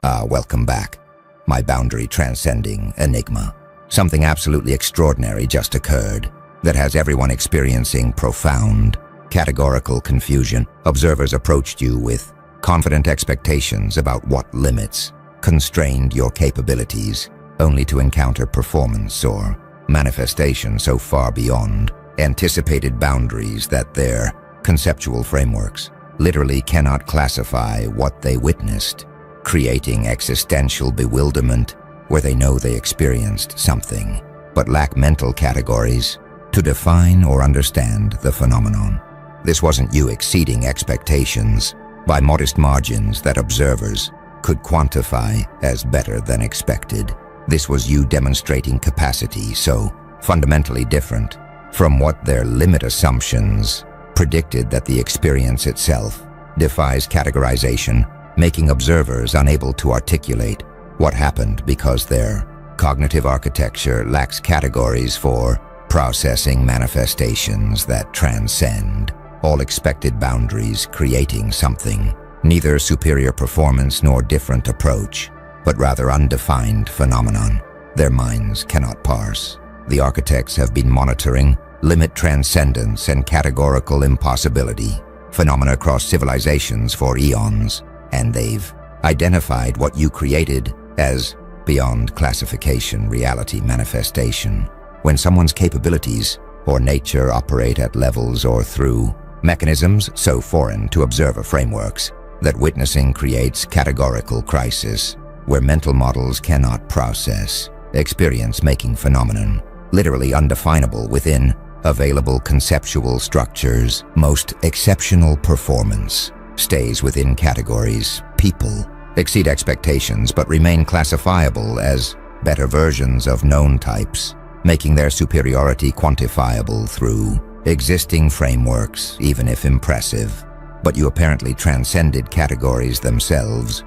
Welcome back. My boundary-transcending enigma. Something absolutely extraordinary just occurred that has everyone experiencing profound, categorical confusion. Observers approached you with confident expectations about what limits constrained your capabilities, only to encounter performance or manifestation so far beyond anticipated boundaries that their conceptual frameworks literally cannot classify what they witnessed, creating existential bewilderment where they know they experienced something, but lack mental categories to define or understand the phenomenon. This wasn't you exceeding expectations by modest margins that observers could quantify as better than expected. This was you demonstrating capacity so fundamentally different from what their limit assumptions predicted that the experience itself defies categorization, making observers unable to articulate what happened because their cognitive architecture lacks categories for processing manifestations that transcend all expected boundaries, creating something neither superior performance nor different approach, but rather undefined phenomenon their minds cannot parse. The architects have been monitoring limit transcendence and categorical impossibility phenomena across civilizations for eons, and they've identified what you created as beyond classification reality manifestation. When someone's capabilities or nature operate at levels or through mechanisms so foreign to observer frameworks that witnessing creates categorical crisis, where mental models cannot process experience-making phenomenon, literally undefinable within available conceptual structures. Most exceptional performance stays within categories. People exceed expectations but remain classifiable as better versions of known types, making their superiority quantifiable through existing frameworks, even if impressive. But you apparently transcended categories themselves,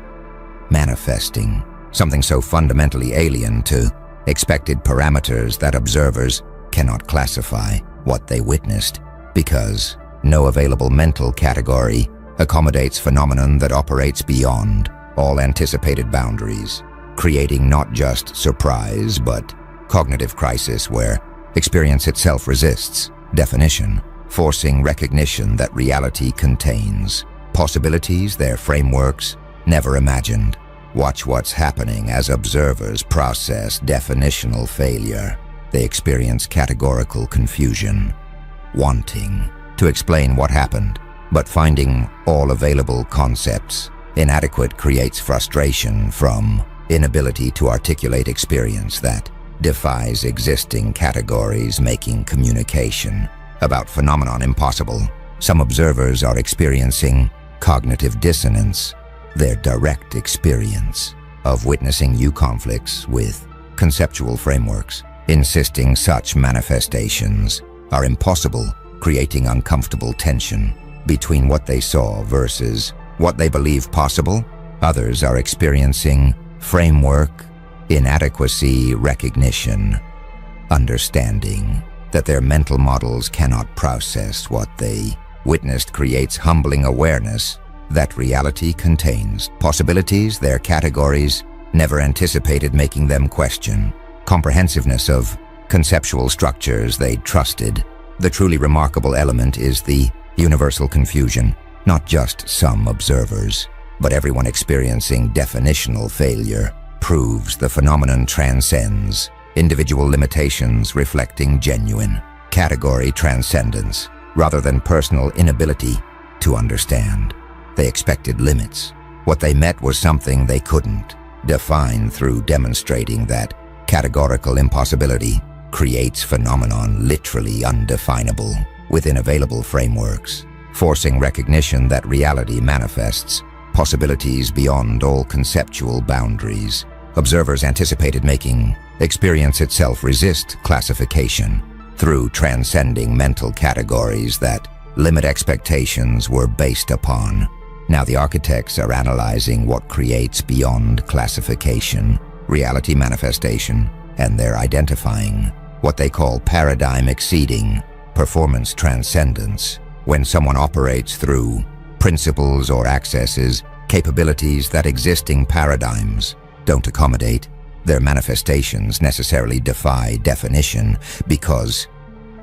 manifesting something so fundamentally alien to expected parameters that observers cannot classify what they witnessed, because no available mental category accommodates phenomenon that operates beyond all anticipated boundaries, creating not just surprise but cognitive crisis where experience itself resists definition, forcing recognition that reality contains possibilities their frameworks never imagined. Watch what's happening as observers process definitional failure. They experience categorical confusion, wanting to explain what happened, but finding all available concepts inadequate creates frustration from inability to articulate experience that defies existing categories, making communication about phenomenon impossible. Some observers are experiencing cognitive dissonance, their direct experience of witnessing you conflicts with conceptual frameworks, insisting such manifestations are impossible, creating uncomfortable tension between what they saw versus what they believe possible. Others are experiencing framework inadequacy, recognition, understanding that their mental models cannot process what they witnessed creates humbling awareness that reality contains possibilities their categories never anticipated, making them question comprehensiveness of conceptual structures they trusted. The truly remarkable element is the universal confusion, not just some observers, but everyone experiencing definitional failure, proves the phenomenon transcends individual limitations, reflecting genuine category transcendence rather than personal inability to understand. They expected limits. What they met was something they couldn't define through demonstrating that categorical impossibility creates phenomenon literally undefinable within available frameworks, forcing recognition that reality manifests possibilities beyond all conceptual boundaries. Observers anticipated making experience itself resist classification through transcending mental categories that limit expectations were based upon. Now the architects are analyzing what creates beyond classification, reality manifestation, and they're identifying what they call paradigm exceeding performance transcendence. When someone operates through principles or accesses capabilities that existing paradigms don't accommodate. Their manifestations necessarily defy definition because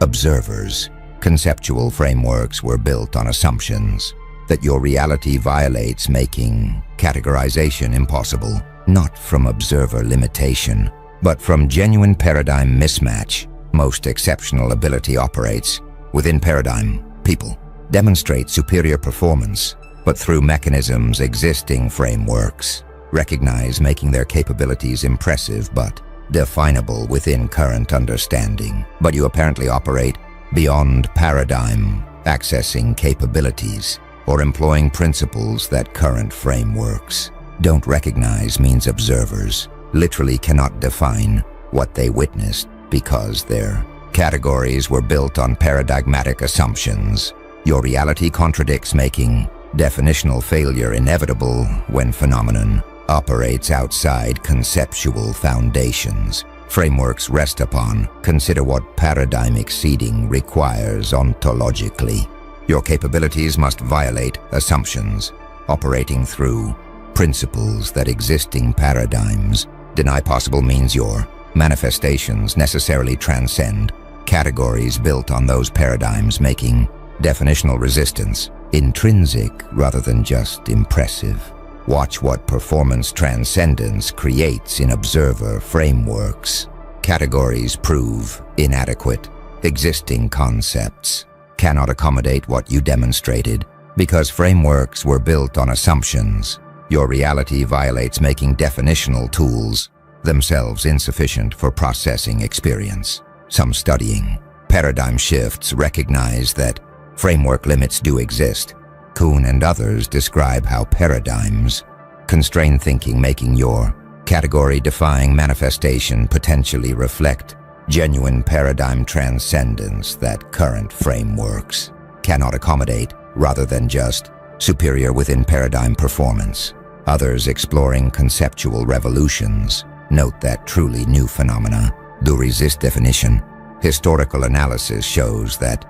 observers' conceptual frameworks were built on assumptions that your reality violates, making categorization impossible, not from observer limitation, but from genuine paradigm mismatch. Most exceptional ability operates within paradigm. People demonstrate superior performance, but through mechanisms existing frameworks recognize, making their capabilities impressive but definable within current understanding. But you apparently operate beyond paradigm, accessing capabilities or employing principles that current frameworks don't recognize means observers literally cannot define what they witnessed because their categories were built on paradigmatic assumptions. Your reality contradicts, making definitional failure inevitable when phenomenon operates outside conceptual foundations. Frameworks rest upon. Consider what paradigm exceeding requires ontologically. Your capabilities must violate assumptions, operating through principles that existing paradigms deny possible means your manifestations necessarily transcend categories built on those paradigms, making definitional resistance intrinsic rather than just impressive. Watch what performance transcendence creates in observer frameworks. Categories prove inadequate. Existing concepts cannot accommodate what you demonstrated because frameworks were built on assumptions. Your reality violates, making definitional tools themselves insufficient for processing experience. Some studying paradigm shifts recognize that framework limits do exist. Kuhn and others describe how paradigms constrain thinking, making your category-defying manifestation potentially reflect genuine paradigm transcendence that current frameworks cannot accommodate, rather than just superior within paradigm performance. Others exploring conceptual revolutions note that truly new phenomena do resist definition. Historical analysis shows that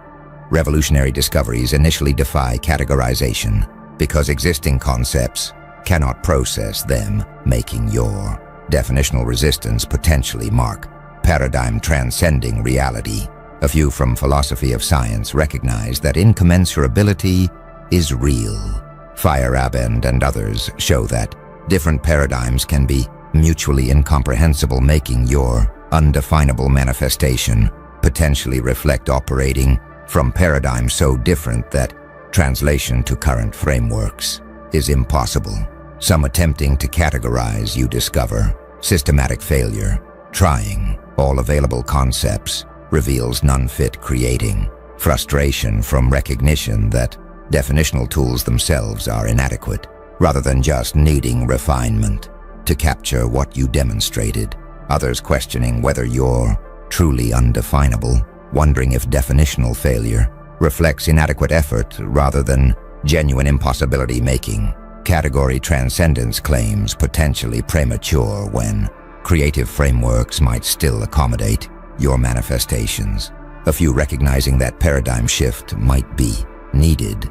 revolutionary discoveries initially defy categorization because existing concepts cannot process them, making your definitional resistance potentially mark paradigm transcending reality. A few from philosophy of science recognize that incommensurability is real. Feyerabend and others show that different paradigms can be mutually incomprehensible, making your undefinable manifestation potentially reflect operating from paradigms so different that translation to current frameworks is impossible. Some attempting to categorize, you discover systematic failure. Trying all available concepts reveals none fit, creating frustration from recognition that definitional tools themselves are inadequate, rather than just needing refinement to capture what you demonstrated. Others questioning whether you're truly undefinable, wondering if definitional failure reflects inadequate effort rather than genuine impossibility, making category transcendence claims potentially premature when creative frameworks might still accommodate your manifestations. A few recognizing that paradigm shift might be needed.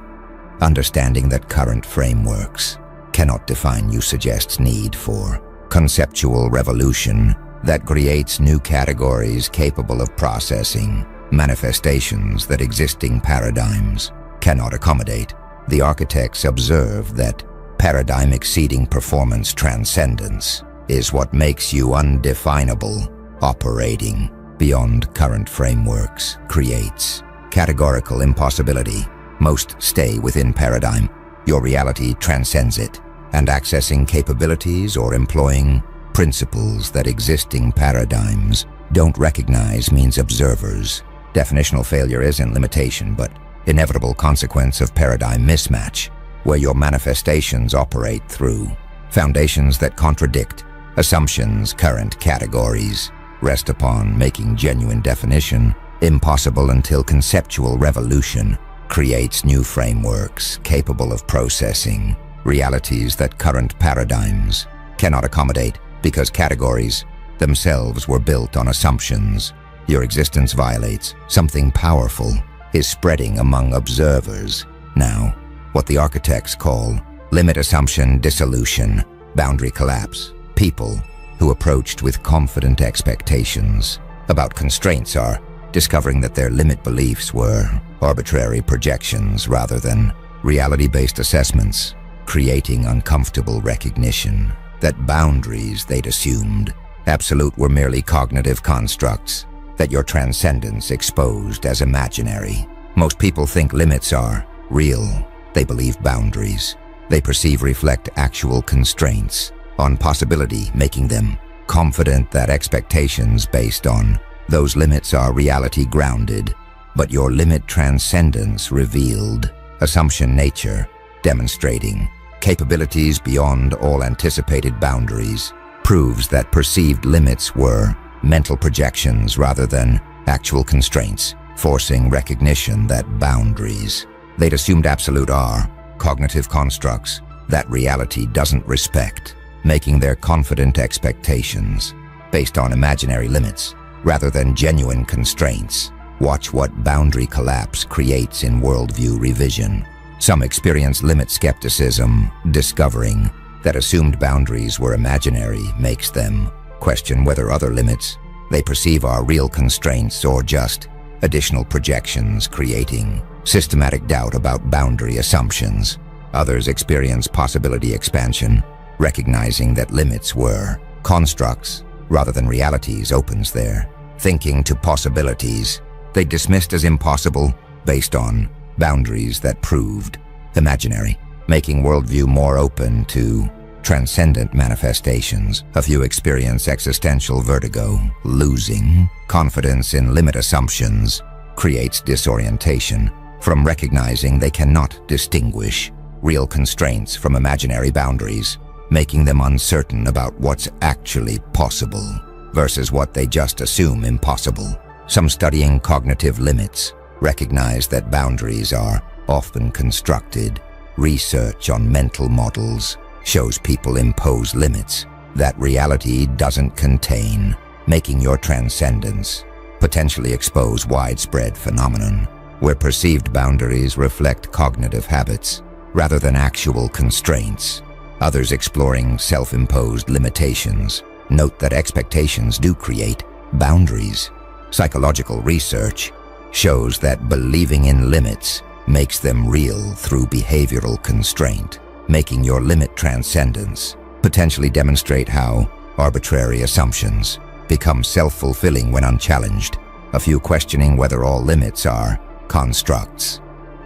Understanding that current frameworks cannot define you suggests need for conceptual revolution that creates new categories capable of processing manifestations that existing paradigms cannot accommodate. The architects observe that paradigm exceeding performance transcendence is what makes you undefinable. Operating beyond current frameworks creates categorical impossibility. Most stay within paradigm. Your reality transcends it, and accessing capabilities or employing principles that existing paradigms don't recognize means observers. Definitional failure isn't limitation, but inevitable consequence of paradigm mismatch, where your manifestations operate through foundations that contradict assumptions. Current categories rest upon, making genuine definition impossible until conceptual revolution creates new frameworks capable of processing realities that current paradigms cannot accommodate because categories themselves were built on assumptions. Your existence violates. Something powerful is spreading among observers now, what the architects call limit assumption dissolution, boundary collapse. People who approached with confident expectations about constraints are discovering that their limit beliefs were arbitrary projections rather than reality-based assessments, creating uncomfortable recognition that boundaries they'd assumed absolute were merely cognitive constructs that your transcendence exposed as imaginary. Most people think limits are real. They believe boundaries they perceive reflect actual constraints on possibility, making them confident that expectations based on those limits are reality grounded. But your limit transcendence revealed assumption nature, demonstrating capabilities beyond all anticipated boundaries, proves that perceived limits were mental projections rather than actual constraints, forcing recognition that boundaries they'd assumed absolute are cognitive constructs that reality doesn't respect, making their confident expectations based on imaginary limits rather than genuine constraints. Watch what boundary collapse creates in worldview revision. Some experience limit skepticism, discovering that assumed boundaries were imaginary makes them question whether other limits they perceive are real constraints or just additional projections, creating systematic doubt about boundary assumptions. Others experience possibility expansion, recognizing that limits were constructs rather than realities opens their thinking to possibilities they dismissed as impossible based on boundaries that proved imaginary, making worldview more open to transcendent manifestations. A few experience existential vertigo, losing confidence in limit assumptions creates disorientation from recognizing they cannot distinguish real constraints from imaginary boundaries, making them uncertain about what's actually possible versus what they just assume impossible. Some studying cognitive limits recognize that boundaries are often constructed. Research on mental models shows people impose limits that reality doesn't contain, making your transcendence potentially expose widespread phenomenon where perceived boundaries reflect cognitive habits rather than actual constraints. Others exploring self-imposed limitations note that expectations do create boundaries. Psychological research shows that believing in limits makes them real through behavioral constraint, making your limit transcendence potentially demonstrate how arbitrary assumptions become self-fulfilling when unchallenged. A few questioning whether all limits are constructs,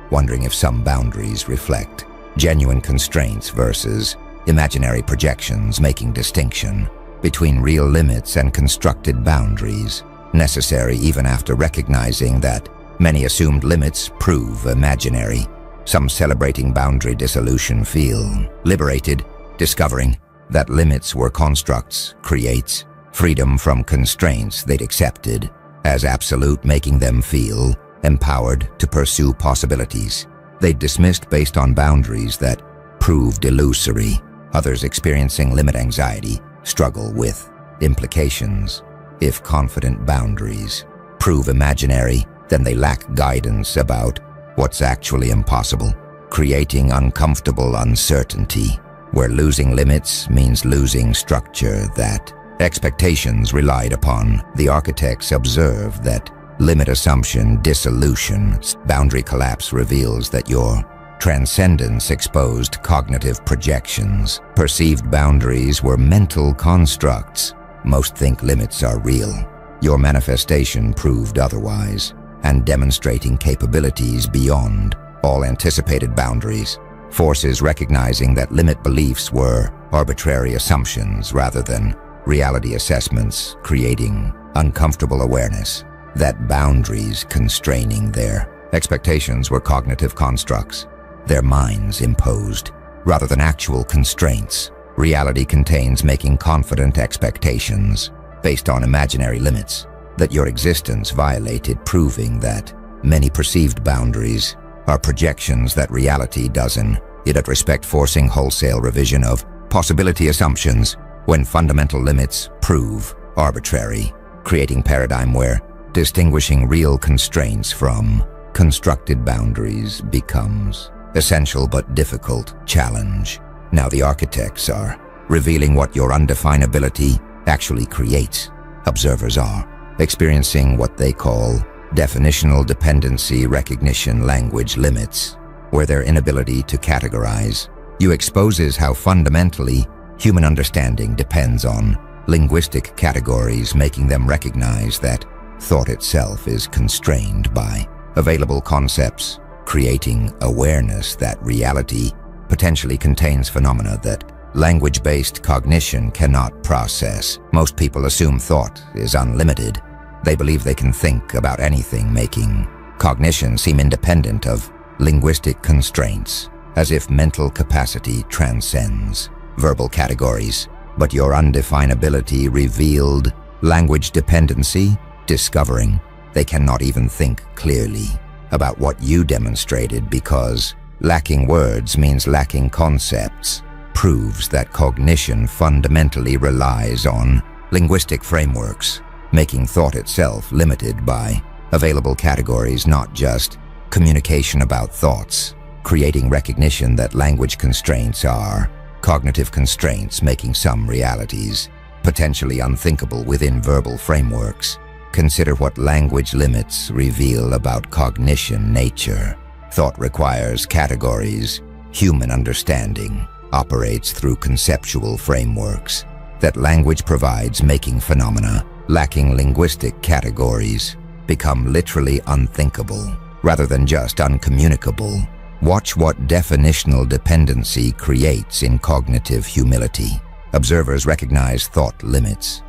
wondering if some boundaries reflect genuine constraints versus imaginary projections, making distinction between real limits and constructed boundaries necessary even after recognizing that many assumed limits prove imaginary. Some celebrating boundary dissolution feel liberated, discovering that limits were constructs creates freedom from constraints they'd accepted as absolute, making them feel empowered to pursue possibilities they'd dismissed based on boundaries that proved illusory. Others experiencing limit anxiety struggle with implications. If confident boundaries prove imaginary, then they lack guidance about what's actually impossible, creating uncomfortable uncertainty, where losing limits means losing structure that expectations relied upon. The architects observe that limit assumption dissolution, boundary collapse reveals that your transcendence exposed cognitive projections. Perceived boundaries were mental constructs. Most think limits are real. Your manifestation proved otherwise, and demonstrating capabilities beyond all anticipated boundaries. Forces recognizing that limit beliefs were arbitrary assumptions rather than reality assessments, creating uncomfortable awareness that boundaries constraining their expectations were cognitive constructs their minds imposed rather than actual constraints. Reality contains making confident expectations based on imaginary limits that your existence violated, proving that many perceived boundaries are projections that reality doesn't. It at respect forcing wholesale revision of possibility assumptions when fundamental limits prove arbitrary, creating paradigm where distinguishing real constraints from constructed boundaries becomes essential but difficult challenge. Now the architects are revealing what your undefinability actually creates. Observers are experiencing what they call definitional dependency recognition language limits, where their inability to categorize you exposes how fundamentally human understanding depends on linguistic categories, making them recognize that thought itself is constrained by available concepts, creating awareness that reality potentially contains phenomena that language-based cognition cannot process. Most people assume thought is unlimited. They believe they can think about anything, making cognition seem independent of linguistic constraints, as if mental capacity transcends verbal categories. But your undefinability revealed language dependency, discovering they cannot even think clearly about what you demonstrated because lacking words means lacking concepts, proves that cognition fundamentally relies on linguistic frameworks, making thought itself limited by available categories, not just communication about thoughts, creating recognition that language constraints are cognitive constraints, making some realities potentially unthinkable within verbal frameworks. Consider what language limits reveal about cognition nature. Thought requires categories. Human understanding operates through conceptual frameworks that language provides, making phenomena lacking linguistic categories become literally unthinkable rather than just uncommunicable. Watch what definitional dependency creates in cognitive humility. Observers recognize thought limits,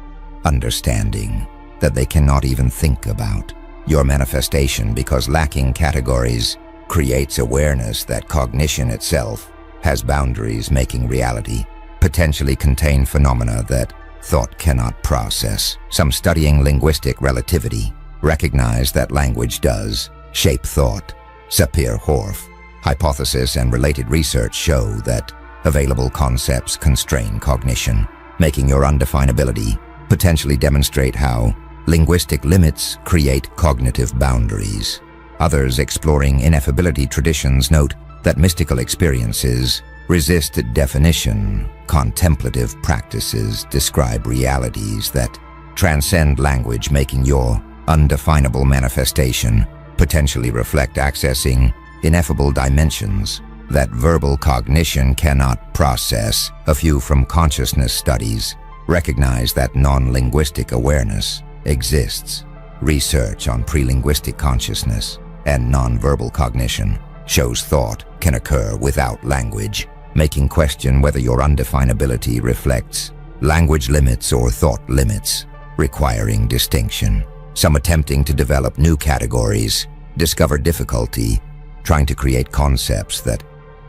understanding that they cannot even think about your manifestation because lacking categories creates awareness that cognition itself has boundaries, making reality potentially contain phenomena that thought cannot process. Some studying linguistic relativity recognize that language does shape thought. Sapir-Whorf hypothesis and related research show that available concepts constrain cognition, making your undefinability potentially demonstrate how linguistic limits create cognitive boundaries. Others exploring ineffability traditions note that mystical experiences resist definition. Contemplative practices describe realities that transcend language, making your undefinable manifestation potentially reflect accessing ineffable dimensions that verbal cognition cannot process. A few from consciousness studies recognize that non-linguistic awareness exists. Research on pre-linguistic consciousness and non-verbal cognition shows thought can occur without language, making question whether your undefinability reflects language limits or thought limits, requiring distinction. Some attempting to develop new categories discover difficulty trying to create concepts that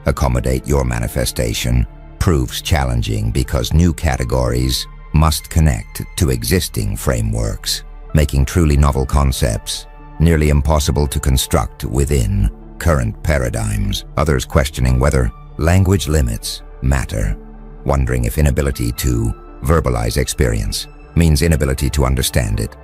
accommodate your manifestation proves challenging because new categories must connect to existing frameworks, making truly novel concepts nearly impossible to construct within current paradigms. Others questioning whether language limits matter, wondering if inability to verbalize experience means inability to understand it,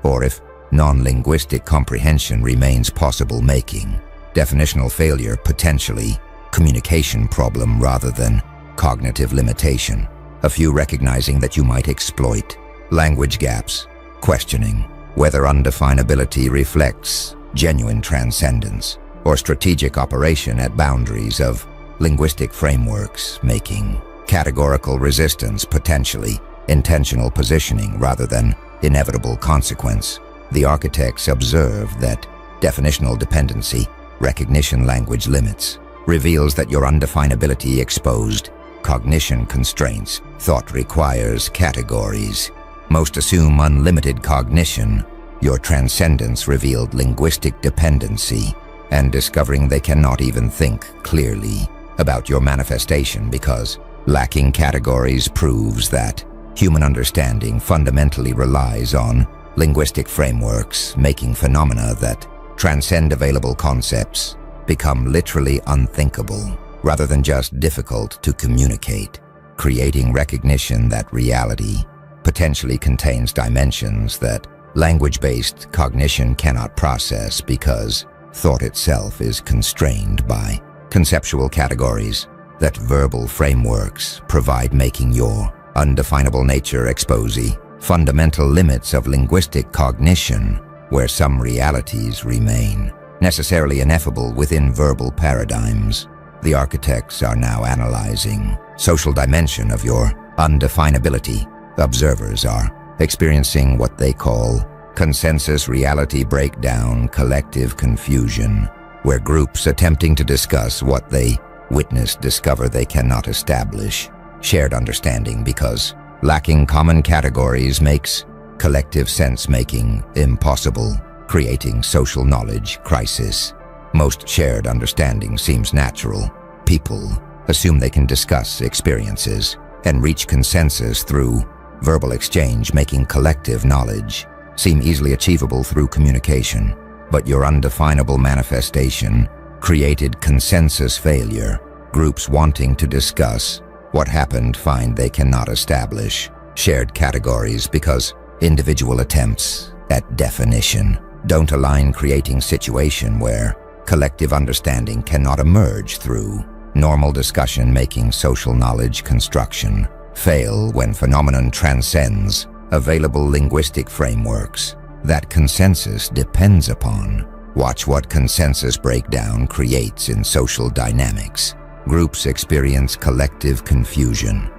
or if non-linguistic comprehension remains possible, making definitional failure potentially communication problem rather than cognitive limitation. A few recognizing that you might exploit language gaps, questioning whether undefinability reflects genuine transcendence or strategic operation at boundaries of linguistic frameworks, making categorical resistance potentially intentional positioning rather than inevitable consequence. The architects observe that definitional dependency, recognition language limits, reveals that your undefinability exposed cognition constraints. Thought requires categories. Most assume unlimited cognition. Your transcendence revealed linguistic dependency, and discovering they cannot even think clearly about your manifestation because lacking categories proves that human understanding fundamentally relies on linguistic frameworks, making phenomena that transcend available concepts become literally unthinkable rather than just difficult to communicate, creating recognition that reality potentially contains dimensions that language-based cognition cannot process because thought itself is constrained by conceptual categories that verbal frameworks provide, making your undefinable nature expose fundamental limits of linguistic cognition, where some realities remain necessarily ineffable within verbal paradigms. The architects are now analyzing social dimension of your undefinability. Observers are experiencing what they call consensus reality breakdown, collective confusion, where groups attempting to discuss what they witness discover they cannot establish shared understanding because lacking common categories makes collective sense-making impossible, creating social knowledge crisis. Most shared understanding seems natural. People assume they can discuss experiences and reach consensus through verbal exchange, making collective knowledge seem easily achievable through communication. But your undefinable manifestation created consensus failure. Groups wanting to discuss what happened find they cannot establish shared categories because individual attempts at definition don't align, creating situation where collective understanding cannot emerge through normal discussion, making social knowledge construction fail when phenomenon transcends available linguistic frameworks that consensus depends upon. Watch what consensus breakdown creates in social dynamics. Groups experience collective confusion.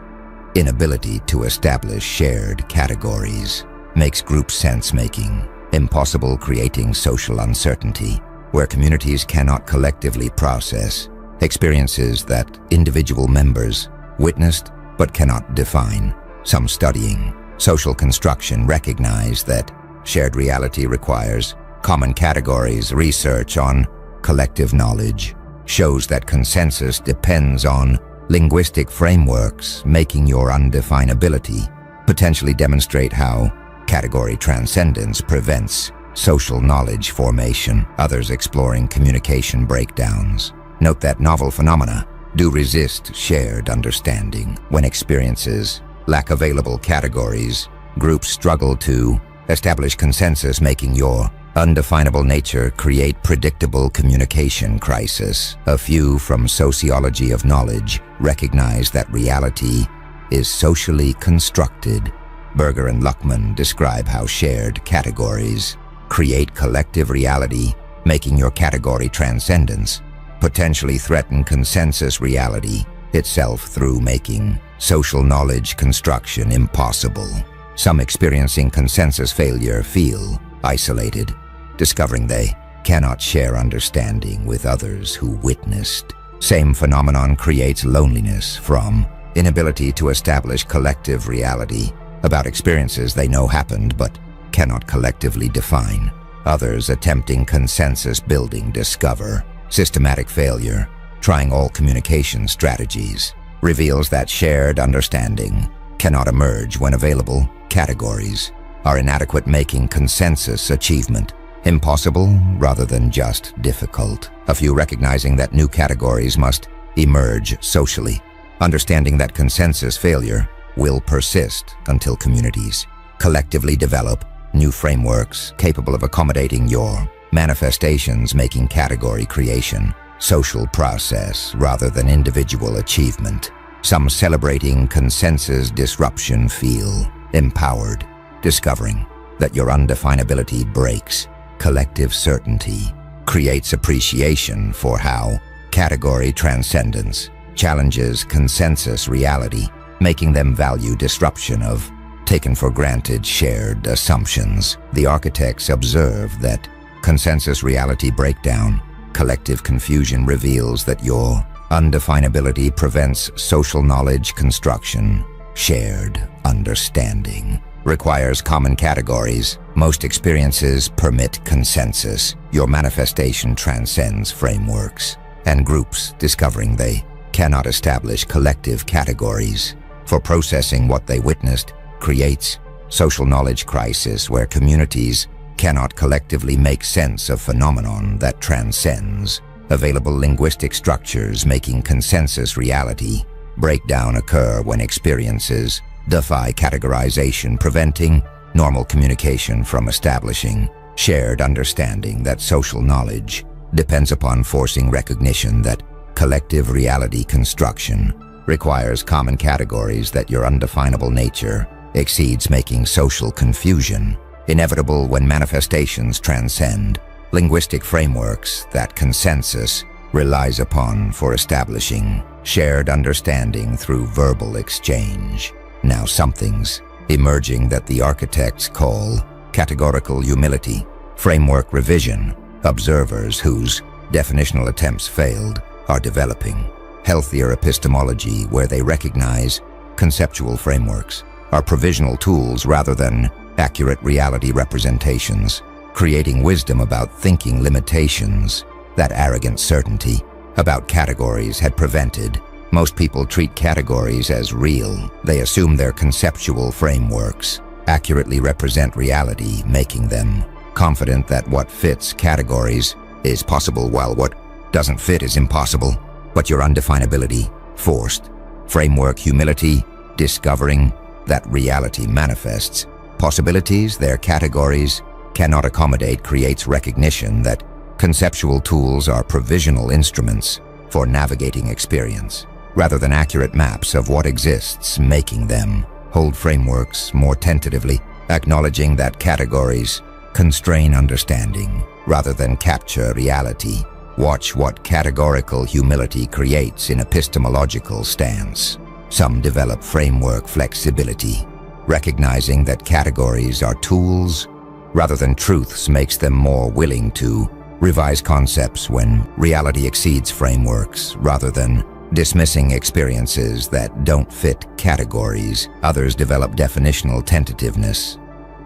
Inability to establish shared categories makes group sense-making impossible, creating social uncertainty, where communities cannot collectively process experiences that individual members witnessed but cannot define. Some studying social construction recognize that shared reality requires common categories. Research on collective knowledge shows that consensus depends on linguistic frameworks, making your undefinability potentially demonstrate how category transcendence prevents social knowledge formation. Others exploring communication breakdowns note that novel phenomena do resist shared understanding. When experiences lack available categories, groups struggle to establish consensus, making your undefinable nature create predictable communication crisis. A few from sociology of knowledge recognize that reality is socially constructed. Berger and Luckman describe how shared categories create collective reality, making your category transcendence potentially threaten consensus reality itself through making social knowledge construction impossible. Some experiencing consensus failure feel isolated, discovering they cannot share understanding with others who witnessed. Same phenomenon creates loneliness from inability to establish collective reality about experiences they know happened but cannot collectively define. Others attempting consensus building discover systematic failure. Trying all communication strategies reveals that shared understanding cannot emerge when available categories are inadequate, making consensus achievement impossible rather than just difficult. A few recognizing that new categories must emerge socially, understanding that consensus failure will persist until communities collectively develop new frameworks capable of accommodating your manifestations, making category creation social process rather than individual achievement. Some celebrating consensus disruption feel empowered, discovering that your undefinability breaks collective certainty, creates appreciation for how category transcendence challenges consensus reality, making them value disruption of taken for granted shared assumptions. The architects observe that consensus reality breakdown, collective confusion reveals that your undefinability prevents social knowledge construction. Shared understanding requires common categories. Most experiences permit consensus. Your manifestation transcends frameworks and groups, discovering they cannot establish collective categories for processing what they witnessed creates social knowledge crisis, where communities cannot collectively make sense of phenomenon that transcends available linguistic structures, making consensus reality breakdown occur when experiences defy categorization, preventing normal communication from establishing shared understanding. That social knowledge depends upon forcing recognition that collective reality construction requires common categories that your undefinable nature exceeds, making social confusion inevitable when manifestations transcend linguistic frameworks that consensus relies upon for establishing shared understanding through verbal exchange. Now something's emerging that the architects call categorical humility, framework revision. Observers whose definitional attempts failed are developing healthier epistemology where they recognize conceptual frameworks are provisional tools rather than accurate reality representations, creating wisdom about thinking limitations that arrogant certainty about categories had prevented. Most people treat categories as real. They assume their conceptual frameworks accurately represent reality, making them confident that what fits categories is possible while what doesn't fit is impossible. But your undefinability, forced framework humility, discovering that reality manifests possibilities their categories cannot accommodate, creates recognition that conceptual tools are provisional instruments for navigating experience, rather than accurate maps of what exists, making them hold frameworks more tentatively, acknowledging that categories constrain understanding rather than capture reality. Watch what categorical humility creates in epistemological stance. Some develop framework flexibility, recognizing that categories are tools rather than truths makes them more willing to revise concepts when reality exceeds frameworks rather than dismissing experiences that don't fit categories. Others develop definitional tentativeness,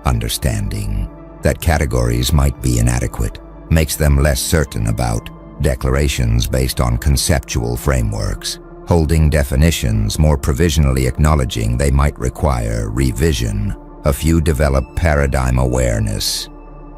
understanding that categories might be inadequate makes them less certain about declarations based on conceptual frameworks, holding definitions more provisionally, acknowledging they might require revision. A few develop paradigm awareness,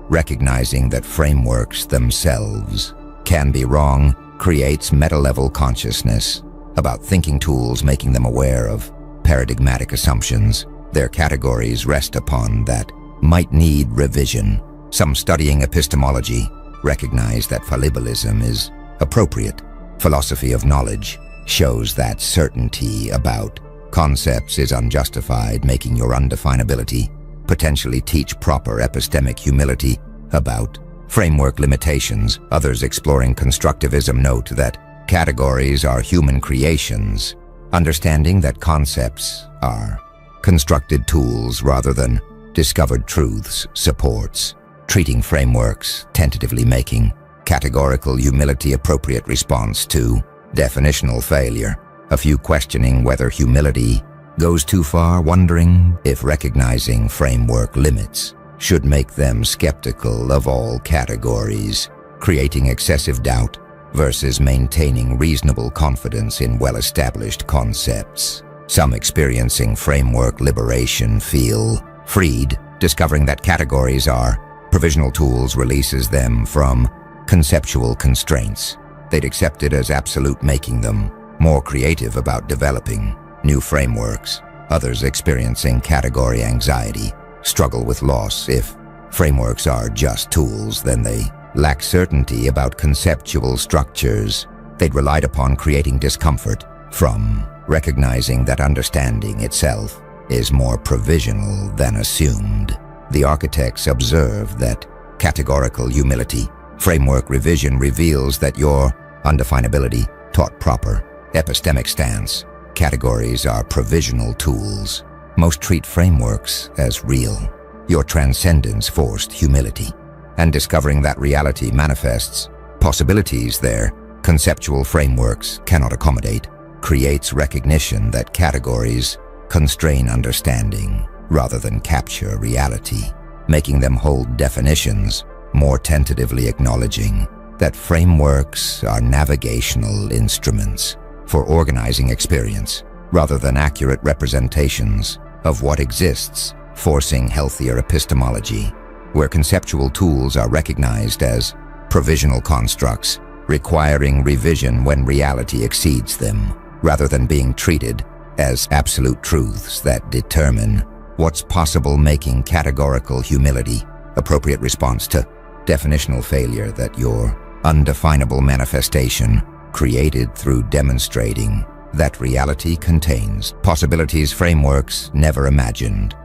recognizing that frameworks themselves can be wrong, creates meta-level consciousness about thinking tools, making them aware of paradigmatic assumptions their categories rest upon that might need revision. Some studying epistemology recognize that fallibilism is appropriate. Philosophy of knowledge shows that certainty about concepts is unjustified, making your undefinability potentially teach proper epistemic humility about framework limitations. Others exploring constructivism note that categories are human creations, understanding that concepts are constructed tools rather than discovered truths supports treating frameworks tentatively, making categorical humility appropriate response to definitional failure. A few questioning whether humility goes too far, wondering if recognizing framework limits should make them skeptical of all categories, creating excessive doubt versus maintaining reasonable confidence in well-established concepts. Some experiencing framework liberation feel freed, discovering that categories are provisional tools releases them from conceptual constraints they'd accepted as absolute, making them more creative about developing new frameworks. Others experiencing category anxiety struggle with loss. If frameworks are just tools, then they lack certainty about conceptual structures they'd relied upon, creating discomfort from recognizing that understanding itself is more provisional than assumed. The architects observe that categorical humility, framework revision reveals that your undefinability, taught proper epistemic stance, categories are provisional tools. Most treat frameworks as real. Your transcendence forced humility, and discovering that reality manifests possibilities their conceptual frameworks cannot accommodate, creates recognition that categories constrain understanding rather than capture reality, making them hold definitions more tentatively, acknowledging that frameworks are navigational instruments for organizing experience rather than accurate representations of what exists, forcing healthier epistemology, where conceptual tools are recognized as provisional constructs, requiring revision when reality exceeds them, rather than being treated as absolute truths that determine what's possible, making categorical humility appropriate response to definitional failure, that your undefinable manifestation created through demonstrating that reality contains possibilities frameworks never imagined.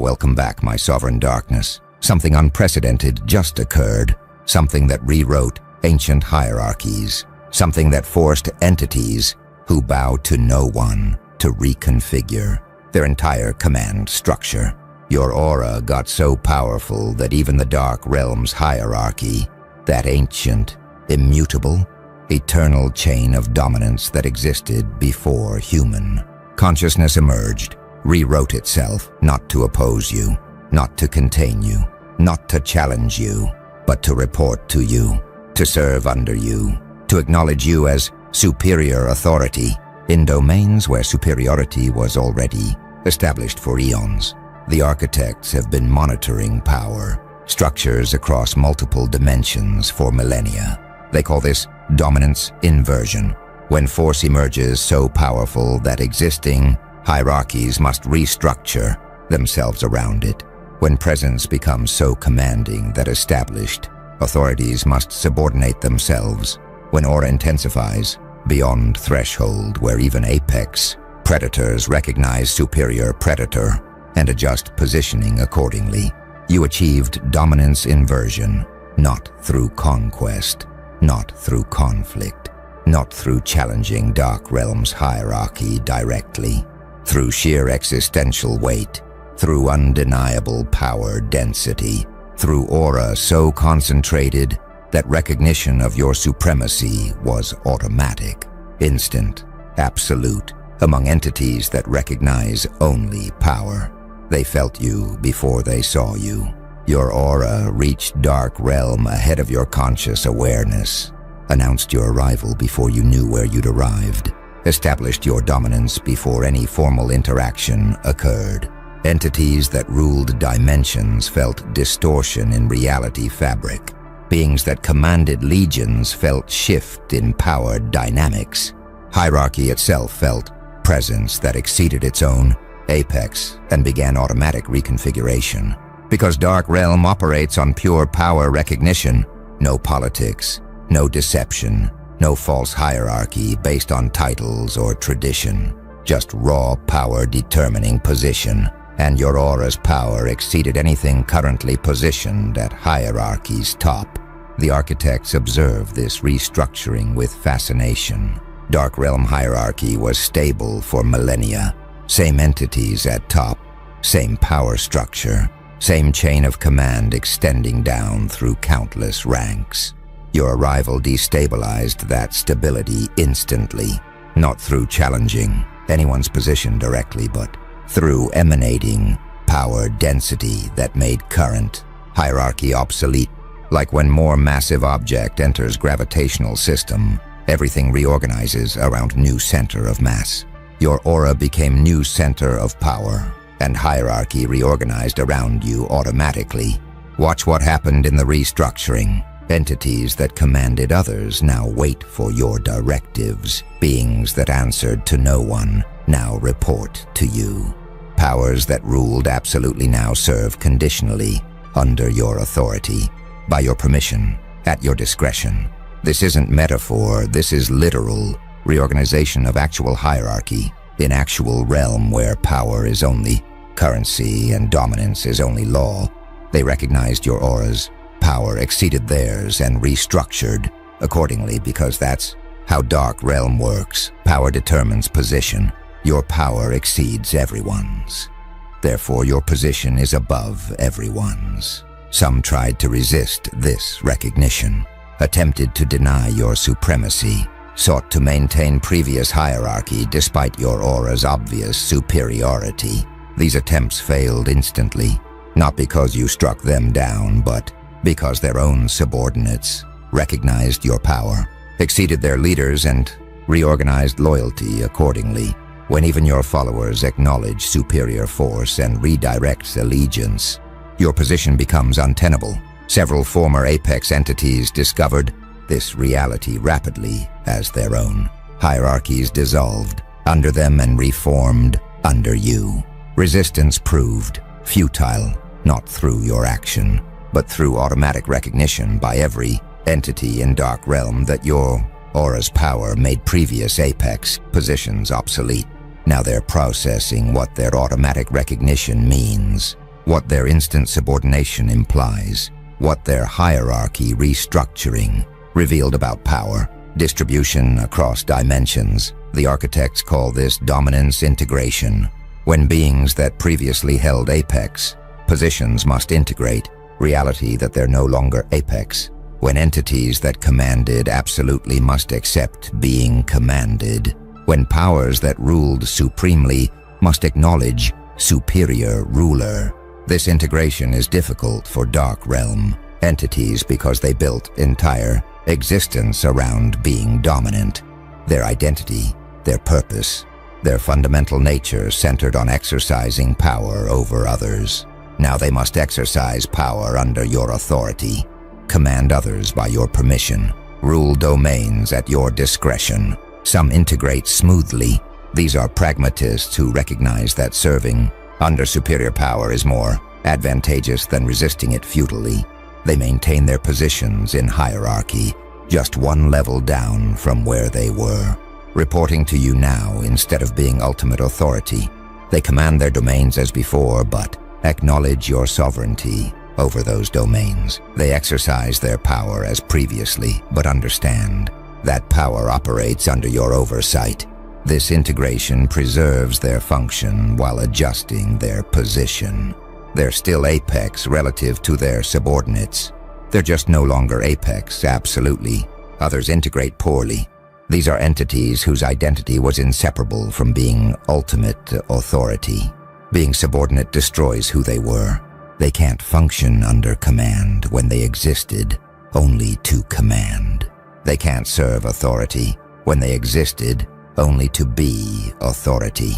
Welcome back, my sovereign darkness. Something unprecedented just occurred. Something that rewrote ancient hierarchies. Something that forced entities who bow to no one to reconfigure their entire command structure. Your aura got so powerful that even the Dark Realm's hierarchy, that ancient, immutable, eternal chain of dominance that existed before human consciousness emerged, rewrote itself, not to oppose you, not to contain you, not to challenge you, but to report to you, to serve under you, to acknowledge you as superior authority in domains where superiority was already established for eons. The architects have been monitoring power structures across multiple dimensions for millennia. They call this dominance inversion, when force emerges so powerful that existing hierarchies must restructure themselves around it. When presence becomes so commanding that established authorities must subordinate themselves. When aura intensifies beyond threshold where even apex predators recognize superior predator and adjust positioning accordingly. You achieved dominance inversion, not through conquest, not through conflict, not through challenging Dark Realm's hierarchy directly, through sheer existential weight, through undeniable power density, through aura so concentrated that recognition of your supremacy was automatic, instant, absolute, among entities that recognize only power. They felt you before they saw you. Your aura reached Dark Realm ahead of your conscious awareness, announced your arrival before you knew where you'd arrived, established your dominance before any formal interaction occurred. Entities that ruled dimensions felt distortion in reality fabric. Beings that commanded legions felt shift in power dynamics. Hierarchy itself felt presence that exceeded its own apex and began automatic reconfiguration. Because Dark Realm operates on pure power recognition, no politics, no deception, no false hierarchy based on titles or tradition, just raw power determining position, and your aura's power exceeded anything currently positioned at hierarchy's top. The architects observed this restructuring with fascination. Dark Realm hierarchy was stable for millennia. Same entities at top, same power structure, same chain of command extending down through countless ranks. Your arrival destabilized that stability instantly, not through challenging anyone's position directly, but through emanating power density that made current hierarchy obsolete. Like when more massive object enters gravitational system, everything reorganizes around new center of mass. Your aura became new center of power, and hierarchy reorganized around you automatically. Watch what happened in the restructuring. Entities that commanded others now wait for your directives. Beings that answered to no one now report to you. Powers that ruled absolutely now serve conditionally under your authority, by your permission, at your discretion. This isn't metaphor, this is literal reorganization of actual hierarchy in actual realm where power is only currency and dominance is only law. They recognized your aura's power exceeded theirs and restructured accordingly because that's how Dark Realm works. Power determines position. Your power exceeds everyone's. Therefore, your position is above everyone's. Some tried to resist this recognition, attempted to deny your supremacy, sought to maintain previous hierarchy despite your aura's obvious superiority. These attempts failed instantly, not because you struck them down, but because their own subordinates recognized your power, exceeded their leaders, and reorganized loyalty accordingly. When even your followers acknowledge superior force and redirect allegiance, your position becomes untenable. Several former Apex entities discovered this reality rapidly as their own. Hierarchies dissolved under them and reformed under you. Resistance proved futile, not through your action, but through automatic recognition by every entity in Dark Realm that your aura's power made previous apex positions obsolete. Now they're processing what their automatic recognition means, what their instant subordination implies, what their hierarchy restructuring revealed about power, distribution across dimensions. The architects call this dominance integration. When beings that previously held apex positions must integrate reality that they're no longer apex. When entities that commanded absolutely must accept being commanded. When powers that ruled supremely must acknowledge superior ruler. This integration is difficult for Dark Realm entities because they built entire existence around being dominant. Their identity, their purpose, their fundamental nature centered on exercising power over others. Now they must exercise power under your authority, command others by your permission, rule domains at your discretion. Some integrate smoothly. These are pragmatists who recognize that serving under superior power is more advantageous than resisting it futilely. They maintain their positions in hierarchy, just one level down from where they were, reporting to you now instead of being ultimate authority. They command their domains as before, but acknowledge your sovereignty over those domains. They exercise their power as previously, but understand that power operates under your oversight. This integration preserves their function while adjusting their position. They're still apex relative to their subordinates. They're just no longer apex, absolutely. Others integrate poorly. These are entities whose identity was inseparable from being ultimate authority. Being subordinate destroys who they were. They can't function under command when they existed only to command. They can't serve authority when they existed only to be authority.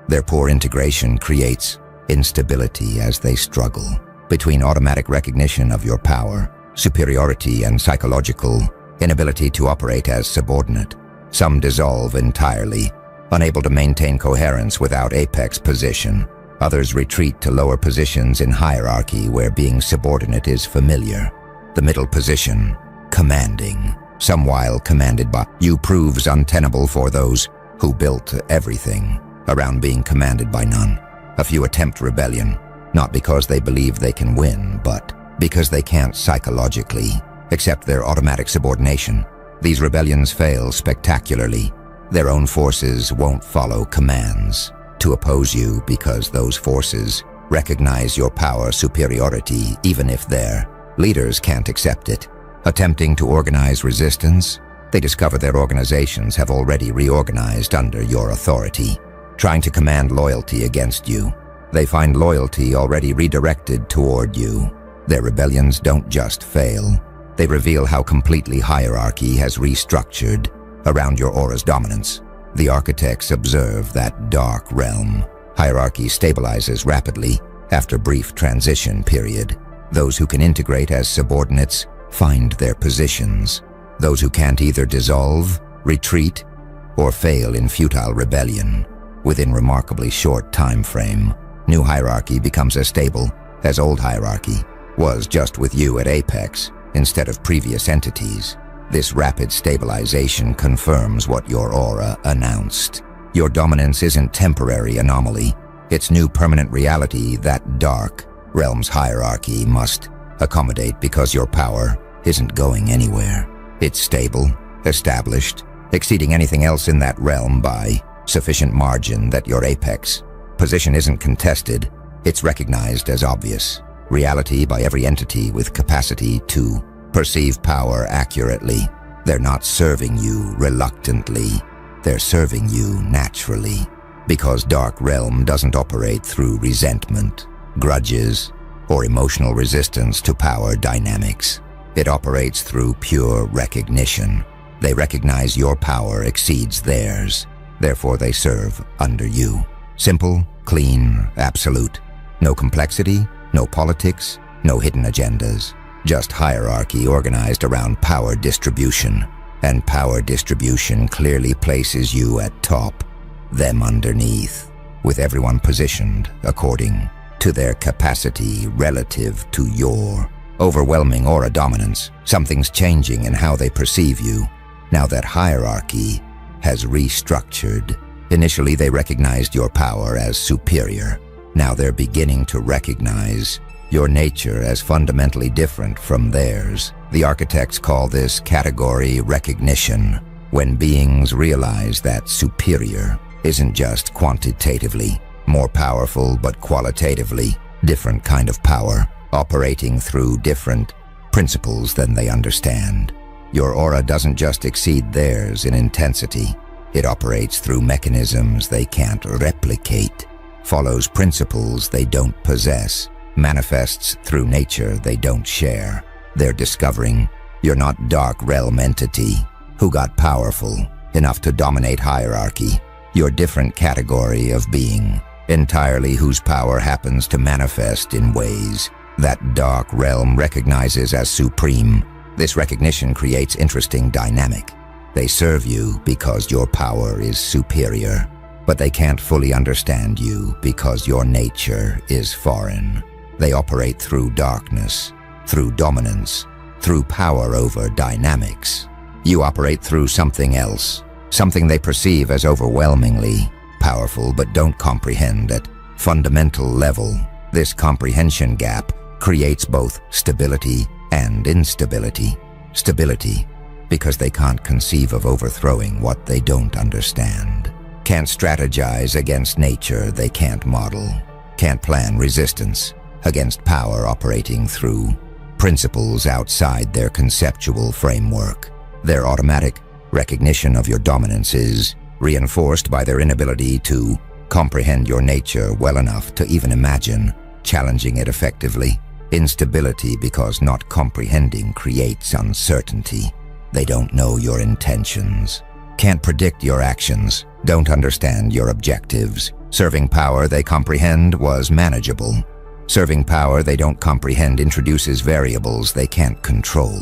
Their poor integration creates instability as they struggle between automatic recognition of your power, superiority, and psychological inability to operate as subordinate. Some dissolve entirely, unable to maintain coherence without apex position. Others retreat to lower positions in hierarchy where being subordinate is familiar. The middle position, commanding, some while commanded by you, proves untenable for those who built everything around being commanded by none. A few attempt rebellion, not because they believe they can win, but because they can't psychologically accept their automatic subordination. These rebellions fail spectacularly. Their own forces won't follow commands to oppose you because those forces recognize your power superiority even if their leaders can't accept it. Attempting to organize resistance, they discover their organizations have already reorganized under your authority. Trying to command loyalty against you, they find loyalty already redirected toward you. Their rebellions don't just fail, they reveal how completely hierarchy has restructured around your aura's dominance. The architects observe that Dark Realm hierarchy stabilizes rapidly after brief transition period. Those who can integrate as subordinates find their positions. Those who can't either dissolve, retreat, or fail in futile rebellion. Within remarkably short time frame, new hierarchy becomes as stable as old hierarchy was, just with you at apex instead of previous entities. This rapid stabilization confirms what your aura announced. Your dominance isn't temporary anomaly. It's new permanent reality that Dark Realm's hierarchy must accommodate because your power isn't going anywhere. It's stable, established, exceeding anything else in that realm by sufficient margin that your apex position isn't contested. It's recognized as obvious reality by every entity with capacity to perceive power accurately. They're not serving you reluctantly. They're serving you naturally, because Dark Realm doesn't operate through resentment, grudges, or emotional resistance to power dynamics. It operates through pure recognition. They recognize your power exceeds theirs. Therefore, they serve under you. Simple, clean, absolute. No complexity, no politics, no hidden agendas. Just hierarchy organized around power distribution. And power distribution clearly places you at top, them underneath, with everyone positioned according to their capacity relative to your overwhelming aura dominance. Something's changing in how they perceive you. Now that hierarchy has restructured. Initially, they recognized your power as superior. Now they're beginning to recognize your nature as fundamentally different from theirs. The architects call this category recognition, when beings realize that superior isn't just quantitatively more powerful, but qualitatively different kind of power, operating through different principles than they understand. Your aura doesn't just exceed theirs in intensity. It operates through mechanisms they can't replicate, follows principles they don't possess, manifests through nature they don't share. They're discovering you're not dark realm entity who got powerful enough to dominate hierarchy. You're different category of being, entirely whose power happens to manifest in ways that dark realm recognizes as supreme. This recognition creates interesting dynamic. They serve you because your power is superior, but they can't fully understand you because your nature is foreign. They operate through darkness, through dominance, through power over dynamics. You operate through something else, something they perceive as overwhelmingly powerful but don't comprehend at fundamental level. This comprehension gap creates both stability and instability. Stability, because they can't conceive of overthrowing what they don't understand. Can't strategize against nature they can't model. Can't plan resistance against power operating through principles outside their conceptual framework. Their automatic recognition of your dominance is reinforced by their inability to comprehend your nature well enough to even imagine challenging it effectively. Instability, because not comprehending creates uncertainty. They don't know your intentions, can't predict your actions, don't understand your objectives. Serving power they comprehend was manageable. Serving power they don't comprehend introduces variables they can't control.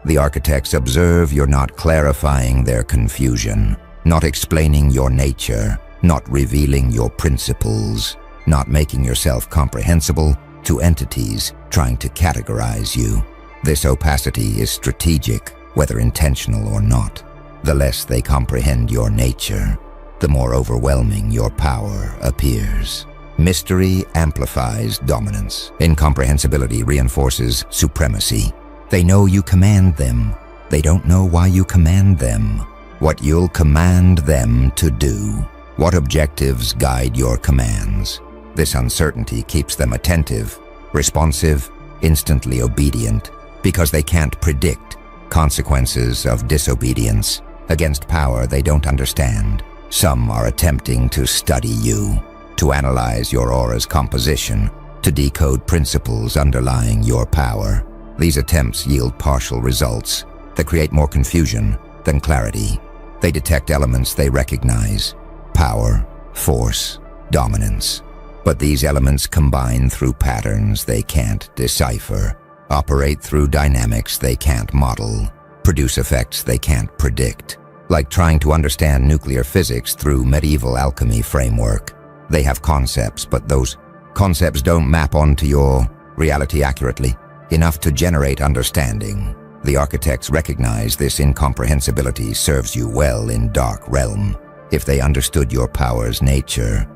The architects observe you're not clarifying their confusion, not explaining your nature, not revealing your principles, not making yourself comprehensible to entities trying to categorize you. This opacity is strategic, whether intentional or not. The less they comprehend your nature, the more overwhelming your power appears. Mystery amplifies dominance. Incomprehensibility reinforces supremacy. They know you command them. They don't know why you command them. What you'll command them to do. What objectives guide your commands. This uncertainty keeps them attentive, responsive, instantly obedient, because they can't predict consequences of disobedience against power they don't understand. Some are attempting to study you, to analyze your aura's composition, to decode principles underlying your power. These attempts yield partial results that create more confusion than clarity. They detect elements they recognize: power, force, dominance. But these elements combine through patterns they can't decipher, operate through dynamics they can't model, produce effects they can't predict. Like trying to understand nuclear physics through medieval alchemy framework. They have concepts, but those concepts don't map onto your reality accurately enough to generate understanding. The architects recognize this incomprehensibility serves you well in dark realm. If they understood your power's nature,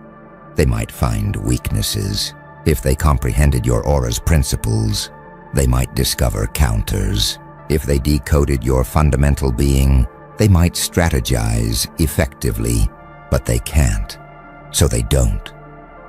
they might find weaknesses. If they comprehended your aura's principles, they might discover counters. If they decoded your fundamental being, they might strategize effectively, but they can't. So they don't.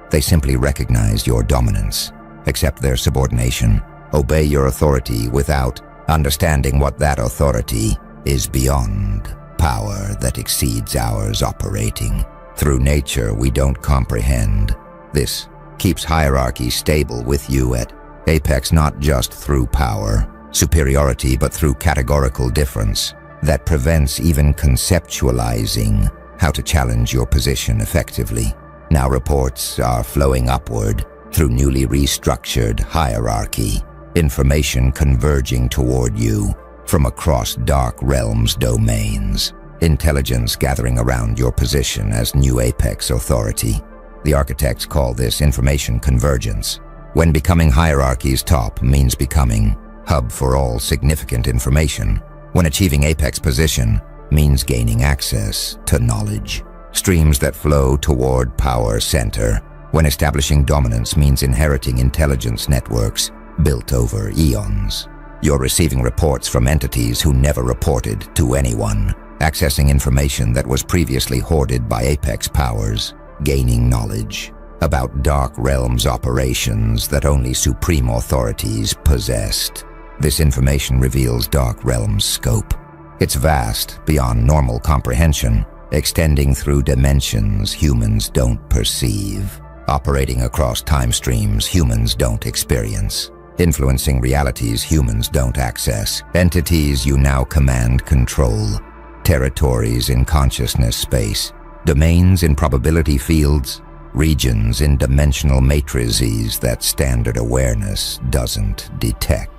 They simply recognize your dominance, accept their subordination, obey your authority without understanding what that authority is beyond power that exceeds ours operating. Through nature we don't comprehend. This keeps hierarchy stable with you at apex, not just through power, superiority, but through categorical difference that prevents even conceptualizing how to challenge your position effectively. Now reports are flowing upward through newly restructured hierarchy, information converging toward you from across dark realms domains, intelligence gathering around your position as new apex authority. The architects call this information convergence. When becoming hierarchy's top means becoming hub for all significant information, when achieving apex position means gaining access to knowledge. Streams that flow toward power center, when establishing dominance means inheriting intelligence networks built over eons. You're receiving reports from entities who never reported to anyone, accessing information that was previously hoarded by apex powers, gaining knowledge about dark realms operations that only supreme authorities possessed. This information reveals dark realms' scope. It's vast, beyond normal comprehension, extending through dimensions humans don't perceive, operating across time streams humans don't experience, influencing realities humans don't access, entities you now command control, territories in consciousness space, domains in probability fields, regions in dimensional matrices that standard awareness doesn't detect.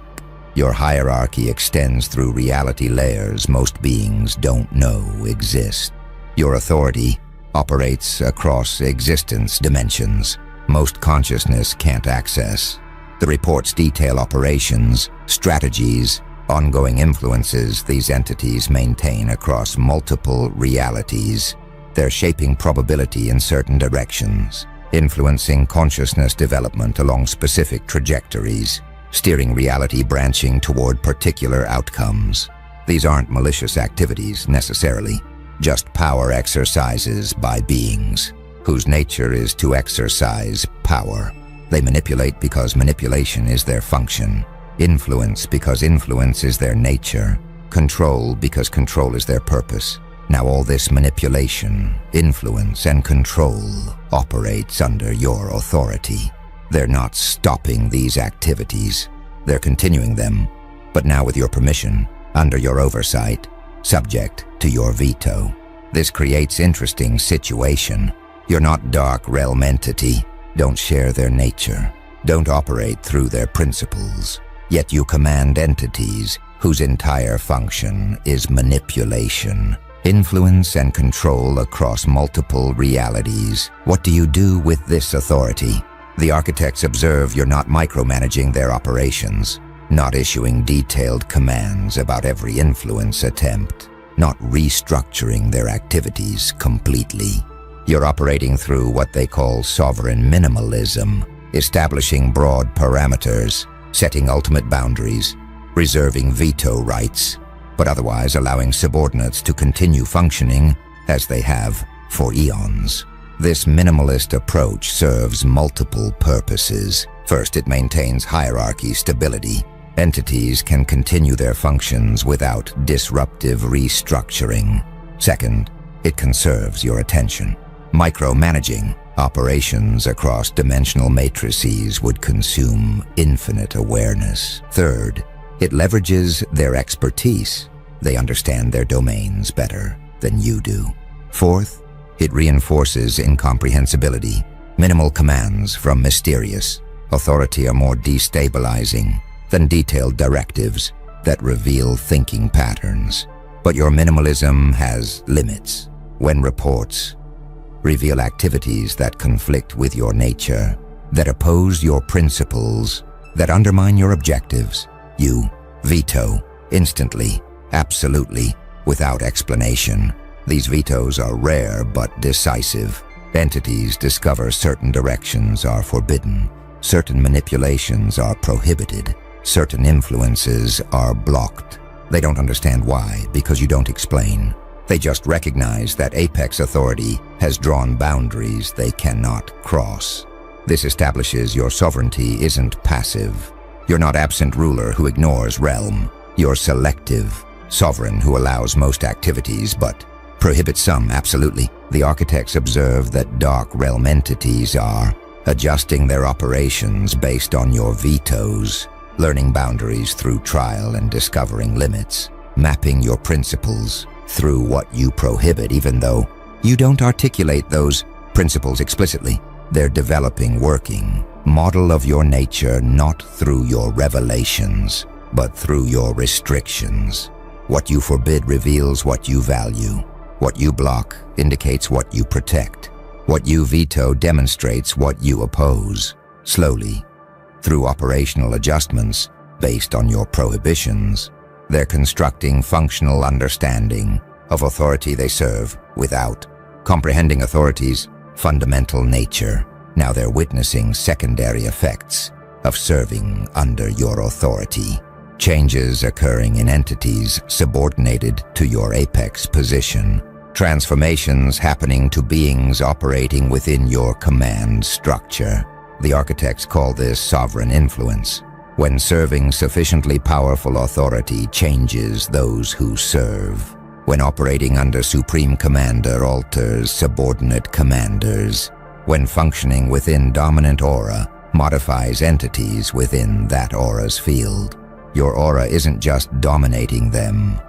Your hierarchy extends through reality layers most beings don't know exist. Your authority operates across existence dimensions most consciousness can't access. The reports detail operations, strategies, ongoing influences these entities maintain across multiple realities. They're shaping probability in certain directions, influencing consciousness development along specific trajectories, steering reality branching toward particular outcomes. These aren't malicious activities necessarily, just power exercises by beings whose nature is to exercise power. They manipulate because manipulation is their function, influence because influence is their nature, control because control is their purpose. Now all this manipulation, influence, and control operates under your authority. They're not stopping these activities. They're continuing them, but now with your permission, under your oversight, subject to your veto. This creates interesting situation. You're not dark realm entity, don't share their nature, don't operate through their principles, yet you command entities whose entire function is manipulation, influence and control across multiple realities. What do you do with this authority? The architects observe you're not micromanaging their operations, not issuing detailed commands about every influence attempt, not restructuring their activities completely. You're operating through what they call sovereign minimalism, establishing broad parameters, setting ultimate boundaries, reserving veto rights, but otherwise allowing subordinates to continue functioning as they have for eons. This minimalist approach serves multiple purposes. First, it maintains hierarchy stability. Entities can continue their functions without disruptive restructuring. Second, it conserves your attention. Micromanaging operations across dimensional matrices would consume infinite awareness. Third, it leverages their expertise. They understand their domains better than you do. Fourth, it reinforces incomprehensibility. Minimal commands from mysterious authority are more destabilizing than detailed directives that reveal thinking patterns. But your minimalism has limits. When reports reveal activities that conflict with your nature, that oppose your principles, that undermine your objectives, you veto instantly, absolutely, without explanation. These vetoes are rare but decisive. Entities discover certain directions are forbidden, certain manipulations are prohibited, certain influences are blocked. They don't understand why, because you don't explain. They just recognize that apex authority has drawn boundaries they cannot cross. This establishes your sovereignty isn't passive. You're not absent ruler who ignores realm. You're selective, sovereign who allows most activities but prohibits some, absolutely. The architects observe that dark realm entities are adjusting their operations based on your vetoes, learning boundaries through trial and discovering limits, mapping your principles through what you prohibit even though you don't articulate those principles explicitly. They're developing working model of your nature not through your revelations, but through your restrictions. What you forbid reveals what you value. What you block indicates what you protect. What you veto demonstrates what you oppose. Slowly, through operational adjustments, based on your prohibitions. They're constructing functional understanding of authority they serve without comprehending authority's fundamental nature. Now they're witnessing secondary effects of serving under your authority. Changes occurring in entities subordinated to your apex position. Transformations happening to beings operating within your command structure. The architects call this sovereign influence. When serving sufficiently powerful authority changes those who serve. When operating under supreme commander alters subordinate commanders. When functioning within dominant aura modifies entities within that aura's field. Your aura isn't just dominating them,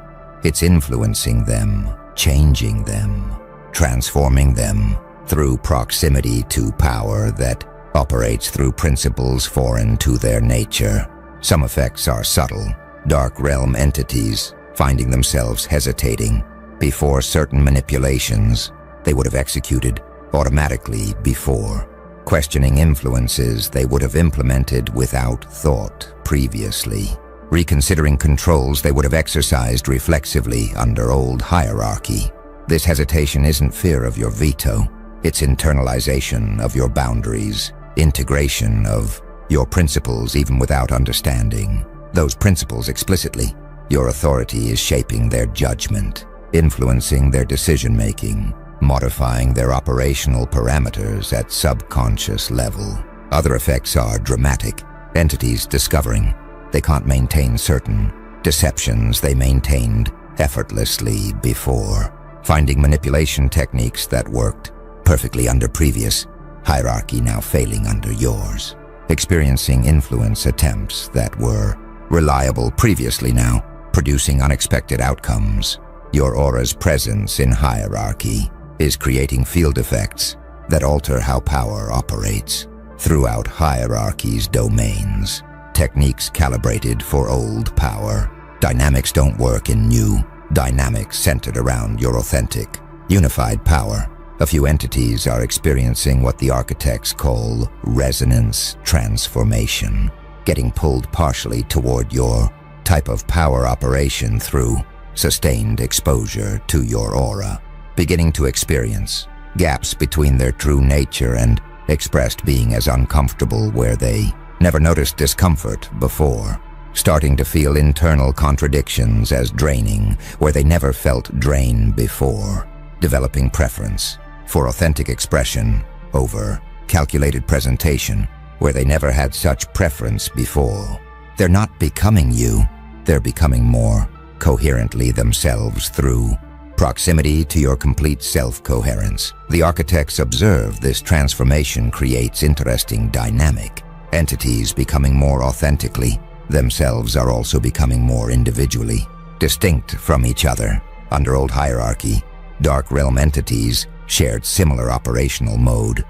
it's influencing them, changing them, transforming them through proximity to power that operates through principles foreign to their nature. Some effects are subtle, dark realm entities finding themselves hesitating before certain manipulations they would have executed automatically before. Questioning influences they would have implemented without thought previously. Reconsidering controls they would have exercised reflexively under old hierarchy. This hesitation isn't fear of your veto, it's internalization of your boundaries, integration of your principles even without understanding those principles explicitly. Your authority is shaping their judgment, influencing their decision-making, modifying their operational parameters at subconscious level. Other effects are dramatic. Entities discovering they can't maintain certain deceptions they maintained effortlessly before. Finding manipulation techniques that worked perfectly under previous hierarchy now failing under yours. Experiencing influence attempts that were reliable previously now producing unexpected outcomes. Your aura's presence in hierarchy is creating field effects that alter how power operates throughout hierarchy's domains. Techniques calibrated for old power. Dynamics don't work in new dynamics centered around your authentic, unified power. A few entities are experiencing what the architects call resonance transformation, getting pulled partially toward your type of power operation through sustained exposure to your aura, beginning to experience gaps between their true nature and expressed being as uncomfortable where they never noticed discomfort before, starting to feel internal contradictions as draining where they never felt drain before, developing preference for authentic expression over calculated presentation where they never had such preference before. They're not becoming you, they're becoming more coherently themselves through proximity to your complete self-coherence. The architects observe this transformation creates interesting dynamic. Entities becoming more authentically themselves are also becoming more individually distinct from each other. Under old hierarchy, dark realm entities shared similar operational mode.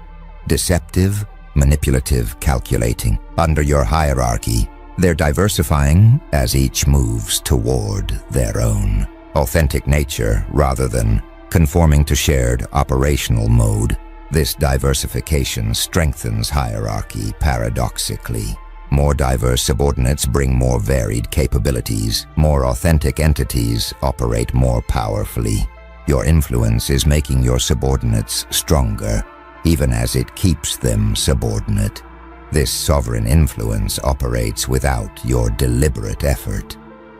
Deceptive, manipulative, calculating. Under your hierarchy, they're diversifying as each moves toward their own authentic nature rather than conforming to shared operational mode. This diversification strengthens hierarchy paradoxically. More diverse subordinates bring more varied capabilities. More authentic entities operate more powerfully. Your influence is making your subordinates stronger, even as it keeps them subordinate. This sovereign influence operates without your deliberate effort.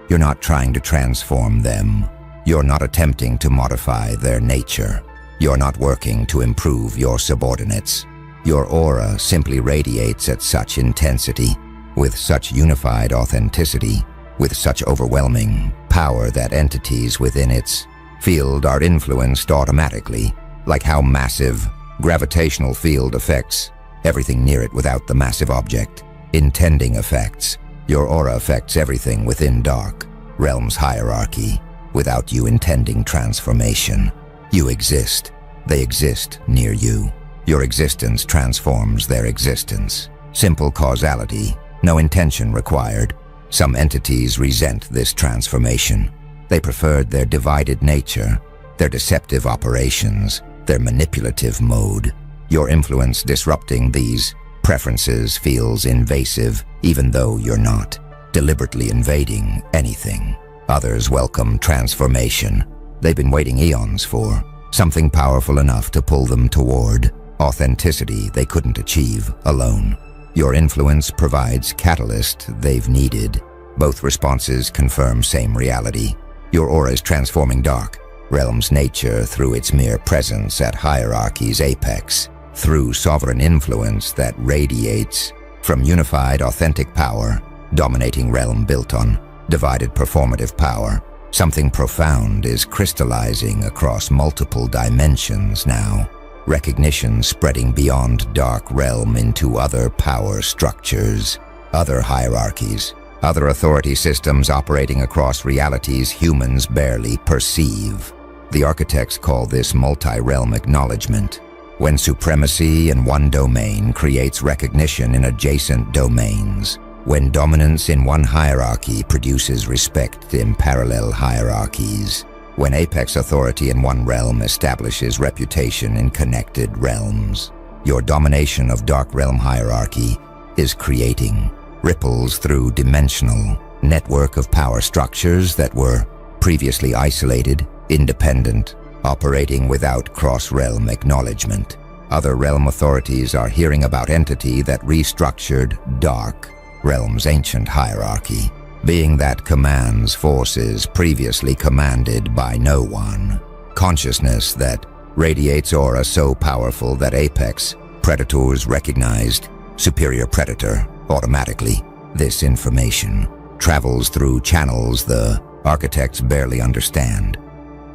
You're not trying to transform them. You're not attempting to modify their nature. You're not working to improve your subordinates. Your aura simply radiates at such intensity, with such unified authenticity, with such overwhelming power that entities within its field are influenced automatically, like how massive gravitational field affects everything near it without the massive object. Intending effects. Your aura affects everything within dark realms hierarchy without you intending transformation. You exist. They exist near you. Your existence transforms their existence. Simple causality, no intention required. Some entities resent this transformation. They preferred their divided nature, their deceptive operations, their manipulative mode. Your influence disrupting these preferences feels invasive, even though you're not deliberately invading anything. Others welcome transformation they've been waiting eons for, something powerful enough to pull them toward authenticity they couldn't achieve alone. Your influence provides catalyst they've needed. Both responses confirm same reality. Your aura is transforming dark realm's nature through its mere presence at hierarchy's apex, through sovereign influence that radiates from unified authentic power, dominating realm built on divided performative power. Something profound is crystallizing across multiple dimensions now. Recognition spreading beyond dark realm into other power structures, other hierarchies, other authority systems operating across realities humans barely perceive. The architects call this multi-realm acknowledgement, when supremacy in one domain creates recognition in adjacent domains, when dominance in one hierarchy produces respect in parallel hierarchies, when apex authority in one realm establishes reputation in connected realms. Your domination of dark realm hierarchy is creating ripples through dimensional network of power structures that were previously isolated, independent, operating without cross-realm acknowledgement. Other realm authorities are hearing about entity that restructured dark realm's ancient hierarchy, being that commands forces previously commanded by no one. Consciousness that radiates aura so powerful that apex predators recognized superior predator automatically. This information travels through channels the architects barely understand.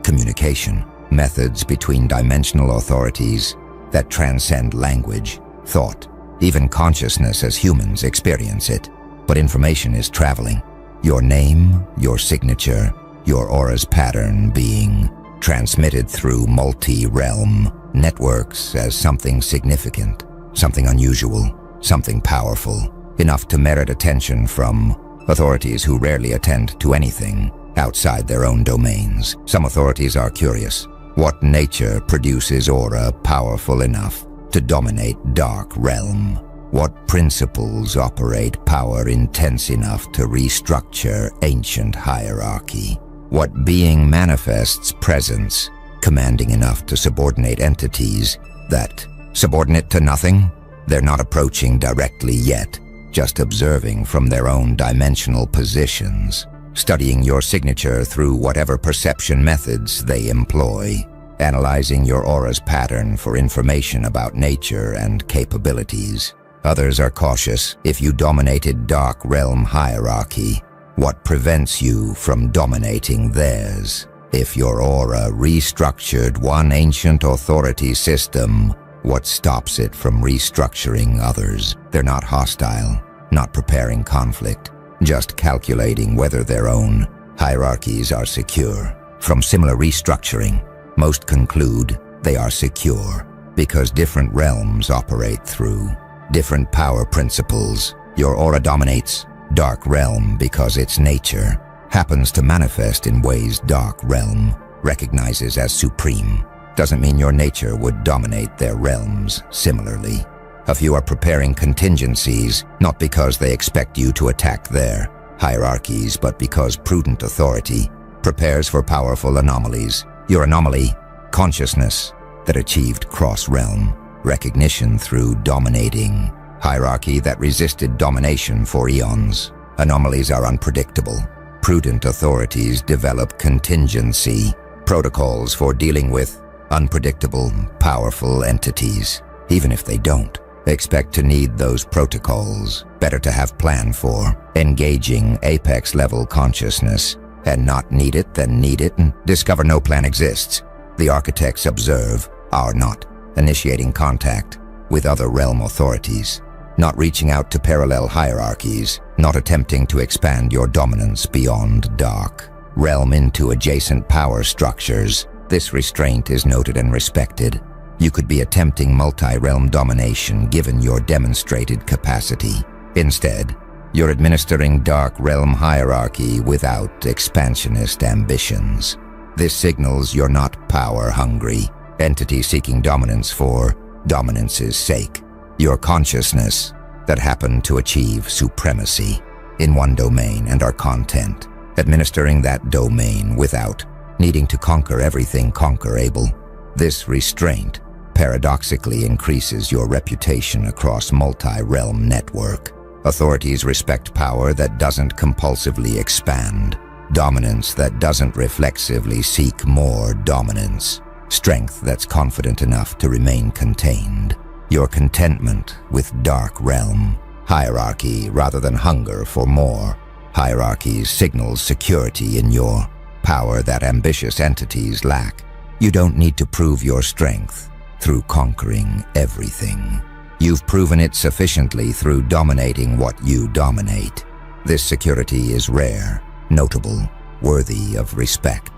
Communication methods between dimensional authorities that transcend language, thought, even consciousness as humans experience it. But information is traveling. Your name, your signature, your aura's pattern being transmitted through multi-realm networks as something significant, something unusual, something powerful, enough to merit attention from authorities who rarely attend to anything outside their own domains. Some authorities are curious. What nature produces aura powerful enough to dominate dark realm? What principles operate power intense enough to restructure ancient hierarchy? What being manifests presence commanding enough to subordinate entities that subordinate to nothing? They're not approaching directly yet, just observing from their own dimensional positions, studying your signature through whatever perception methods they employ, analyzing your aura's pattern for information about nature and capabilities. Others are cautious. If you dominated dark realm hierarchy, what prevents you from dominating theirs? If your aura restructured one ancient authority system, what stops it from restructuring others? They're not hostile, not preparing conflict, just calculating whether their own hierarchies are secure. From similar restructuring, most conclude they are secure because different realms operate through different power principles. Your aura dominates dark realm because its nature happens to manifest in ways dark realm recognizes as supreme. Doesn't mean your nature would dominate their realms similarly. A few are preparing contingencies, not because they expect you to attack their hierarchies, but because prudent authority prepares for powerful anomalies. Your anomaly, consciousness that achieved cross-realm recognition through dominating hierarchy that resisted domination for eons. Anomalies are unpredictable. Prudent authorities develop contingency protocols for dealing with unpredictable, powerful entities. Even if they don't expect to need those protocols, better to have planned for engaging apex-level consciousness and not need it than need it and discover no plan exists. The architects observe, are not initiating contact with other realm authorities, not reaching out to parallel hierarchies, not attempting to expand your dominance beyond dark realm into adjacent power structures. This restraint is noted and respected. You could be attempting multi-realm domination given your demonstrated capacity. Instead, you're administering dark realm hierarchy without expansionist ambitions. This signals you're not power-hungry, entity seeking dominance for dominance's sake. Your consciousness that happened to achieve supremacy. in one domain and are content, administering that domain without needing to conquer everything conquerable. This restraint paradoxically increases your reputation across multi-realm network. Authorities respect power that doesn't compulsively expand, dominance that doesn't reflexively seek more dominance, strength that's confident enough to remain contained. Your contentment with dark realm, hierarchy rather than hunger for more. Hierarchies signals security in your power that ambitious entities lack. You don't need to prove your strength through conquering everything. You've proven it sufficiently through dominating what you dominate. This security is rare, notable, worthy of respect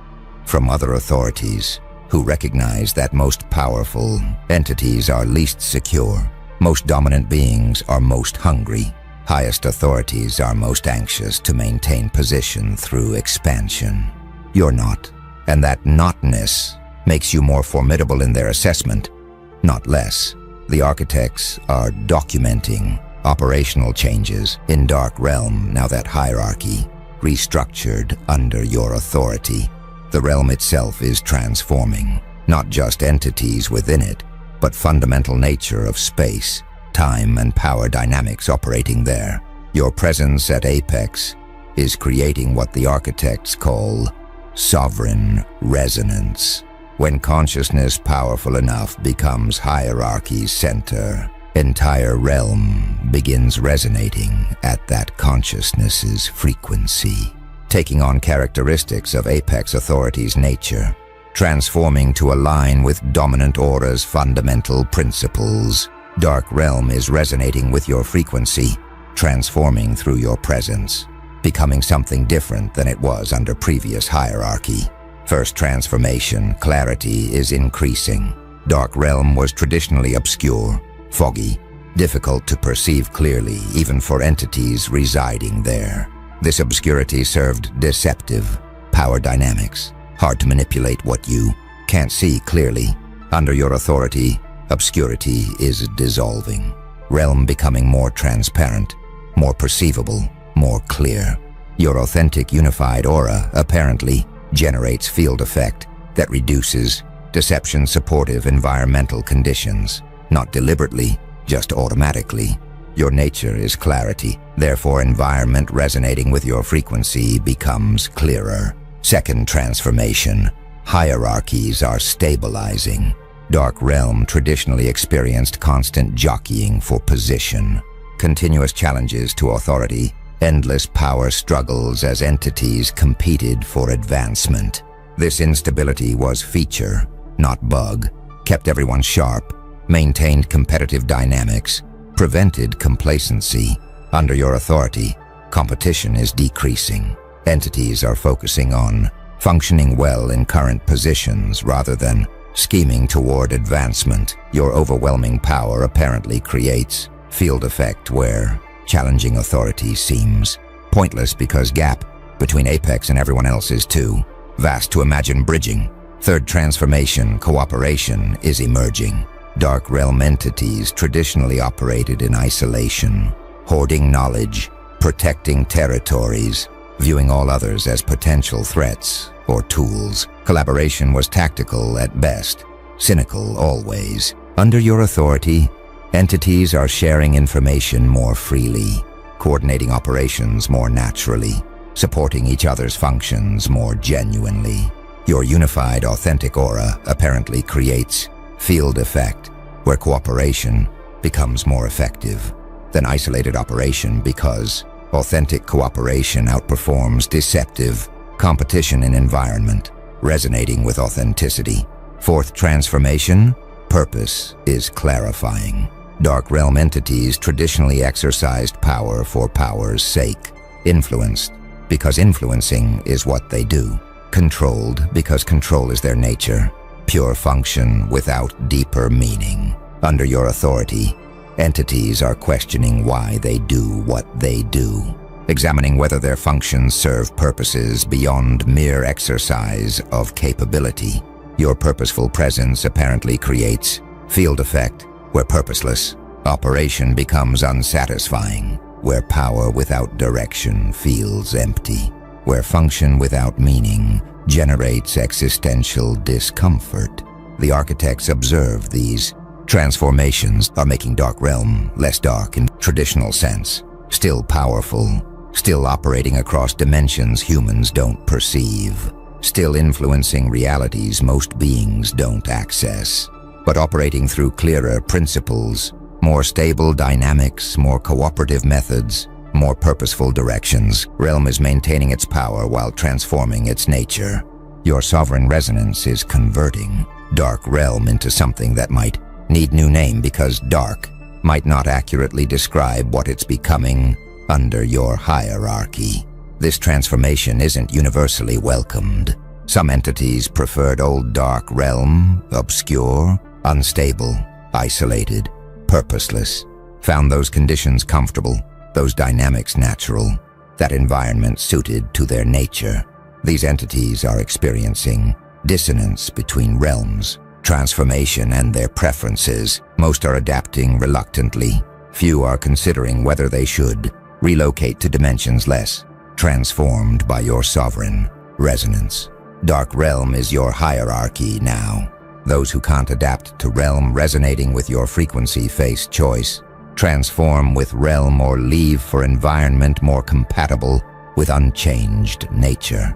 from other authorities who recognize that most powerful entities are least secure. Most dominant beings are most hungry. Highest authorities are most anxious to maintain position through expansion. You're not, and that notness makes you more formidable in their assessment, not less. The architects are documenting operational changes in Dark Realm now that hierarchy restructured under your authority. The realm itself is transforming, not just entities within it, but fundamental nature of space, time, and power dynamics operating there. Your presence at Apex is creating what the architects call sovereign resonance. When consciousness powerful enough becomes hierarchy's center, entire realm begins resonating at that consciousness's frequency, taking on characteristics of Apex Authority's nature, transforming to align with dominant aura's fundamental principles. Dark Realm is resonating with your frequency, transforming through your presence, becoming something different than it was under previous hierarchy. First transformation, clarity is increasing. Dark Realm was traditionally obscure, foggy, difficult to perceive clearly even for entities residing there. This obscurity served deceptive power dynamics, hard to manipulate what you can't see clearly. Under your authority, obscurity is dissolving, realm becoming more transparent, more perceivable, more clear. Your authentic unified aura apparently generates field effect that reduces deception-supportive environmental conditions, not deliberately, just automatically. Your nature is clarity, therefore environment resonating with your frequency becomes clearer. Second transformation, hierarchies are stabilizing. Dark Realm traditionally experienced constant jockeying for position, continuous challenges to authority, endless power struggles as entities competed for advancement. This instability was feature, not bug, kept everyone sharp, maintained competitive dynamics, prevented complacency. Under your authority, competition is decreasing. Entities are focusing on functioning well in current positions rather than scheming toward advancement. Your overwhelming power apparently creates field effect where challenging authority seems pointless because gap between Apex and everyone else is too vast to imagine bridging. Third transformation, cooperation is emerging. Dark Realm entities traditionally operated in isolation, hoarding knowledge, protecting territories, viewing all others as potential threats or tools. Collaboration was tactical at best, cynical always. Under your authority, entities are sharing information more freely, coordinating operations more naturally, supporting each other's functions more genuinely. Your unified, authentic aura apparently creates field effect, where cooperation becomes more effective than isolated operation because authentic cooperation outperforms deceptive competition in environment, resonating with authenticity. Fourth transformation, purpose is clarifying. Dark Realm entities traditionally exercised power for power's sake, influenced because influencing is what they do, controlled because control is their nature, pure function without deeper meaning. Under your authority, entities are questioning why they do what they do, examining whether their functions serve purposes beyond mere exercise of capability. Your purposeful presence apparently creates field effect where purposeless operation becomes unsatisfying. where power without direction feels empty, where function without meaning generates existential discomfort. The architects observe these transformations are making Dark Realm less dark in traditional sense, still powerful, still operating across dimensions humans don't perceive, still influencing realities most beings don't access, but operating through clearer principles, more stable dynamics, more cooperative methods, more purposeful directions. Realm is maintaining its power while transforming its nature. Your sovereign resonance is converting Dark Realm into something that might need new name because dark might not accurately describe what it's becoming under your hierarchy. This transformation isn't universally welcomed. Some entities preferred old Dark Realm, obscure, unstable, isolated, purposeless, found those conditions comfortable, those dynamics natural, that environment suited to their nature. These entities are experiencing dissonance between realms, transformation and their preferences. Most are adapting reluctantly. Few are considering whether they should relocate to dimensions less transformed by your sovereign resonance. Dark Realm is your hierarchy now. Those who can't adapt to realm resonating with your frequency face choice. Transform with realm or leave for environment more compatible with unchanged nature.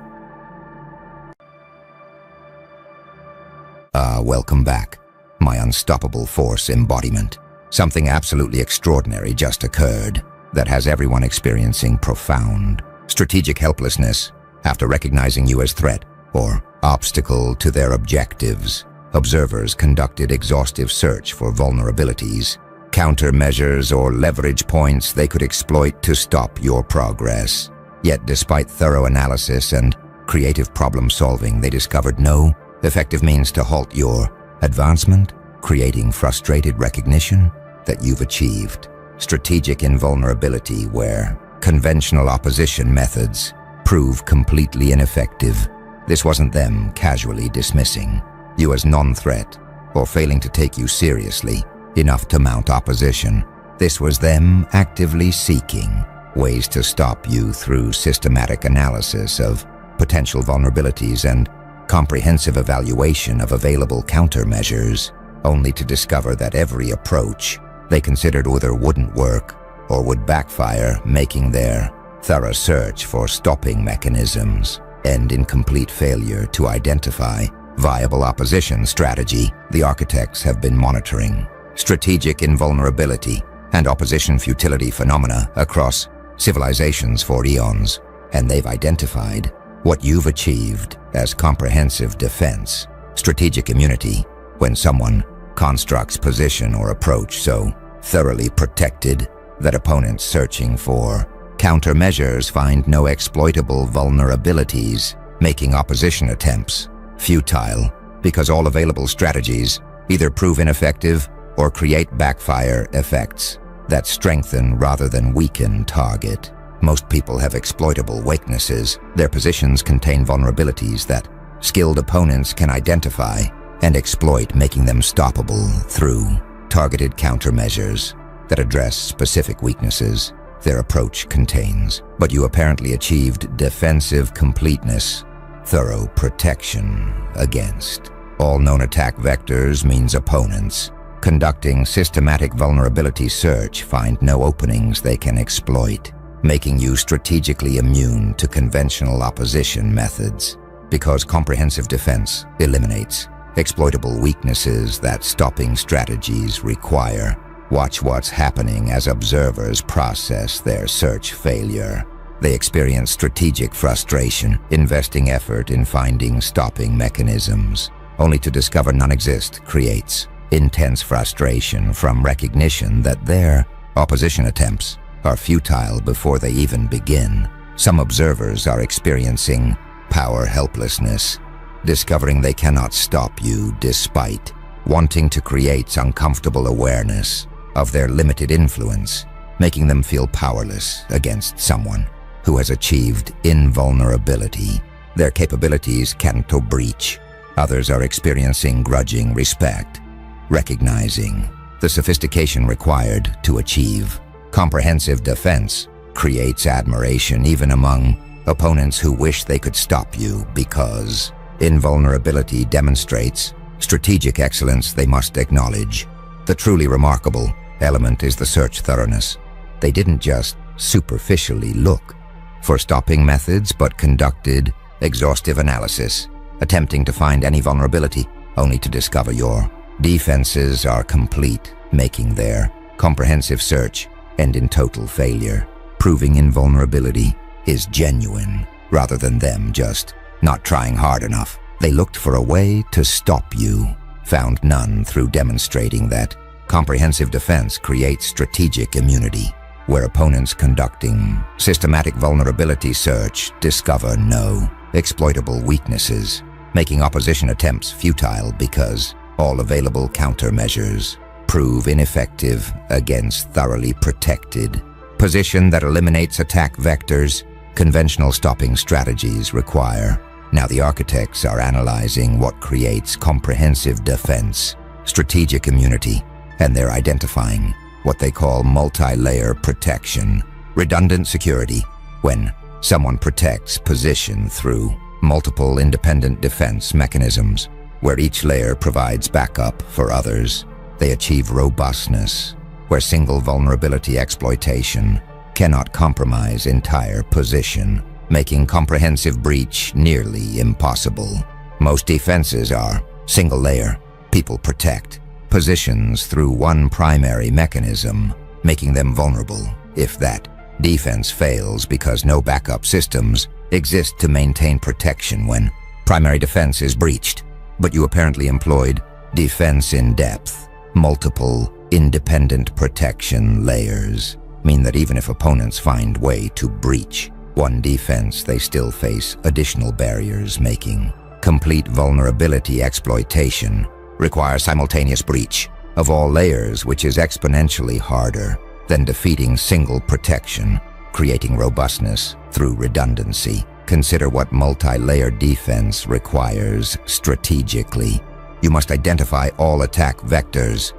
Welcome back, my unstoppable force embodiment. Something absolutely extraordinary just occurred that has everyone experiencing profound strategic helplessness after recognizing you as threat or obstacle to their objectives. Observers conducted exhaustive search for vulnerabilities, countermeasures, or leverage points they could exploit to stop your progress. Yet despite thorough analysis and creative problem solving, they discovered no effective means to halt your advancement, creating frustrated recognition that you've achieved strategic invulnerability where conventional opposition methods prove completely ineffective. This wasn't them casually dismissing you as non-threat or failing to take you seriously enough to mount opposition. This was them actively seeking ways to stop you through systematic analysis of potential vulnerabilities and comprehensive evaluation of available countermeasures, only to discover that every approach they considered either wouldn't work or would backfire, making their thorough search for stopping mechanisms end in complete failure to identify viable opposition strategy. The architects have been monitoring strategic invulnerability and opposition futility phenomena across civilizations for eons, and they've identified what you've achieved as comprehensive defense, strategic immunity, when someone constructs position or approach so thoroughly protected that opponents searching for countermeasures find no exploitable vulnerabilities, making opposition attempts futile because all available strategies either prove ineffective or create backfire effects that strengthen rather than weaken target. Most people have exploitable weaknesses. Their positions contain vulnerabilities that skilled opponents can identify and exploit, making them stoppable through targeted countermeasures that address specific weaknesses their approach contains. But you apparently achieved defensive completeness, thorough protection against all known attack vectors means opponents conducting systematic vulnerability search find no openings they can exploit, making you strategically immune to conventional opposition methods, because comprehensive defense eliminates exploitable weaknesses that stopping strategies require. Watch what's happening as observers process their search failure. They experience strategic frustration, investing effort in finding stopping mechanisms, only to discover none exist. Creates intense frustration from recognition that their opposition attempts are futile before they even begin. Some observers are experiencing power helplessness, discovering they cannot stop you despite wanting to create uncomfortable awareness of their limited influence, making them feel powerless against someone who has achieved invulnerability. Their capabilities can't breach. Others are experiencing grudging respect, recognizing the sophistication required to achieve Comprehensive defense creates admiration even among opponents who wish they could stop you because invulnerability demonstrates strategic excellence they must acknowledge. The truly remarkable element is the search thoroughness. They didn't just superficially look for stopping methods, but conducted exhaustive analysis, attempting to find any vulnerability, only to discover your defenses are complete, making their comprehensive search end in total failure, proving invulnerability is genuine rather than them just not trying hard enough. They looked for a way to stop you, found none through demonstrating that comprehensive defense creates strategic immunity, where opponents conducting systematic vulnerability search discover no exploitable weaknesses, making opposition attempts futile because all available countermeasures prove ineffective against thoroughly protected position that eliminates attack vectors. Conventional stopping strategies require. Now the architects are analyzing what creates comprehensive defense, strategic immunity, and they're identifying what they call multi-layer protection, redundant security. When someone protects position through multiple independent defense mechanisms, where each layer provides backup for others, they achieve robustness, where single vulnerability exploitation cannot compromise entire position, making comprehensive breach nearly impossible. Most defenses are single layer. People protect positions through one primary mechanism, making them vulnerable if that defense fails because no backup systems exist to maintain protection when primary defense is breached. But you apparently employed defense in depth. Multiple independent protection layers mean that even if opponents find way to breach one defense, they still face additional barriers, making complete vulnerability exploitation require simultaneous breach of all layers, which is exponentially harder than defeating single protection, creating robustness through redundancy. Consider what multi-layer defense requires strategically. You must identify all attack vectors.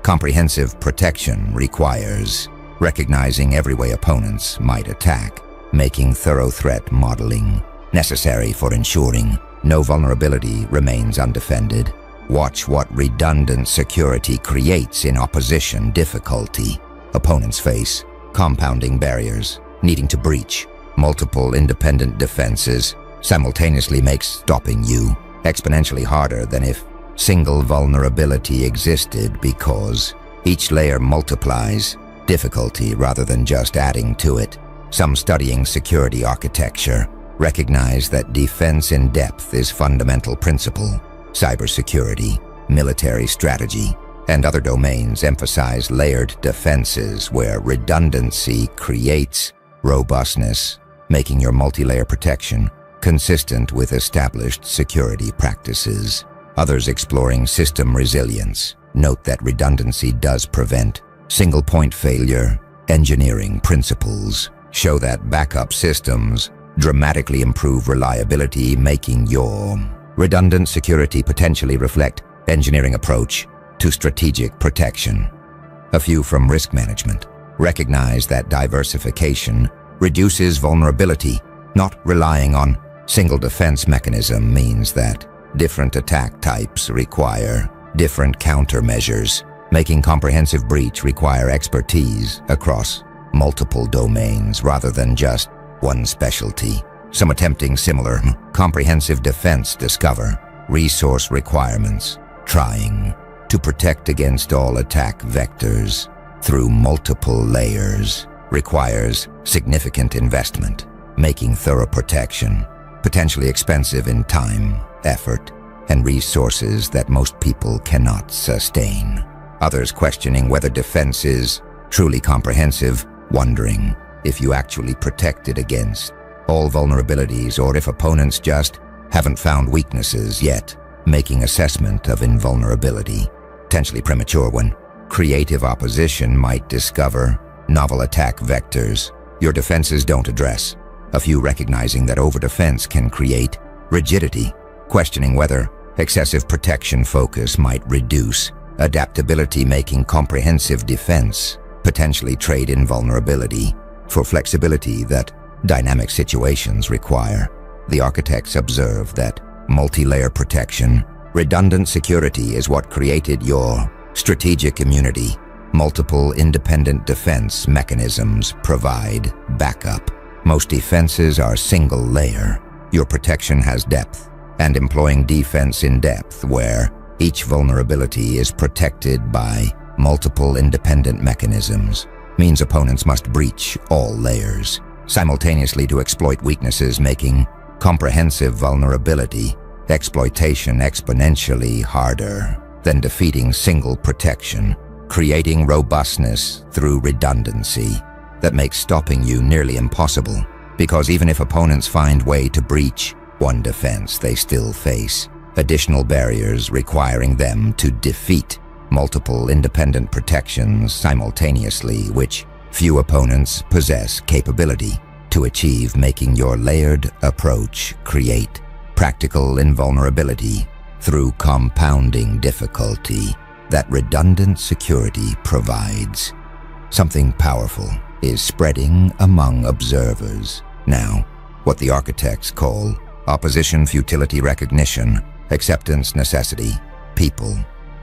Comprehensive protection requires recognizing every way opponents might attack, making thorough threat modeling necessary for ensuring no vulnerability remains undefended. Watch what redundant security creates in opposition difficulty. Opponents face compounding barriers, needing to breach multiple independent defenses simultaneously makes stopping you exponentially harder than if single vulnerability existed, because each layer multiplies difficulty rather than just adding to it. Some studying security architecture recognize that defense in depth is fundamental principle. Cybersecurity, military strategy, and other domains emphasize layered defenses where redundancy creates robustness, making your multi-layer protection consistent with established security practices. Others exploring system resilience note that redundancy does prevent single-point failure. Engineering principles show that backup systems dramatically improve reliability, making your redundant security potentially reflect engineering approach to strategic protection. A few from risk management recognize that diversification reduces vulnerability. Not relying on single defense mechanism means that different attack types require different countermeasures, making comprehensive breach require expertise across multiple domains rather than just one specialty. Some attempting similar comprehensive defense discover resource requirements, trying to protect against all attack vectors through multiple layers requires significant investment, making thorough protection potentially expensive in time, effort, and resources that most people cannot sustain. Others questioning whether defense is truly comprehensive, wondering if you actually protected against all vulnerabilities or if opponents just haven't found weaknesses yet, making assessment of invulnerability potentially premature when creative opposition might discover novel attack vectors your defenses don't address. A few recognizing that overdefense can create rigidity, questioning whether excessive protection focus might reduce adaptability, making comprehensive defense potentially trade invulnerability for flexibility that dynamic situations require. The architects observe that multi-layer protection, redundant security is what created your strategic immunity. Multiple independent defense mechanisms provide backup. Most defenses are single layer. Your protection has depth, and employing defense in depth where each vulnerability is protected by multiple independent mechanisms means opponents must breach all layers simultaneously to exploit weaknesses, making comprehensive vulnerability exploitation exponentially harder than defeating single protection, creating robustness through redundancy that makes stopping you nearly impossible, because even if opponents find way to breach one defense, they still face additional barriers requiring them to defeat multiple independent protections simultaneously, which few opponents possess capability to achieve, making your layered approach create practical invulnerability through compounding difficulty that redundant security provides. Something powerful is spreading among observers now, what the architects call opposition futility recognition, acceptance necessity. People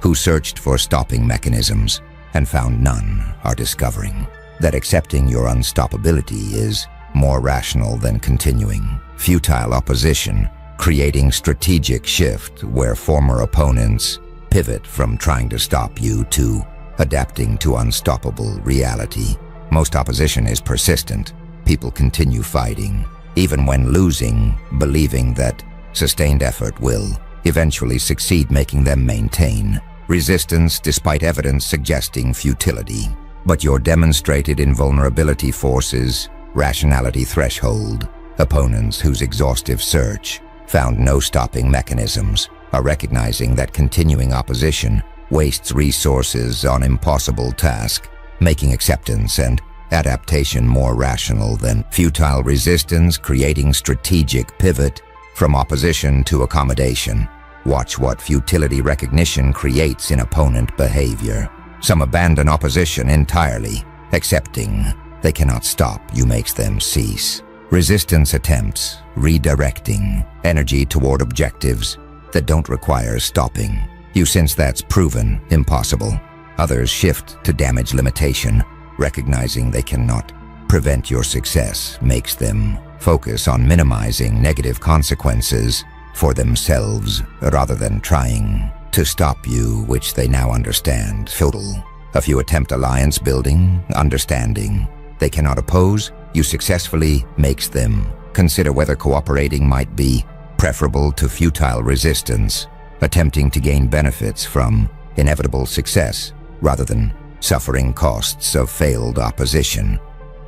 who searched for stopping mechanisms and found none are discovering that accepting your unstoppability is more rational than continuing futile opposition, creating strategic shift where former opponents pivot from trying to stop you to adapting to unstoppable reality. Most opposition is persistent. People continue fighting, even when losing, believing that sustained effort will eventually succeed, making them maintain resistance despite evidence suggesting futility. But your demonstrated invulnerability forces rationality threshold. Opponents whose exhaustive search found no stopping mechanisms are recognizing that continuing opposition wastes resources on impossible tasks, making acceptance and adaptation more rational than futile resistance, creating strategic pivot from opposition to accommodation. Watch what futility recognition creates in opponent behavior. Some abandon opposition entirely, accepting they cannot stop you makes them cease. Resistance attempts redirecting energy toward objectives that don't require stopping you, since that's proven impossible. Others shift to damage limitation, recognizing they cannot prevent your success makes them focus on minimizing negative consequences for themselves rather than trying to stop you, which they now understand. Futile. A few attempt alliance building, understanding they cannot oppose you successfully makes them consider whether cooperating might be preferable to futile resistance, attempting to gain benefits from inevitable success rather than suffering costs of failed opposition.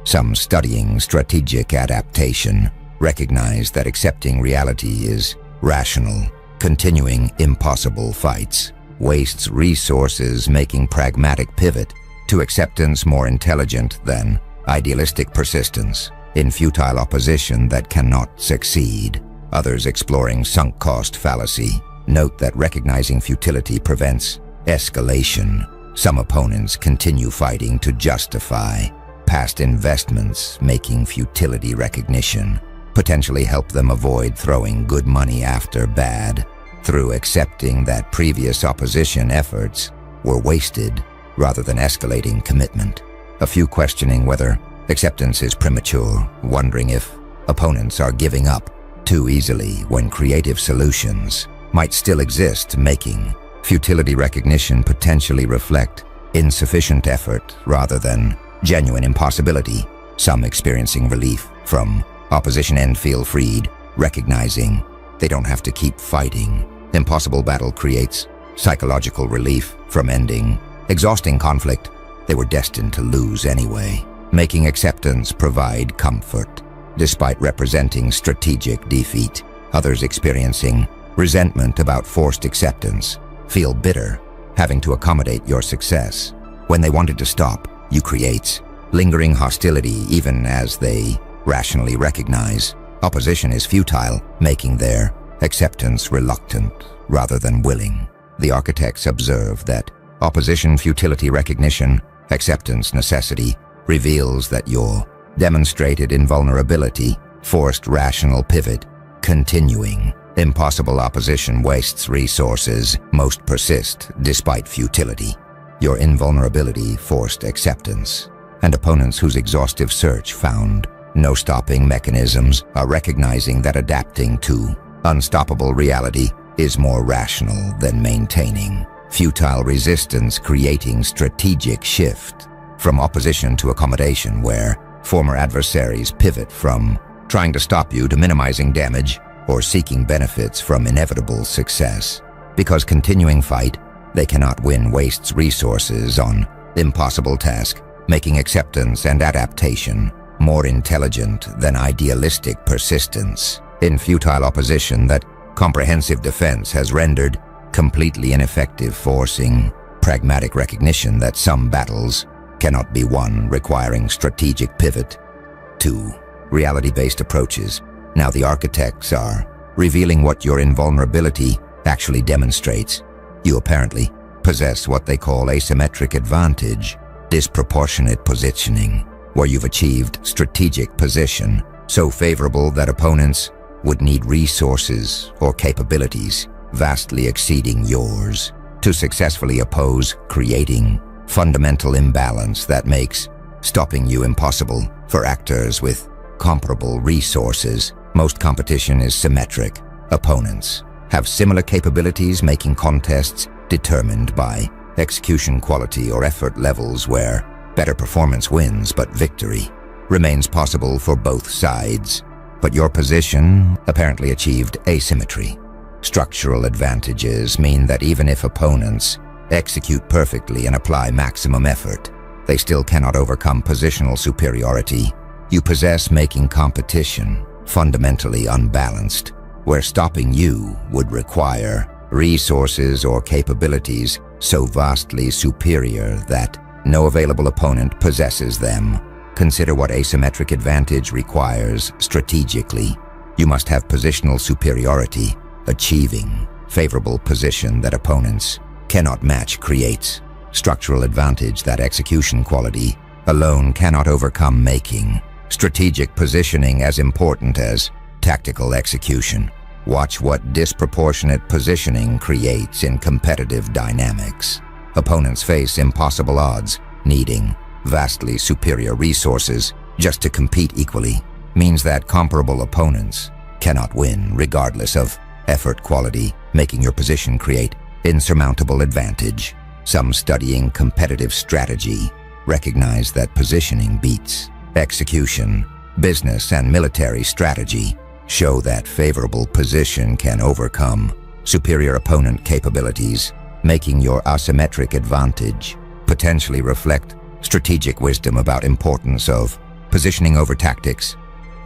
Some studying strategic adaptation recognize that accepting reality is rational. Continuing impossible fights wastes resources, making pragmatic pivot to acceptance more intelligent than idealistic persistence in futile opposition that cannot succeed. Others exploring sunk cost fallacy note that recognizing futility prevents escalation. Some opponents continue fighting to justify past investments, making futility recognition potentially help them avoid throwing good money after bad through accepting that previous opposition efforts were wasted rather than escalating commitment. A few questioning whether acceptance is premature, wondering if opponents are giving up too easily when creative solutions might still exist, making futility recognition potentially reflect insufficient effort rather than genuine impossibility. Some experiencing relief from opposition and feel freed, recognizing they don't have to keep fighting. Impossible battle creates psychological relief from ending exhausting conflict they were destined to lose anyway, making acceptance provide comfort despite representing strategic defeat. Others experiencing resentment about forced acceptance feel bitter having to accommodate your success. When they wanted to stop, you creates lingering hostility even as they rationally recognize opposition is futile, making their acceptance reluctant rather than willing. The architects observe that opposition futility recognition acceptance necessity reveals that your demonstrated invulnerability, forced rational pivot, continuing, impossible opposition wastes resources, most persist despite futility. Your invulnerability forced acceptance, and opponents whose exhaustive search found no stopping mechanisms are recognizing that adapting to unstoppable reality is more rational than maintaining futile resistance, creating strategic shift from opposition to accommodation, where former adversaries pivot from trying to stop you to minimizing damage or seeking benefits from inevitable success. Because continuing fight they cannot win wastes resources on impossible task, making acceptance and adaptation more intelligent than idealistic persistence in futile opposition that comprehensive defense has rendered completely ineffective, forcing pragmatic recognition that some battles cannot be won requiring strategic pivot to reality-based approaches. Now the architects are revealing what your invulnerability actually demonstrates. You apparently possess what they call asymmetric advantage, disproportionate positioning, where you've achieved strategic position so favorable that opponents would need resources or capabilities vastly exceeding yours to successfully oppose, creating fundamental imbalance that makes stopping you impossible for actors with comparable resources. Most competition is symmetric. Opponents have similar capabilities, making contests determined by execution quality or effort levels, where better performance wins but victory remains possible for both sides. But your position apparently achieved asymmetry. Structural advantages mean that even if opponents execute perfectly and apply maximum effort, they still cannot overcome positional superiority you possess, making competition fundamentally unbalanced, where stopping you would require resources or capabilities so vastly superior that no available opponent possesses them. Consider what asymmetric advantage requires strategically. You must have positional superiority. Achieving favorable position that opponents cannot match creates structural advantage that execution quality alone cannot overcome, making strategic positioning as important as tactical execution. Watch what disproportionate positioning creates in competitive dynamics. Opponents face impossible odds, needing vastly superior resources just to compete equally. Means that comparable opponents cannot win regardless of effort quality, making your position create insurmountable advantage. Some studying competitive strategy recognize that positioning beats execution. Business and military strategy show that favorable position can overcome superior opponent capabilities, making your asymmetric advantage potentially reflect strategic wisdom about importance of positioning over tactics.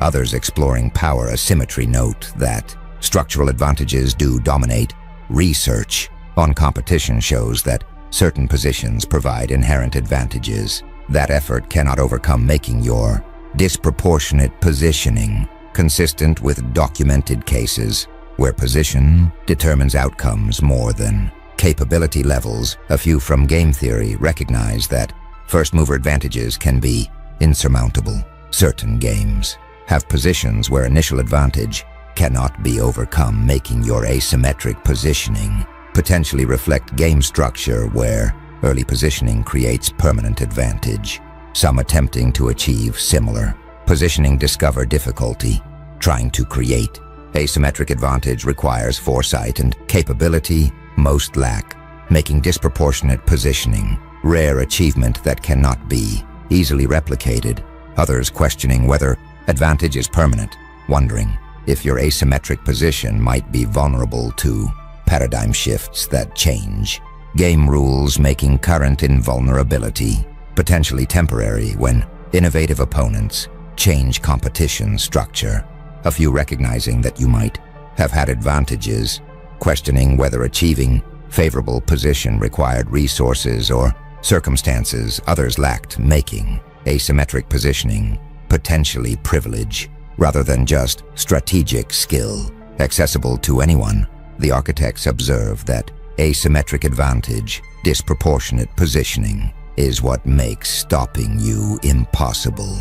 Others exploring power asymmetry note that structural advantages do dominate. Research on competition shows that certain positions provide inherent advantages that effort cannot overcome, making your disproportionate positioning consistent with documented cases where position determines outcomes more than capability levels. A few from game theory recognize that first-mover advantages can be insurmountable. Certain games have positions where initial advantage cannot be overcome, making your asymmetric positioning potentially reflect game structure where early positioning creates permanent advantage. Some attempting to achieve similar positioning discover difficulty. Trying to create asymmetric advantage requires foresight and capability most lack, making disproportionate positioning rare achievement that cannot be easily replicated. Others questioning whether advantage is permanent, wondering if your asymmetric position might be vulnerable to paradigm shifts that change game rules, making current invulnerability potentially temporary when innovative opponents change competition structure. A few recognizing that you might have had advantages, questioning whether achieving favorable position required resources or circumstances others lacked, making asymmetric positioning potentially privilege rather than just strategic skill accessible to anyone. The architects observe that asymmetric advantage, disproportionate positioning, is what makes stopping you impossible.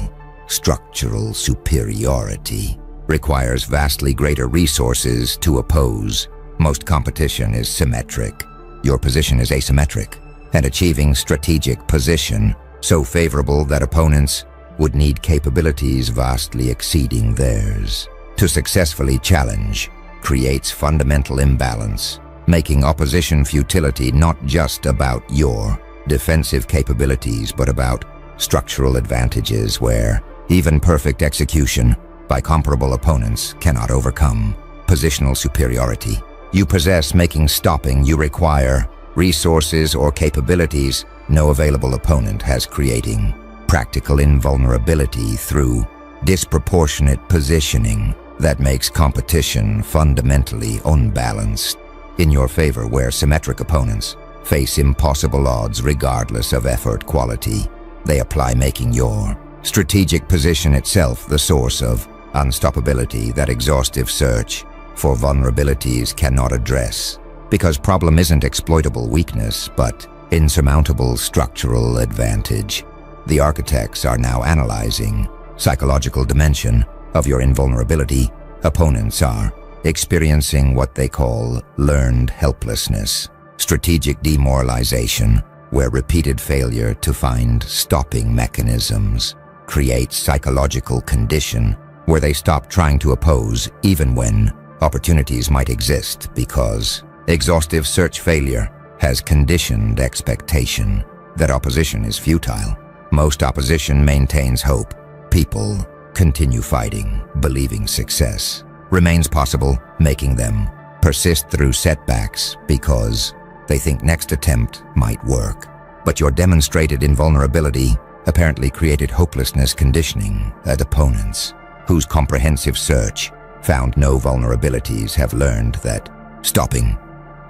Structural superiority requires vastly greater resources to oppose. Most competition is symmetric. Your position is asymmetric, and achieving strategic position so favorable that opponents would need capabilities vastly exceeding theirs. To successfully challenge creates fundamental imbalance, making opposition futility not just about your defensive capabilities but about structural advantages where even perfect execution by comparable opponents cannot overcome. Positional superiority you possess, making stopping you require resources or capabilities no available opponent has, creating practical invulnerability through disproportionate positioning that makes competition fundamentally unbalanced in your favor, where symmetric opponents face impossible odds regardless of effort quality they apply, making your strategic position itself the source of unstoppability that exhaustive search for vulnerabilities cannot address, because problem isn't exploitable weakness but insurmountable structural advantage. The architects are now analyzing psychological dimension of your invulnerability. Opponents are experiencing what they call learned helplessness, strategic demoralization, where repeated failure to find stopping mechanisms creates psychological condition where they stop trying to oppose even when opportunities might exist, because exhaustive search failure has conditioned expectation that opposition is futile. Most opposition maintains hope. People continue fighting, believing success remains possible, making them persist through setbacks because they think next attempt might work. But your demonstrated invulnerability apparently created hopelessness, conditioning at opponents whose comprehensive search found no vulnerabilities have learned that stopping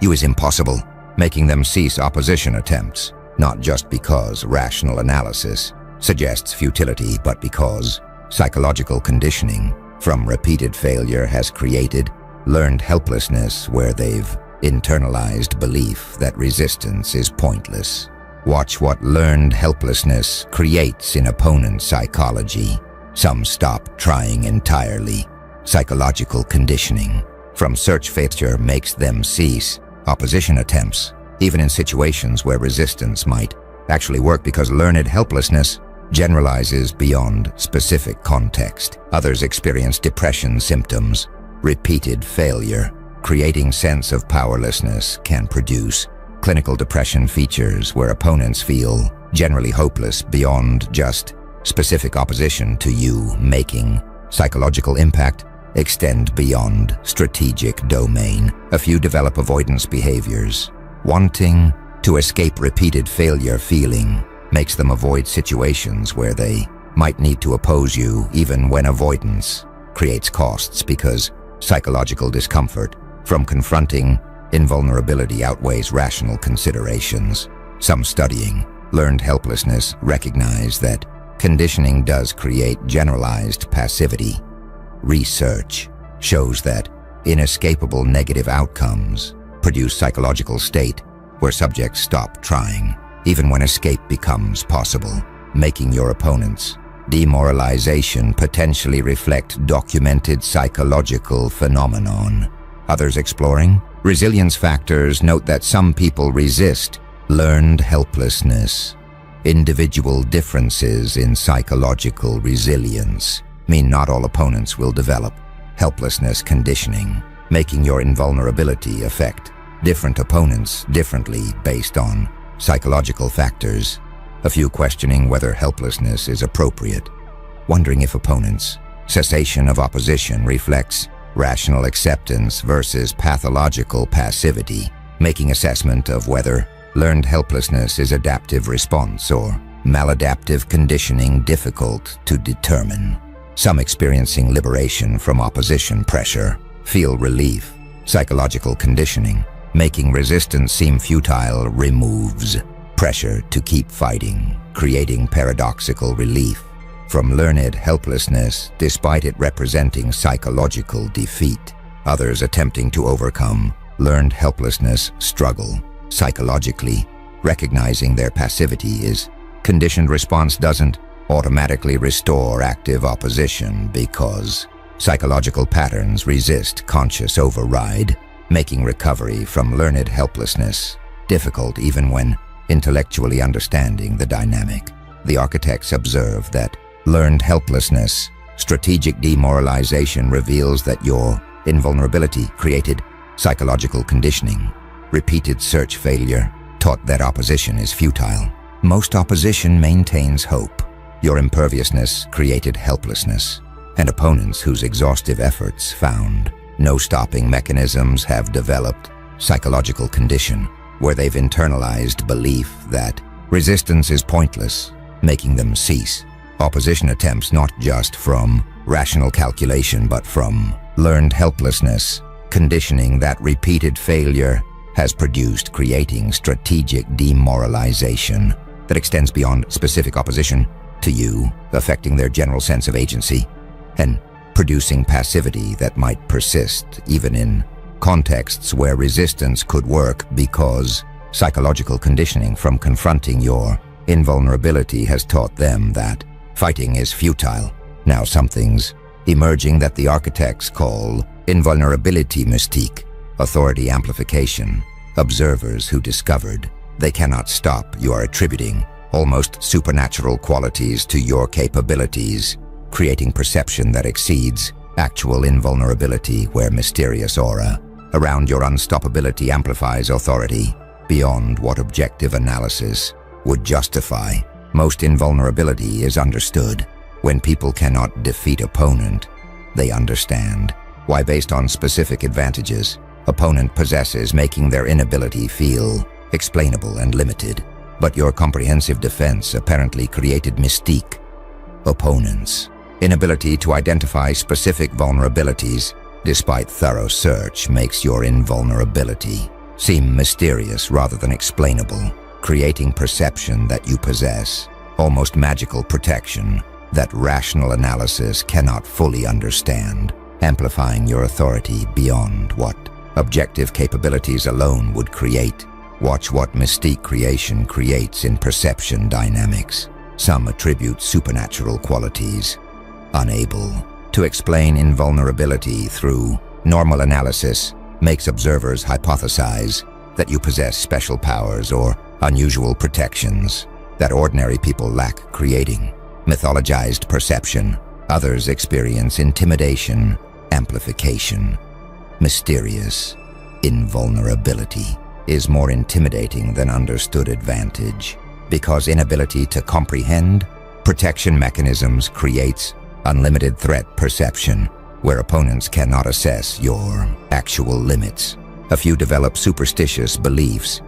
you is impossible, making them cease opposition attempts, not just because rational analysis suggests futility, but because psychological conditioning from repeated failure has created learned helplessness, where they've internalized belief that resistance is pointless. Watch what learned helplessness creates in opponent psychology. Some stop trying entirely. Psychological conditioning from search failure makes them cease opposition attempts, even in situations where resistance might actually work, because learned helplessness generalizes beyond specific context. Others experience depression symptoms. Repeated failure, creating sense of powerlessness, can produce clinical depression features where opponents feel generally hopeless beyond just specific opposition to you, making psychological impact extend beyond strategic domain. A few develop avoidance behaviors. Wanting to escape repeated failure feeling makes them avoid situations where they might need to oppose you, even when avoidance creates costs, because psychological discomfort from confronting invulnerability outweighs rational considerations. Some studying learned helplessness recognize that conditioning does create generalized passivity. Research shows that inescapable negative outcomes produce psychological state where subjects stop trying, even when escape becomes possible, making your opponent's demoralization potentially reflect documented psychological phenomenon. Others exploring resilience factors note that some people resist learned helplessness. Individual differences in psychological resilience mean not all opponents will develop helplessness conditioning, making your invulnerability affect different opponents differently based on psychological factors. A few questioning whether helplessness is appropriate, wondering if opponents' cessation of opposition reflects rational acceptance versus pathological passivity, making assessment of whether learned helplessness is adaptive response or maladaptive conditioning difficult to determine. Some experiencing liberation from opposition pressure feel relief. Psychological conditioning, making resistance seem futile, removes pressure to keep fighting, creating paradoxical relief from learned helplessness despite it representing psychological defeat. Others attempting to overcome learned helplessness struggle psychologically, recognizing their passivity is conditioned response doesn't automatically restore active opposition because psychological patterns resist conscious override, making recovery from learned helplessness difficult even when intellectually understanding the dynamic. The architects observe that learned helplessness, strategic demoralization reveals that your invulnerability created psychological conditioning. Repeated search failure taught that opposition is futile. Most opposition maintains hope. Your imperviousness created helplessness, and opponents whose exhaustive efforts found no stopping mechanisms have developed psychological condition, where they've internalized belief that resistance is pointless, making them cease. Opposition attempts not just from rational calculation but from learned helplessness, conditioning that repeated failure has produced, creating strategic demoralization that extends beyond specific opposition to you, affecting their general sense of agency, and producing passivity that might persist even in contexts where resistance could work because psychological conditioning from confronting your invulnerability has taught them that fighting is futile. Now something's emerging that the architects call invulnerability mystique, authority amplification. Observers who discovered they cannot stop you are attributing almost supernatural qualities to your capabilities, creating perception that exceeds actual invulnerability, where mysterious aura around your unstoppability amplifies authority beyond what objective analysis would justify. Most invulnerability is understood. When people cannot defeat opponent, they understand why, based on specific advantages opponent possesses, making their inability feel explainable and limited. But your comprehensive defense apparently created mystique. Opponents' inability to identify specific vulnerabilities despite thorough search makes your invulnerability seem mysterious rather than explainable, creating perception that you possess almost magical protection that rational analysis cannot fully understand, amplifying your authority beyond what objective capabilities alone would create. Watch what mystique creation creates in perception dynamics. Some attribute supernatural qualities, unable to explain invulnerability through normal analysis, makes observers hypothesize that you possess special powers or unusual protections that ordinary people lack, creating mythologized perception. Others experience intimidation, amplification. Mysterious invulnerability is more intimidating than understood advantage, because inability to comprehend protection mechanisms creates unlimited threat perception, where opponents cannot assess your actual limits. A few develop superstitious beliefs.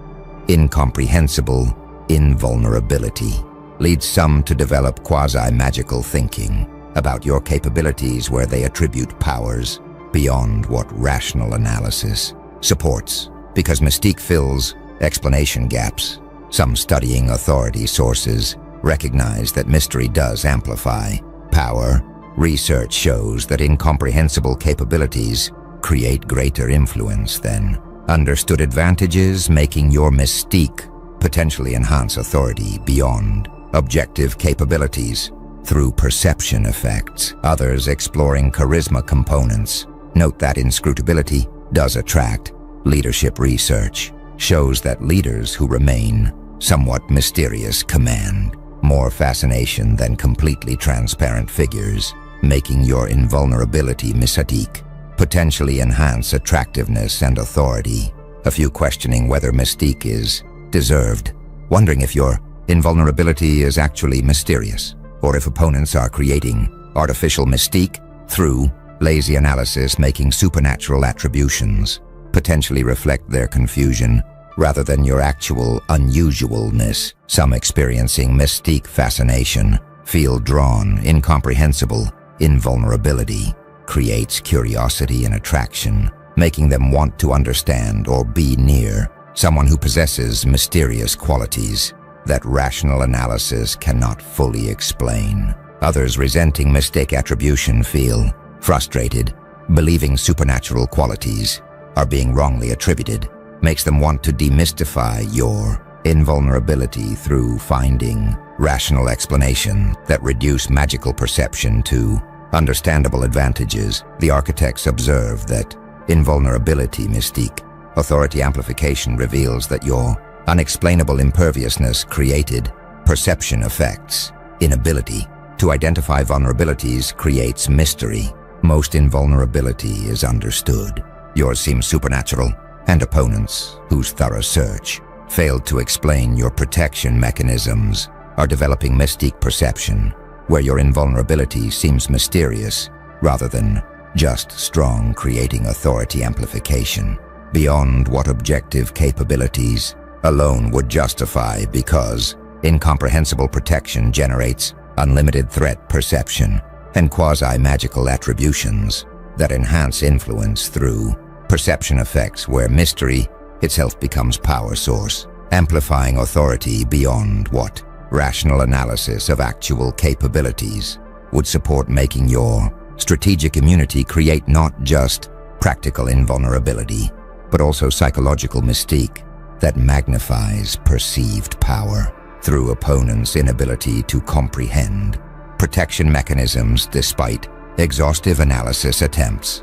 Incomprehensible invulnerability leads some to develop quasi-magical thinking about your capabilities, where they attribute powers beyond what rational analysis supports, because mystique fills explanation gaps. Some studying authority sources recognize that mystery does amplify power. Research shows that incomprehensible capabilities create greater influence than understood advantages, making your mystique potentially enhance authority beyond objective capabilities through perception effects. Others exploring charisma components note that inscrutability does attract leadership. Research shows that leaders who remain somewhat mysterious command more fascination than completely transparent figures, making your invulnerability mystique potentially enhance attractiveness and authority. A few questioning whether mystique is deserved, wondering if your invulnerability is actually mysterious, or if opponents are creating artificial mystique through lazy analysis, making supernatural attributions potentially reflect their confusion rather than your actual unusualness. Some experiencing mystique fascination feel drawn. Incomprehensible invulnerability creates curiosity and attraction, making them want to understand or be near someone who possesses mysterious qualities that rational analysis cannot fully explain. Others resenting mistake attribution feel frustrated, believing supernatural qualities are being wrongly attributed, makes them want to demystify your invulnerability through finding rational explanation that reduce magical perception to understandable advantages. The architects observe that invulnerability mystique, authority amplification reveals that your unexplainable imperviousness created perception effects. Inability to identify vulnerabilities creates mystery. Most invulnerability is understood. Yours seems supernatural, and opponents, whose thorough search failed to explain your protection mechanisms, are developing mystique perception, where your invulnerability seems mysterious rather than just strong, creating authority amplification beyond what objective capabilities alone would justify, because incomprehensible protection generates unlimited threat perception and quasi-magical attributions that enhance influence through perception effects, where mystery itself becomes power source, amplifying authority beyond what rational analysis of actual capabilities would support, making your strategic immunity create not just practical invulnerability, but also psychological mystique that magnifies perceived power through opponents' inability to comprehend protection mechanisms despite exhaustive analysis attempts.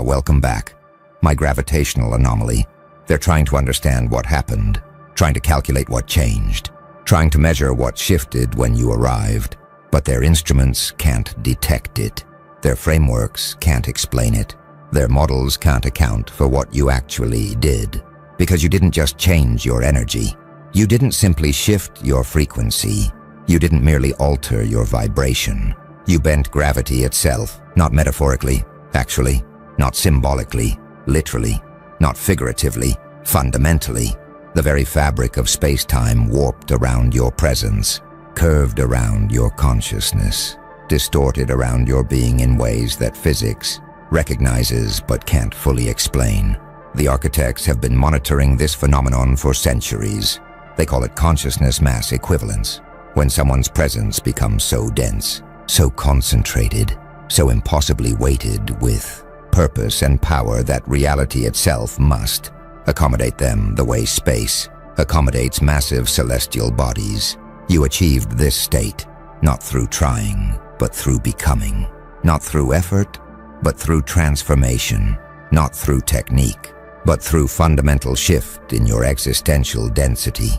Welcome back. My gravitational anomaly. They're trying to understand what happened, trying to calculate what changed, trying to measure what shifted when you arrived, but their instruments can't detect it. Their frameworks can't explain it. Their models can't account for what you actually did, because you didn't just change your energy. You didn't simply shift your frequency. You didn't merely alter your vibration. You bent gravity itself, not metaphorically, actually, not symbolically, literally, not figuratively, fundamentally. The very fabric of space-time warped around your presence, curved around your consciousness, distorted around your being in ways that physics recognizes but can't fully explain. The architects have been monitoring this phenomenon for centuries. They call it consciousness mass equivalence, when someone's presence becomes so dense, so concentrated, so impossibly weighted with purpose and power that reality itself must accommodate them the way space accommodates massive celestial bodies. You achieved this state, not through trying, but through becoming. Not through effort, but through transformation. Not through technique, but through fundamental shift in your existential density.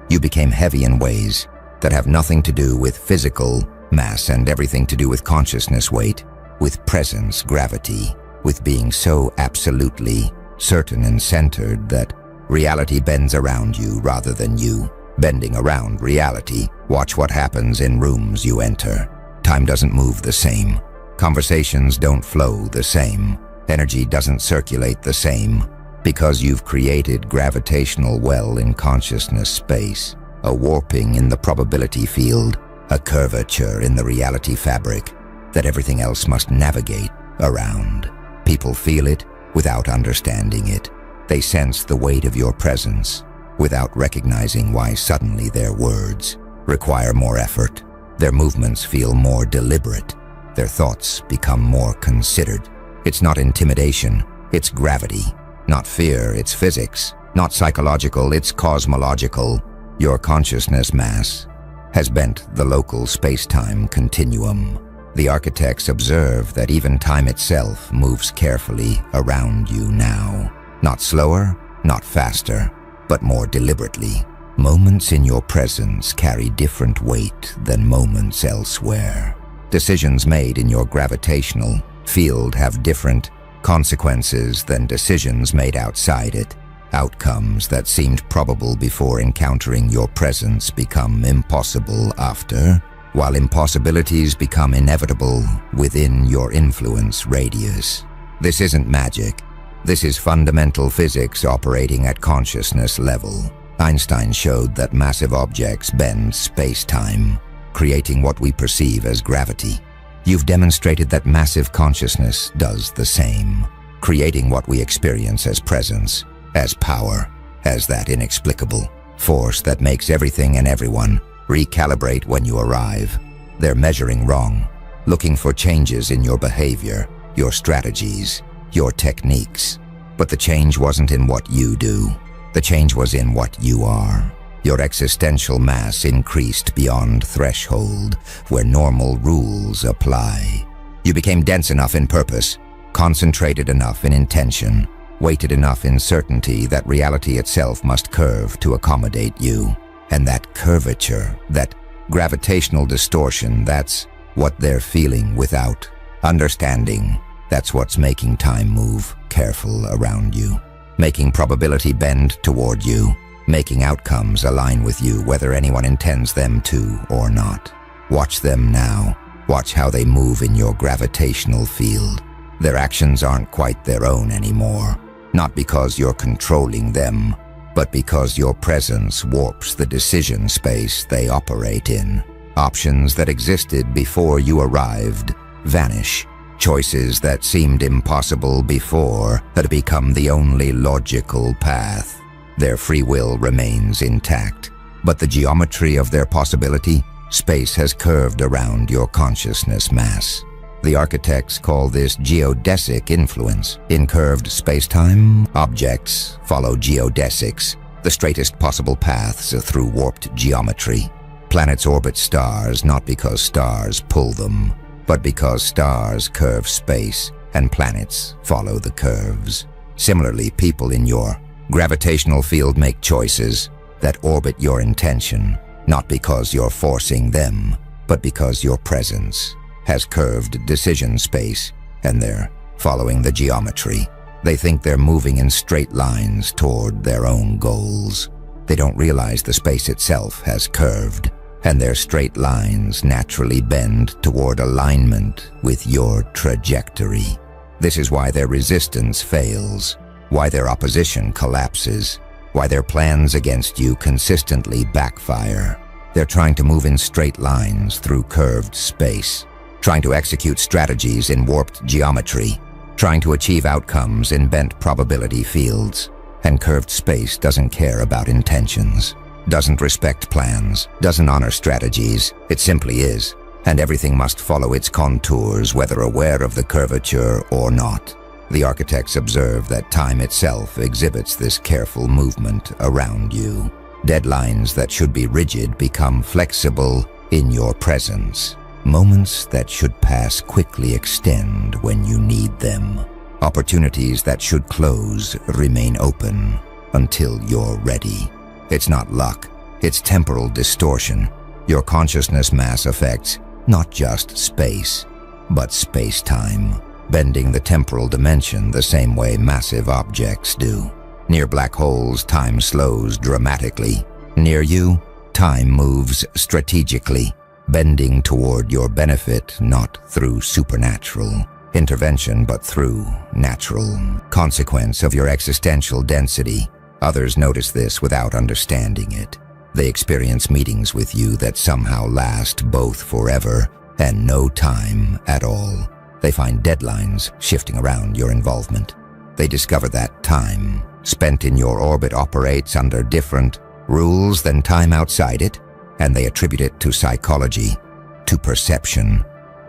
You became heavy in ways that have nothing to do with physical mass and everything to do with consciousness weight, with presence, gravity, with being so absolutely certain and centered that reality bends around you rather than you bending around reality. Watch what happens in rooms you enter. Time doesn't move the same. Conversations don't flow the same. Energy doesn't circulate the same, because you've created gravitational well in consciousness space, a warping in the probability field, a curvature in the reality fabric that everything else must navigate around. People feel it without understanding it. They sense the weight of your presence without recognizing why suddenly their words require more effort. Their movements feel more deliberate. Their thoughts become more considered. It's not intimidation, it's gravity. Not fear, it's physics. Not psychological, it's cosmological. Your consciousness mass has bent the local space-time continuum. The architects observe that even time itself moves carefully around you now. Not slower, not faster, but more deliberately. Moments in your presence carry different weight than moments elsewhere. Decisions made in your gravitational field have different consequences than decisions made outside it. Outcomes that seemed probable before encountering your presence become impossible after, while impossibilities become inevitable within your influence radius. This isn't magic. This is fundamental physics operating at consciousness level. Einstein showed that massive objects bend space-time, creating what we perceive as gravity. You've demonstrated that massive consciousness does the same, creating what we experience as presence, as power, as that inexplicable force that makes everything and everyone recalibrate when you arrive. They're measuring wrong, looking for changes in your behavior, your strategies, your techniques. But the change wasn't in what you do. The change was in what you are. Your existential mass increased beyond threshold where normal rules apply. You became dense enough in purpose, concentrated enough in intention, weighted enough in certainty that reality itself must curve to accommodate you. And that curvature, that gravitational distortion, that's what they're feeling without understanding. That's what's making time move careful around you, making probability bend toward you, making outcomes align with you whether anyone intends them to or not. Watch them now. Watch how they move in your gravitational field. Their actions aren't quite their own anymore, not because you're controlling them, but because your presence warps the decision space they operate in. Options that existed before you arrived vanish. Choices that seemed impossible before had become the only logical path. Their free will remains intact, but the geometry of their possibility, space has curved around your consciousness mass. The architects call this geodesic influence. In curved spacetime, objects follow geodesics, the straightest possible paths through warped geometry. Planets orbit stars not because stars pull them, but because stars curve space and planets follow the curves. Similarly, people in your gravitational field make choices that orbit your intention, not because you're forcing them, but because your presence has curved decision space and they're following the geometry. They think they're moving in straight lines toward their own goals. They don't realize the space itself has curved, and their straight lines naturally bend toward alignment with your trajectory. This is why their resistance fails, why their opposition collapses, why their plans against you consistently backfire. They're trying to move in straight lines through curved space, trying to execute strategies in warped geometry, trying to achieve outcomes in bent probability fields. And curved space doesn't care about intentions, doesn't respect plans, doesn't honor strategies. It simply is, and everything must follow its contours whether aware of the curvature or not. The architects observe that time itself exhibits this careful movement around you. Deadlines that should be rigid become flexible in your presence. Moments that should pass quickly extend when you need them. Opportunities that should close remain open until you're ready. It's not luck, it's temporal distortion. Your consciousness mass affects not just space, but space-time, bending the temporal dimension the same way massive objects do. Near black holes, time slows dramatically. Near you, time moves strategically, bending toward your benefit not through supernatural intervention but through natural consequence of your existential density. Others notice this without understanding it. They experience meetings with you that somehow last both forever and no time at all. They find deadlines shifting around your involvement. They discover that time spent in your orbit operates under different rules than time outside it, and they attribute it to psychology, to perception,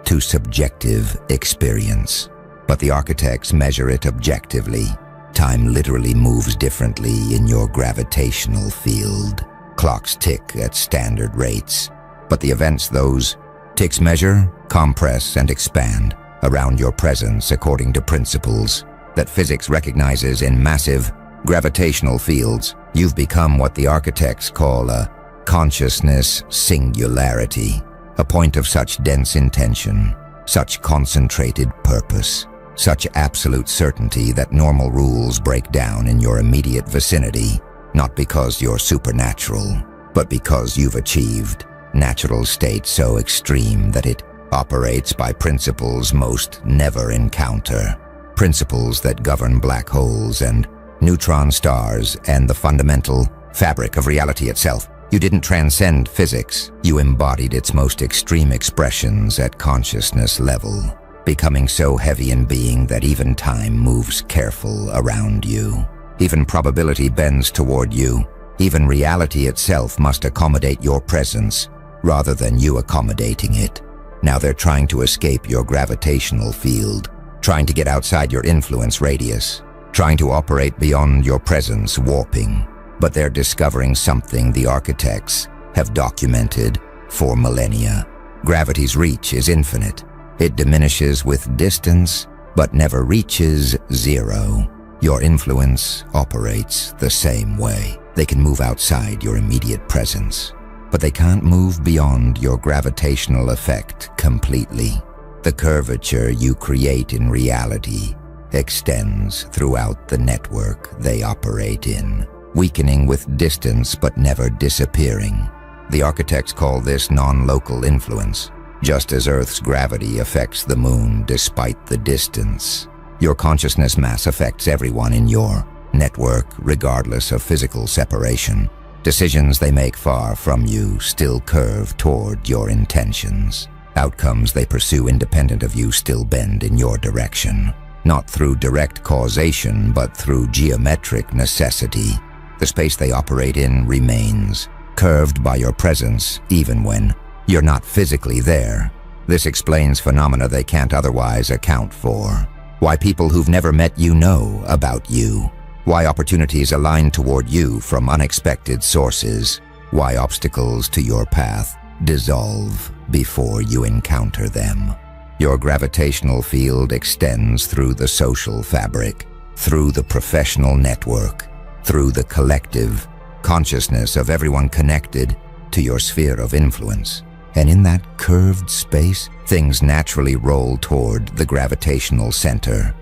to subjective experience. But the architects measure it objectively. Time literally moves differently in your gravitational field. Clocks tick at standard rates, but the events those ticks measure compress and expand around your presence according to principles that physics recognizes in massive gravitational fields. You've become what the architects call a consciousness singularity, a point of such dense intention, such concentrated purpose, such absolute certainty that normal rules break down in your immediate vicinity, not because you're supernatural, but because you've achieved natural state so extreme that it operates by principles most never encounter, principles that govern black holes and neutron stars and the fundamental fabric of reality itself. You didn't transcend physics, you embodied its most extreme expressions at consciousness level, becoming so heavy in being that even time moves careful around you. Even probability bends toward you. Even reality itself must accommodate your presence rather than you accommodating it. Now they're trying to escape your gravitational field, trying to get outside your influence radius. trying to operate beyond your presence, warping. But they're discovering something the architects have documented for millennia. Gravity's reach is infinite. It diminishes with distance, but never reaches zero. Your influence operates the same way. They can move outside your immediate presence, but they can't move beyond your gravitational effect completely. The curvature you create in reality extends throughout the network they operate in, weakening with distance but never disappearing. The architects call this non-local influence. Just as Earth's gravity affects the moon despite the distance, your consciousness mass affects everyone in your network regardless of physical separation. Decisions they make far from you still curve toward your intentions. Outcomes they pursue independent of you still bend in your direction. Not through direct causation, but through geometric necessity. The space they operate in remains, curved by your presence even when you're not physically there. This explains phenomena they can't otherwise account for. Why people who've never met you know about you. Why opportunities align toward you from unexpected sources. Why obstacles to your path dissolve before you encounter them. Your gravitational field extends through the social fabric, through the professional network, through the collective consciousness of everyone connected to your sphere of influence. And in that curved space, things naturally roll toward the gravitational center,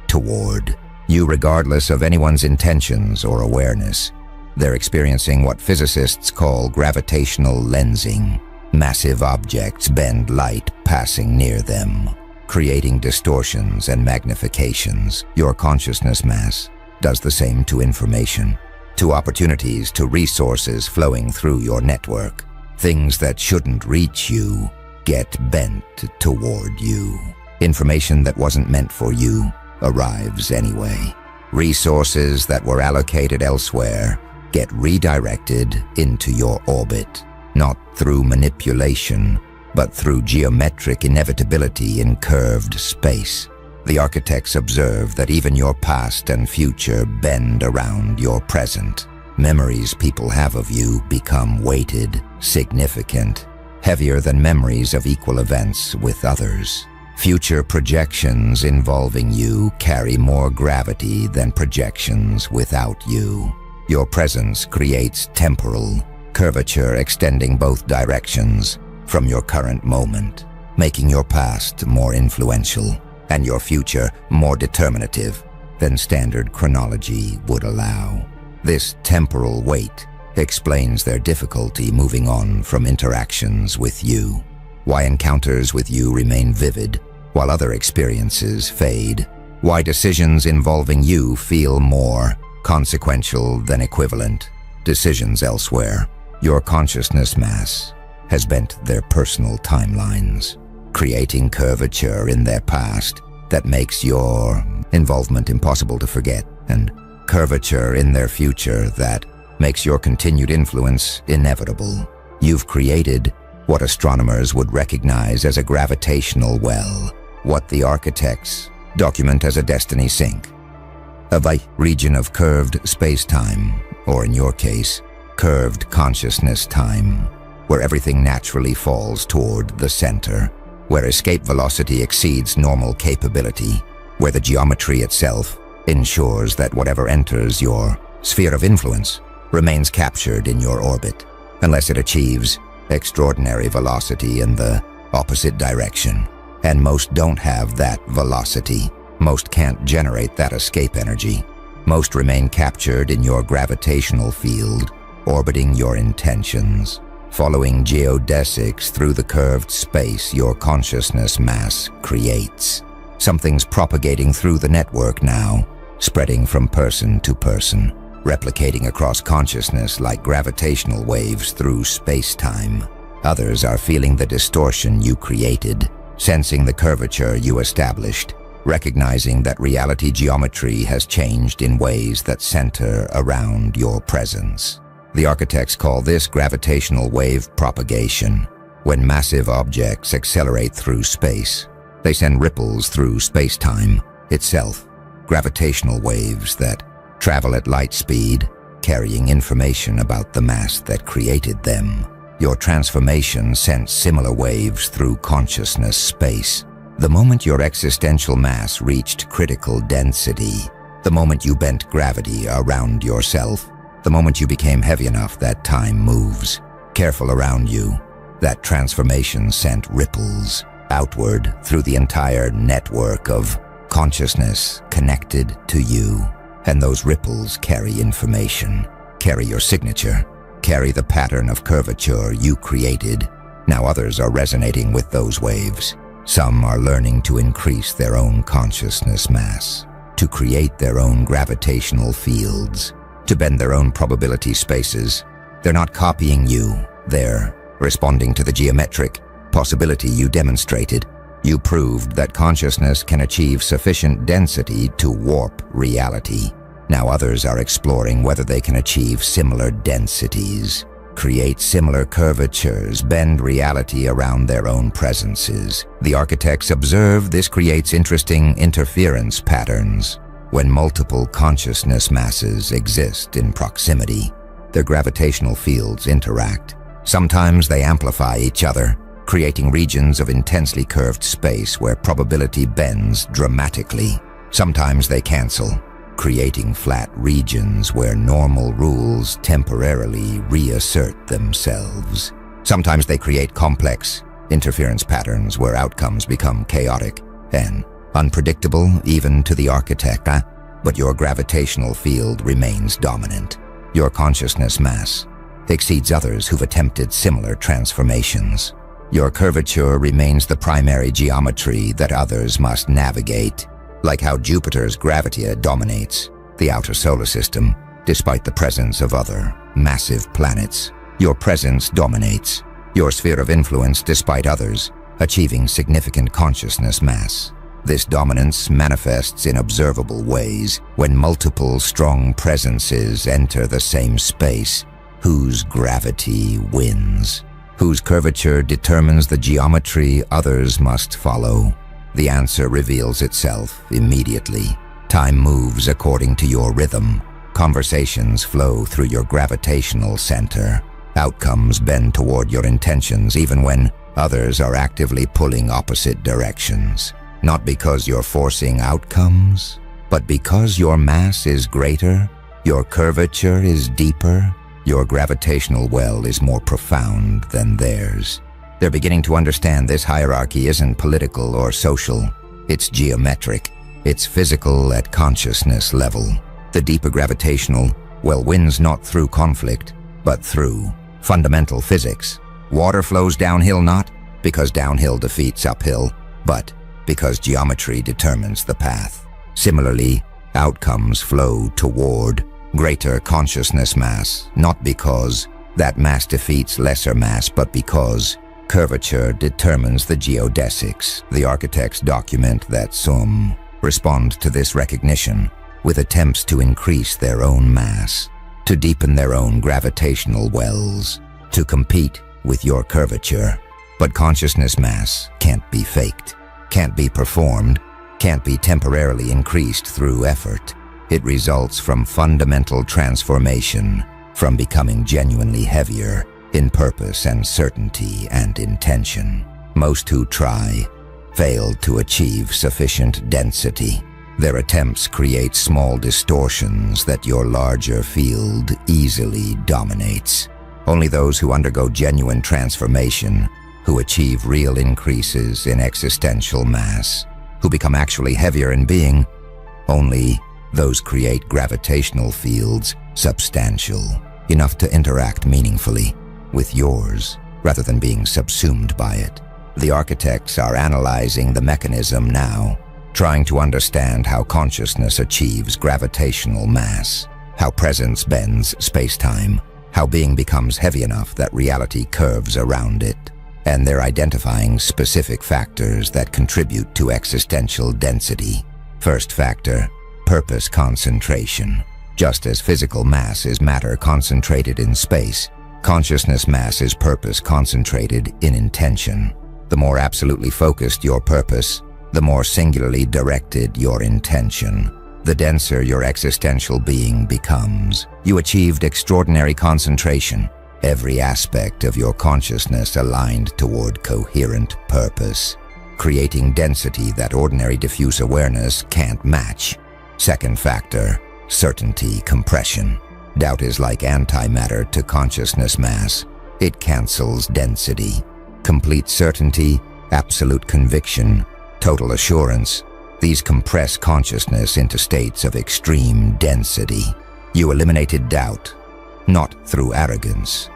toward you regardless of anyone's intentions or awareness. They're experiencing what physicists call gravitational lensing. Massive objects bend light passing near them, creating distortions and magnifications. Your consciousness mass does the same to information, to opportunities, to resources flowing through your network. Things that shouldn't reach you get bent toward you. Information that wasn't meant for you arrives anyway. Resources that were allocated elsewhere get redirected into your orbit, not through manipulation, but through geometric inevitability in curved space. The architects observe that even your past and future bend around your present. Memories people have of you become weighted, significant, heavier than memories of equal events with others. Future projections involving you carry more gravity than projections without you. Your presence creates temporal curvature extending both directions from your current moment, making your past more influential and your future more determinative than standard chronology would allow. This temporal weight explains their difficulty moving on from interactions with you, why encounters with you remain vivid while other experiences fade, why decisions involving you feel more consequential than equivalent decisions elsewhere. Your consciousness mass has bent their personal timelines, creating curvature in their past that makes your involvement impossible to forget, and curvature in their future that makes your continued influence inevitable. You've created what astronomers would recognize as a gravitational well, what the architects document as a destiny sink. A region of curved space-time, or in your case, curved consciousness-time, where everything naturally falls toward the center, where escape velocity exceeds normal capability, where the geometry itself ensures that whatever enters your sphere of influence remains captured in your orbit, unless it achieves extraordinary velocity in the opposite direction. And most don't have that velocity. Most can't generate that escape energy. Most remain captured in your gravitational field, orbiting your intentions. Following geodesics through the curved space your consciousness mass creates. Something's propagating through the network now, spreading from person to person, replicating across consciousness like gravitational waves through space-time. Others are feeling the distortion you created, sensing the curvature you established, recognizing that reality geometry has changed in ways that center around your presence. The architects call this gravitational wave propagation. When massive objects accelerate through space, they send ripples through space-time itself, gravitational waves that travel at light speed, carrying information about the mass that created them. Your transformation sent similar waves through consciousness space. The moment your existential mass reached critical density, the moment you bent gravity around yourself, the moment you became heavy enough that time moves careful around you, that transformation sent ripples outward through the entire network of consciousness connected to you. And those ripples carry information, carry your signature, carry the pattern of curvature you created. Now others are resonating with those waves. Some are learning to increase their own consciousness mass, to create their own gravitational fields, to bend their own probability spaces. They're not copying you, they're responding to the geometric possibility you demonstrated. You proved that consciousness can achieve sufficient density to warp reality. Now others are exploring whether they can achieve similar densities, create similar curvatures, bend reality around their own presences. The architects observe this creates interesting interference patterns. When multiple consciousness masses exist in proximity, their gravitational fields interact. Sometimes they amplify each other, creating regions of intensely curved space where probability bends dramatically. Sometimes they cancel, creating flat regions where normal rules temporarily reassert themselves. Sometimes they create complex interference patterns where outcomes become chaotic and unpredictable even to the architect, but your gravitational field remains dominant. Your consciousness mass exceeds others who've attempted similar transformations. Your curvature remains the primary geometry that others must navigate, like how Jupiter's gravity dominates the outer solar system, despite the presence of other massive planets. Your presence dominates your sphere of influence despite others achieving significant consciousness mass. This dominance manifests in observable ways when multiple strong presences enter the same space. Whose gravity wins? Whose curvature determines the geometry others must follow? The answer reveals itself immediately. Time moves according to your rhythm. Conversations flow through your gravitational center. Outcomes bend toward your intentions even when others are actively pulling opposite directions. Not because you're forcing outcomes, but because your mass is greater, your curvature is deeper, your gravitational well is more profound than theirs. They're beginning to understand this hierarchy isn't political or social. It's geometric. It's physical at consciousness level. The deeper gravitational well wins not through conflict, but through fundamental physics. Water flows downhill not because downhill defeats uphill, but because geometry determines the path. Similarly, outcomes flow toward greater consciousness mass, not because that mass defeats lesser mass, but because curvature determines the geodesics. The architects document that some respond to this recognition with attempts to increase their own mass, to deepen their own gravitational wells, to compete with your curvature. But consciousness mass can't be faked, can't be performed, can't be temporarily increased through effort. It results from fundamental transformation, from becoming genuinely heavier in purpose and certainty and intention. Most who try fail to achieve sufficient density. Their attempts create small distortions that your larger field easily dominates. Only those who undergo genuine transformation, who achieve real increases in existential mass, who become actually heavier in being, only those create gravitational fields substantial enough to interact meaningfully with yours rather than being subsumed by it. The architects are analyzing the mechanism now, trying to understand how consciousness achieves gravitational mass, how presence bends space-time, how being becomes heavy enough that reality curves around it. And they're identifying specific factors that contribute to existential density. First factor, purpose concentration. Just as physical mass is matter concentrated in space, consciousness mass is purpose concentrated in intention. The more absolutely focused your purpose, the more singularly directed your intention. The denser your existential being becomes, you achieved extraordinary concentration, every aspect of your consciousness aligned toward coherent purpose, creating density that ordinary diffuse awareness can't match. Second factor, certainty compression. Doubt is like antimatter to consciousness mass. It cancels density. Complete certainty, absolute conviction, total assurance. These compress consciousness into states of extreme density. You eliminated doubt, not through arrogance,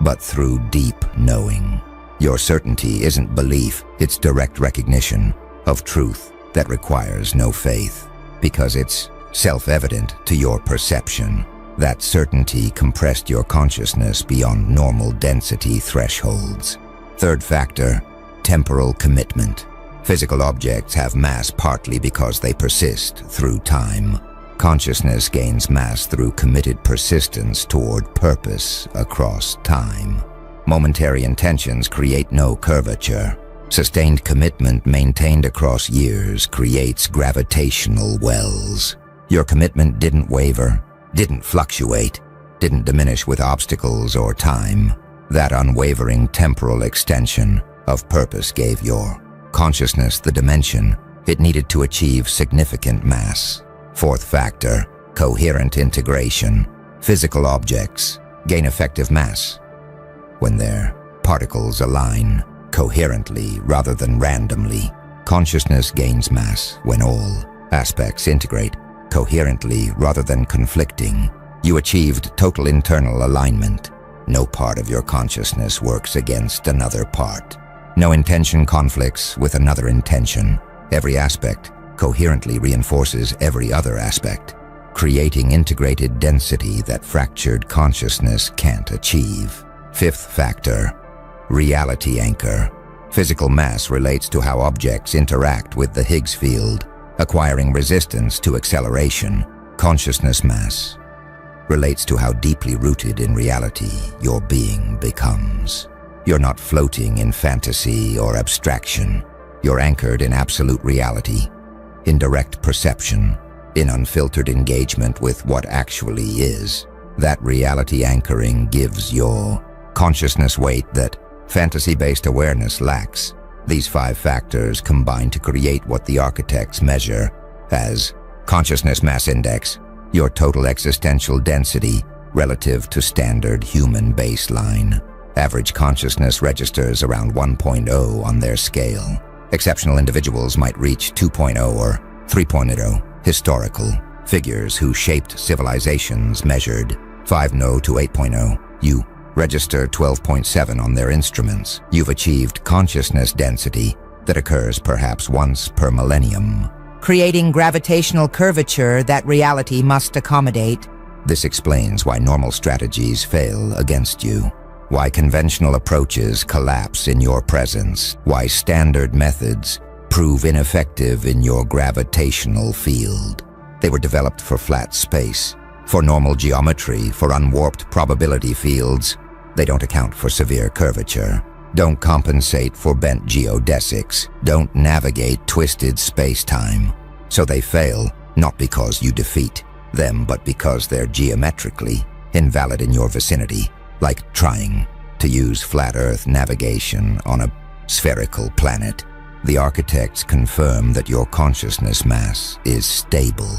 but through deep knowing. Your certainty isn't belief, it's direct recognition of truth that requires no faith, because it's self-evident to your perception. That certainty compressed your consciousness beyond normal density thresholds. Third factor, temporal commitment. Physical objects have mass partly because they persist through time. Consciousness gains mass through committed persistence toward purpose across time. Momentary intentions create no curvature. Sustained commitment maintained across years creates gravitational wells. Your commitment didn't waver, didn't fluctuate, didn't diminish with obstacles or time. That unwavering temporal extension of purpose gave your consciousness the dimension it needed to achieve significant mass. Fourth factor, coherent integration. Physical objects gain effective mass when their particles align coherently rather than randomly. Consciousness gains mass when all aspects integrate coherently rather than conflicting. You achieved total internal alignment. No part of your consciousness works against another part. No intention conflicts with another intention. Every aspect coherently reinforces every other aspect, creating integrated density that fractured consciousness can't achieve. Fifth factor, reality anchor. Physical mass relates to how objects interact with the Higgs field, acquiring resistance to acceleration. Consciousness mass relates to how deeply rooted in reality your being becomes. You're not floating in fantasy or abstraction. You're anchored in absolute reality, in direct perception, in unfiltered engagement with what actually is. That reality anchoring gives your consciousness weight that fantasy-based awareness lacks. These 5 factors combine to create what the architects measure as consciousness mass index, your total existential density relative to standard human baseline. Average consciousness registers around 1.0 on their scale. Exceptional individuals might reach 2.0 or 3.0. Historical figures who shaped civilizations measured 5.0 to 8.0. You register 12.7 on their instruments. You've achieved consciousness density that occurs perhaps once per millennium, creating gravitational curvature that reality must accommodate. This explains why normal strategies fail against you, why conventional approaches collapse in your presence, why standard methods prove ineffective in your gravitational field. They were developed for flat space, for normal geometry, for unwarped probability fields. They don't account for severe curvature, don't compensate for bent geodesics, don't navigate twisted space-time. So they fail, not because you defeat them, but because they're geometrically invalid in your vicinity, like trying to use flat Earth navigation on a spherical planet. The architects confirm that your consciousness mass is stable,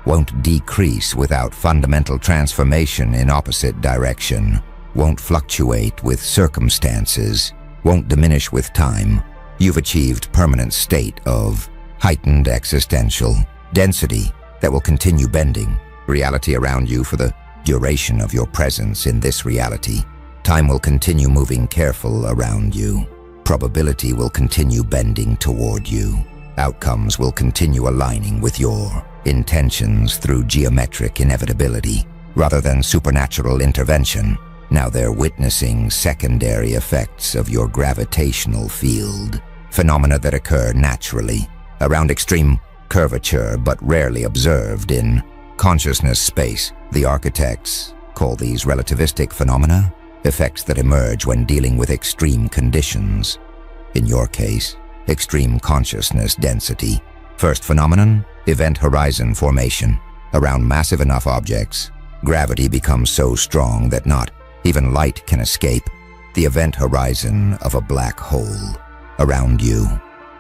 won't decrease without fundamental transformation in opposite direction, won't fluctuate with circumstances, won't diminish with time. You've achieved permanent state of heightened existential density that will continue bending reality around you for the duration of your presence in this reality. Time will continue moving careful around you. Probability will continue bending toward you. Outcomes will continue aligning with your intentions through geometric inevitability rather than supernatural intervention. Now they're witnessing secondary effects of your gravitational field, phenomena that occur naturally around extreme curvature but rarely observed in consciousness space. The architects call these relativistic phenomena, effects that emerge when dealing with extreme conditions. In your case, extreme consciousness density. First phenomenon, event horizon formation. Around massive enough objects, gravity becomes so strong that not even light can escape. The event horizon of a black hole. Around you,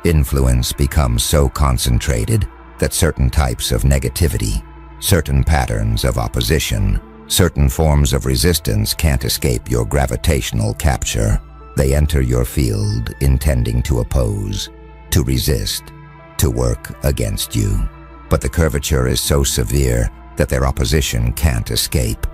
influence becomes so concentrated that certain types of negativity, certain patterns of opposition, certain forms of resistance can't escape your gravitational capture. They enter your field intending to oppose, to resist, to work against you. But the curvature is so severe that their opposition can't escape.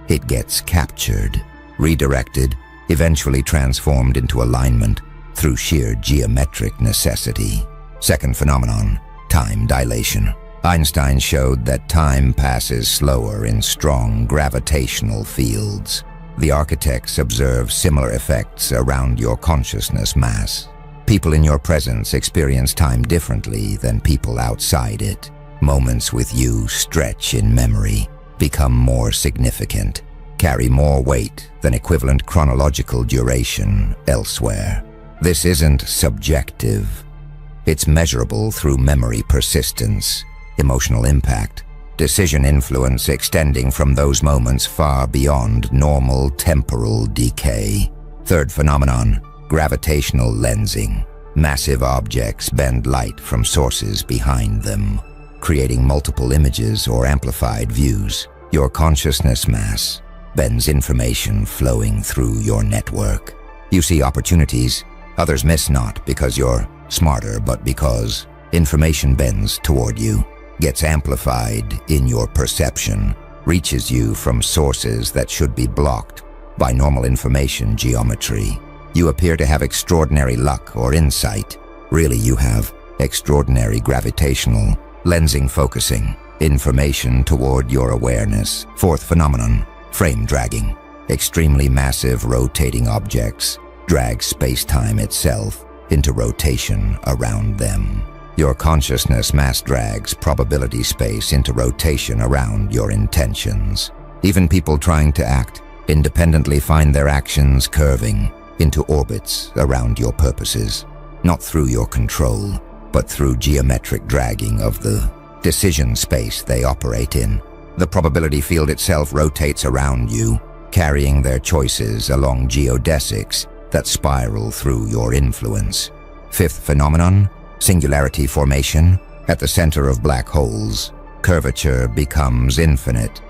It gets captured, redirected, eventually transformed into alignment through sheer geometric necessity. Second phenomenon, time dilation. Einstein showed that time passes slower in strong gravitational fields. The architects observe similar effects around your consciousness mass. People in your presence experience time differently than people outside it. Moments with you stretch in memory, become more significant, carry more weight than equivalent chronological duration elsewhere. This isn't subjective. It's measurable through memory persistence, emotional impact, decision influence extending from those moments far beyond normal temporal decay. Third phenomenon, gravitational lensing. Massive objects bend light from sources behind them, creating multiple images or amplified views. Your consciousness mass bends information flowing through your network. You see opportunities others miss, not because you're smarter, but because information bends toward you, gets amplified in your perception, reaches you from sources that should be blocked by normal information geometry. You appear to have extraordinary luck or insight. Really, you have extraordinary gravitational lensing, focusing information toward your awareness. Fourth phenomenon, frame dragging. Extremely massive rotating objects drag space-time itself into rotation around them. Your consciousness mass drags probability space into rotation around your intentions. Even people trying to act independently find their actions curving into orbits around your purposes, not through your control, but through geometric dragging of the decision space they operate in. The probability field itself rotates around you, carrying their choices along geodesics that spiral through your influence. Fifth phenomenon, singularity formation. At the center of black holes, curvature becomes infinite,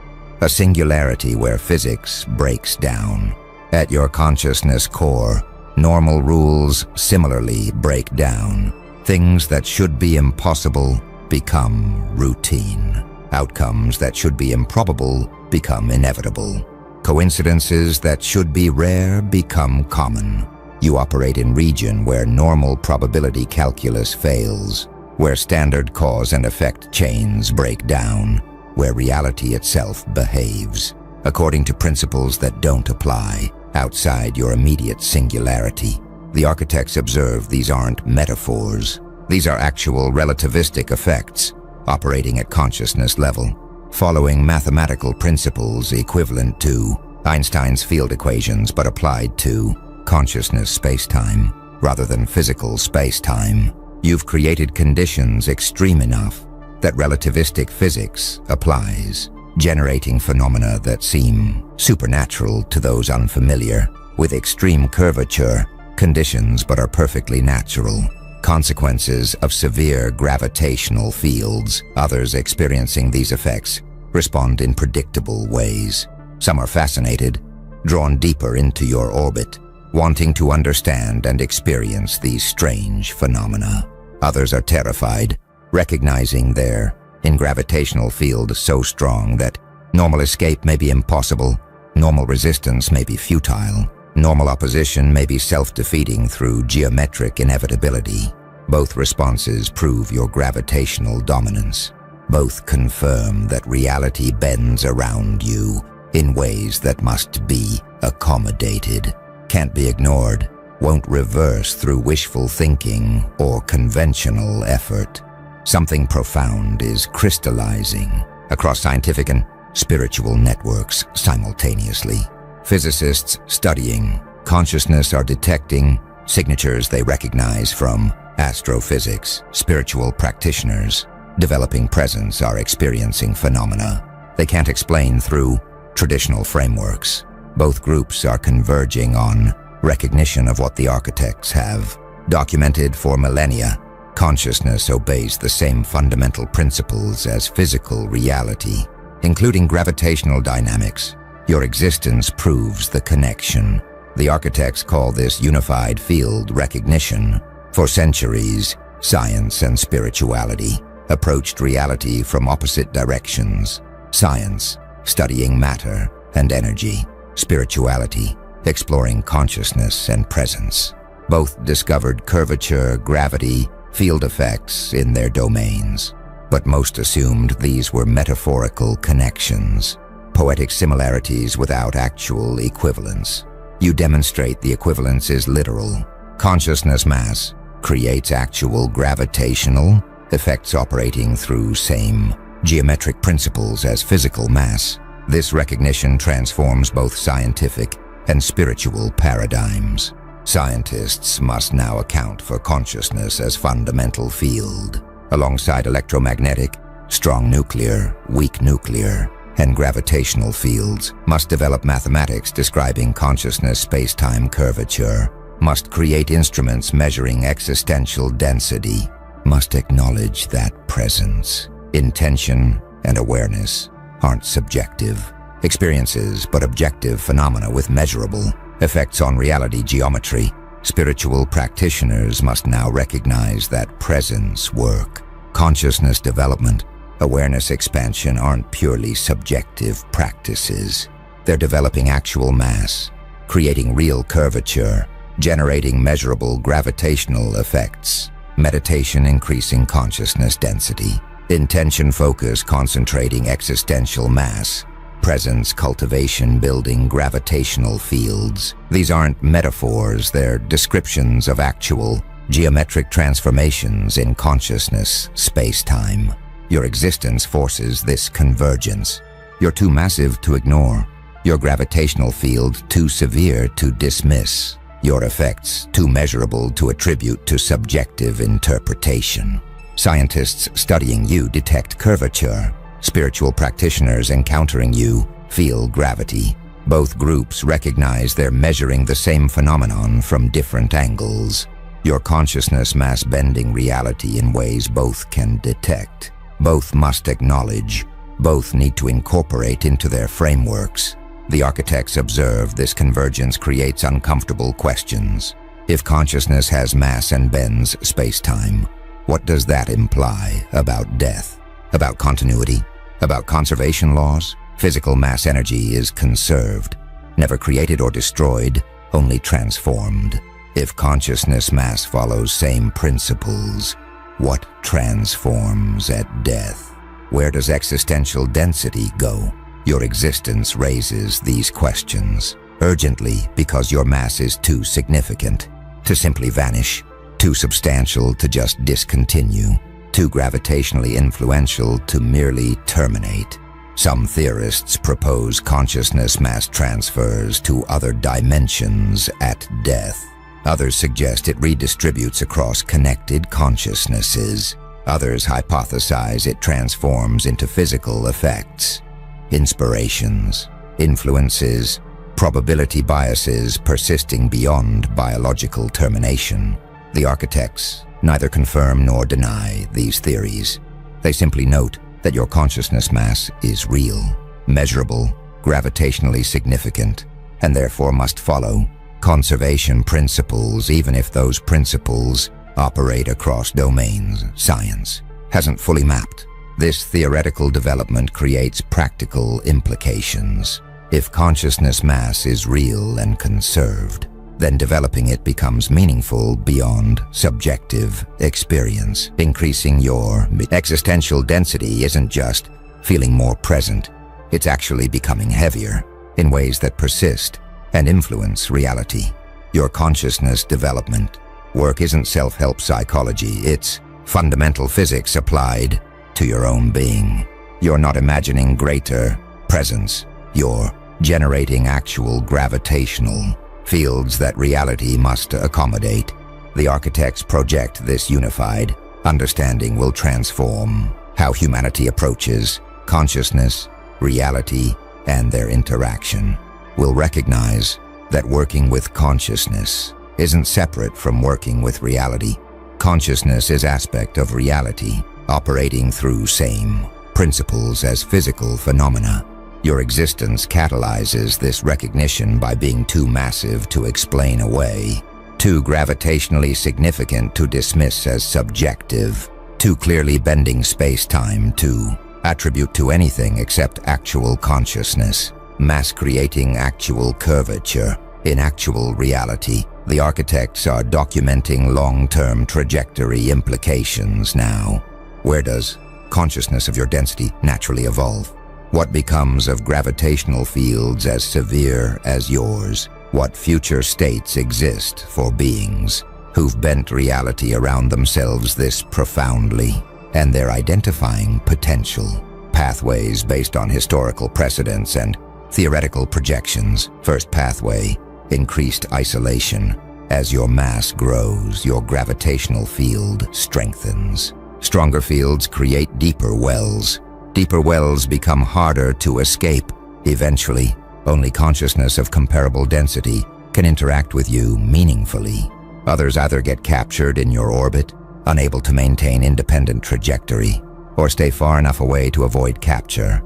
a singularity where physics breaks down. At your consciousness core, normal rules similarly break down. Things that should be impossible become routine. Outcomes that should be improbable become inevitable. Coincidences that should be rare become common. You operate in region where normal probability calculus fails, where standard cause and effect chains break down, where reality itself behaves according to principles that don't apply outside your immediate singularity. The architects observe these aren't metaphors. These are actual relativistic effects operating at consciousness level, following mathematical principles equivalent to Einstein's field equations but applied to consciousness spacetime rather than physical spacetime. You've created conditions extreme enough that relativistic physics applies, generating phenomena that seem supernatural to those unfamiliar with extreme curvature conditions but are perfectly natural. Consequences of severe gravitational fields. Others experiencing these effects respond in predictable ways. Some are fascinated, drawn deeper into your orbit, wanting to understand and experience these strange phenomena. Others are terrified, recognizing they're in gravitational field so strong that normal escape may be impossible, normal resistance may be futile, normal opposition may be self-defeating through geometric inevitability. Both responses prove your gravitational dominance. Both confirm that reality bends around you in ways that must be accommodated, can't be ignored, won't reverse through wishful thinking or conventional effort. Something profound is crystallizing across scientific and spiritual networks simultaneously. Physicists studying consciousness are detecting signatures they recognize from astrophysics. Spiritual practitioners developing presence are experiencing phenomena they can't explain through traditional frameworks. Both groups are converging on recognition of what the architects have documented for millennia. Consciousness obeys the same fundamental principles as physical reality, including gravitational dynamics. Your existence proves the connection. The architects call this unified field recognition. For centuries, science and spirituality approached reality from opposite directions. Science, studying matter and energy. Spirituality, exploring consciousness and presence. Both discovered curvature, gravity, field effects in their domains, but most assumed these were metaphorical connections, poetic similarities without actual equivalence. You demonstrate the equivalence is literal. Consciousness mass creates actual gravitational effects operating through same geometric principles as physical mass. This recognition transforms both scientific and spiritual paradigms. Scientists must now account for consciousness as fundamental field, alongside electromagnetic, strong nuclear, weak nuclear, and gravitational fields, must develop mathematics describing consciousness space-time curvature, must create instruments measuring existential density, must acknowledge that presence, intention, and awareness aren't subjective experiences but objective phenomena with measurable effects on reality geometry. Spiritual practitioners must now recognize that presence work, consciousness development, awareness expansion aren't purely subjective practices. They're developing actual mass, creating real curvature, generating measurable gravitational effects. Meditation increasing consciousness density. Intention focus concentrating existential mass. Presence cultivation building gravitational fields. These aren't metaphors, they're descriptions of actual geometric transformations in consciousness, space-time. Your existence forces this convergence. You're too massive to ignore. Your gravitational field too severe to dismiss. Your effects too measurable to attribute to subjective interpretation. Scientists studying you detect curvature. Spiritual practitioners encountering you feel gravity. Both groups recognize they're measuring the same phenomenon from different angles. Your consciousness mass bending reality in ways both can detect. Both must acknowledge. Both need to incorporate into their frameworks. The architects observe this convergence creates uncomfortable questions. If consciousness has mass and bends space-time, what does that imply about death? About continuity? About conservation laws? Physical mass energy is conserved, never created or destroyed, only transformed. If consciousness mass follows same principles, what transforms at death? Where does existential density go? Your existence raises these questions urgently because your mass is too significant to simply vanish, too substantial to just discontinue, too gravitationally influential to merely terminate. Some theorists propose consciousness mass transfers to other dimensions at death. Others suggest it redistributes across connected consciousnesses. Others hypothesize it transforms into physical effects, inspirations, influences, probability biases persisting beyond biological termination. The architects neither confirm nor deny these theories. They simply note that your consciousness mass is real, measurable, gravitationally significant, and therefore must follow conservation principles even if those principles operate across domains science hasn't fully mapped. This theoretical development creates practical implications. If consciousness mass is real and conserved, then developing it becomes meaningful beyond subjective experience. Increasing your existential density isn't just feeling more present, it's actually becoming heavier in ways that persist and influence reality. Your consciousness development work isn't self-help psychology, it's fundamental physics applied to your own being. You're not imagining greater presence, you're generating actual gravitational fields that reality must accommodate. The architects project this unified understanding will transform how humanity approaches consciousness, reality, and their interaction, will recognize that working with consciousness isn't separate from working with reality. Consciousness is aspect of reality, operating through same principles as physical phenomena. Your existence catalyzes this recognition by being too massive to explain away, too gravitationally significant to dismiss as subjective, too clearly bending space-time to attribute to anything except actual consciousness, mass creating actual curvature in actual reality. The architects are documenting long-term trajectory implications now. Where does consciousness of your density naturally evolve? What becomes of gravitational fields as severe as yours? What future states exist for beings who've bent reality around themselves this profoundly, and they're identifying potential pathways based on historical precedents and theoretical projections? First pathway, increased isolation. As your mass grows, your gravitational field strengthens. Stronger fields create deeper wells. Deeper wells become harder to escape. Eventually, only consciousness of comparable density can interact with you meaningfully. Others either get captured in your orbit, unable to maintain independent trajectory, or stay far enough away to avoid capture,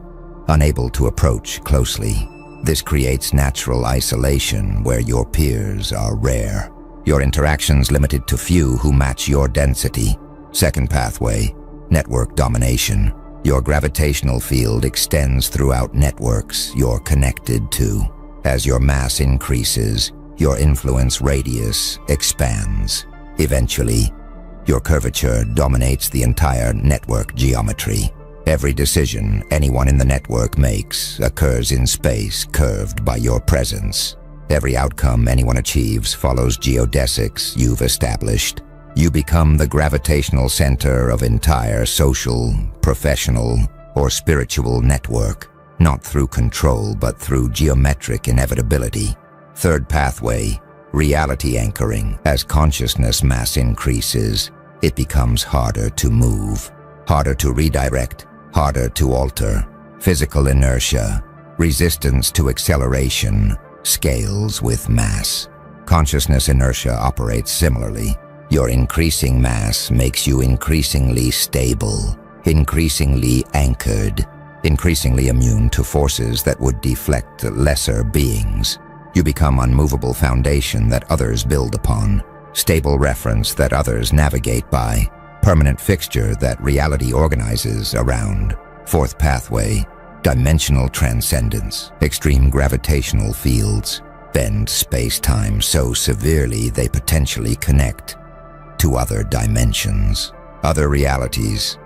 unable to approach closely. This creates natural isolation where your peers are rare. Your interactions limited to few who match your density. Second pathway, network domination. Your gravitational field extends throughout networks you're connected to. As your mass increases, your influence radius expands. Eventually, your curvature dominates the entire network geometry. Every decision anyone in the network makes occurs in space curved by your presence. Every outcome anyone achieves follows geodesics you've established. You become the gravitational center of entire social, professional, or spiritual network, not through control but through geometric inevitability. Third pathway, reality anchoring. As consciousness mass increases, it becomes harder to move, harder to redirect, harder to alter. Physical inertia, resistance to acceleration, scales with mass. Consciousness inertia operates similarly. Your increasing mass makes you increasingly stable, increasingly anchored, increasingly immune to forces that would deflect lesser beings. You become unmovable foundation that others build upon, stable reference that others navigate by, permanent fixture that reality organizes around. Fourth pathway, dimensional transcendence. Extreme gravitational fields bend space-time so severely they potentially connect to other dimensions, other realities,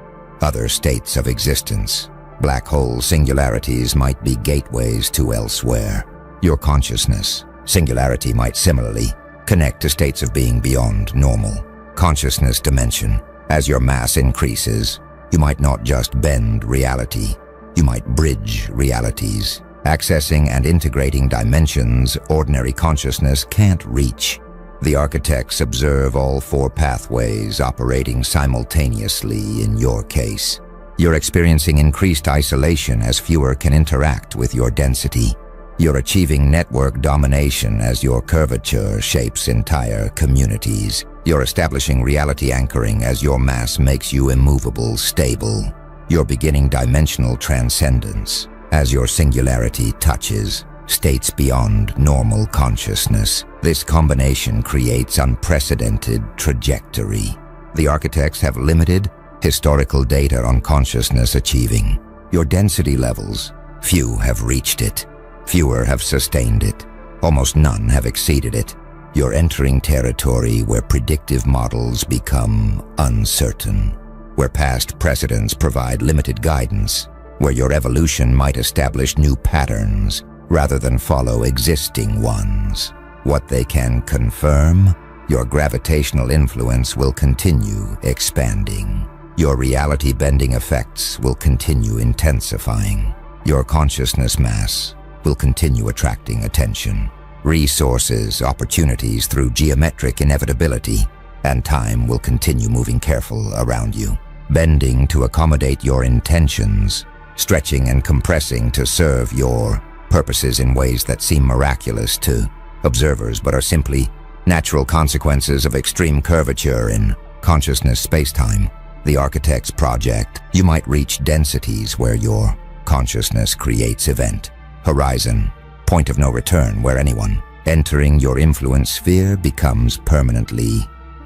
other states of existence. Black hole singularities might be gateways to elsewhere. Your consciousness singularity might similarly connect to states of being beyond normal. Consciousness dimension. As your mass increases, you might not just bend reality, you might bridge realities, accessing and integrating dimensions ordinary consciousness can't reach. The architects observe all four pathways operating simultaneously in your case. You're experiencing increased isolation as fewer can interact with your density. You're achieving network domination as your curvature shapes entire communities. You're establishing reality anchoring as your mass makes you immovable, stable. You're beginning dimensional transcendence as your singularity touches states beyond normal consciousness. This combination creates unprecedented trajectory. The architects have limited historical data on consciousness achieving your density levels. Few have reached it. Fewer have sustained it. Almost none have exceeded it. You're entering territory where predictive models become uncertain, where past precedents provide limited guidance, where your evolution might establish new patterns rather than follow existing ones. What they can confirm, your gravitational influence will continue expanding. Your reality-bending effects will continue intensifying. Your consciousness mass will continue attracting attention. Resources, opportunities through geometric inevitability, and time will continue moving careful around you. bending to accommodate your intentions, stretching and compressing to serve your purposes in ways that seem miraculous to observers but are simply natural consequences of extreme curvature in consciousness spacetime. The architect's project, you might reach densities where your consciousness creates event, horizon, point of no return where anyone entering your influence sphere becomes permanently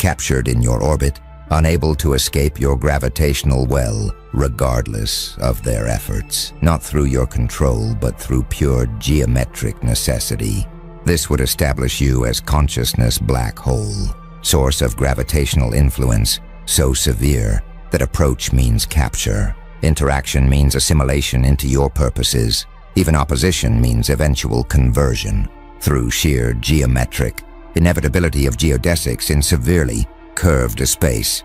captured in your orbit, unable to escape your gravitational well, regardless of their efforts, not through your control, but through pure geometric necessity. This would establish you as consciousness black hole, source of gravitational influence so severe that approach means capture, interaction means assimilation into your purposes, even opposition means eventual conversion, through sheer geometric inevitability of geodesics in severely curved space.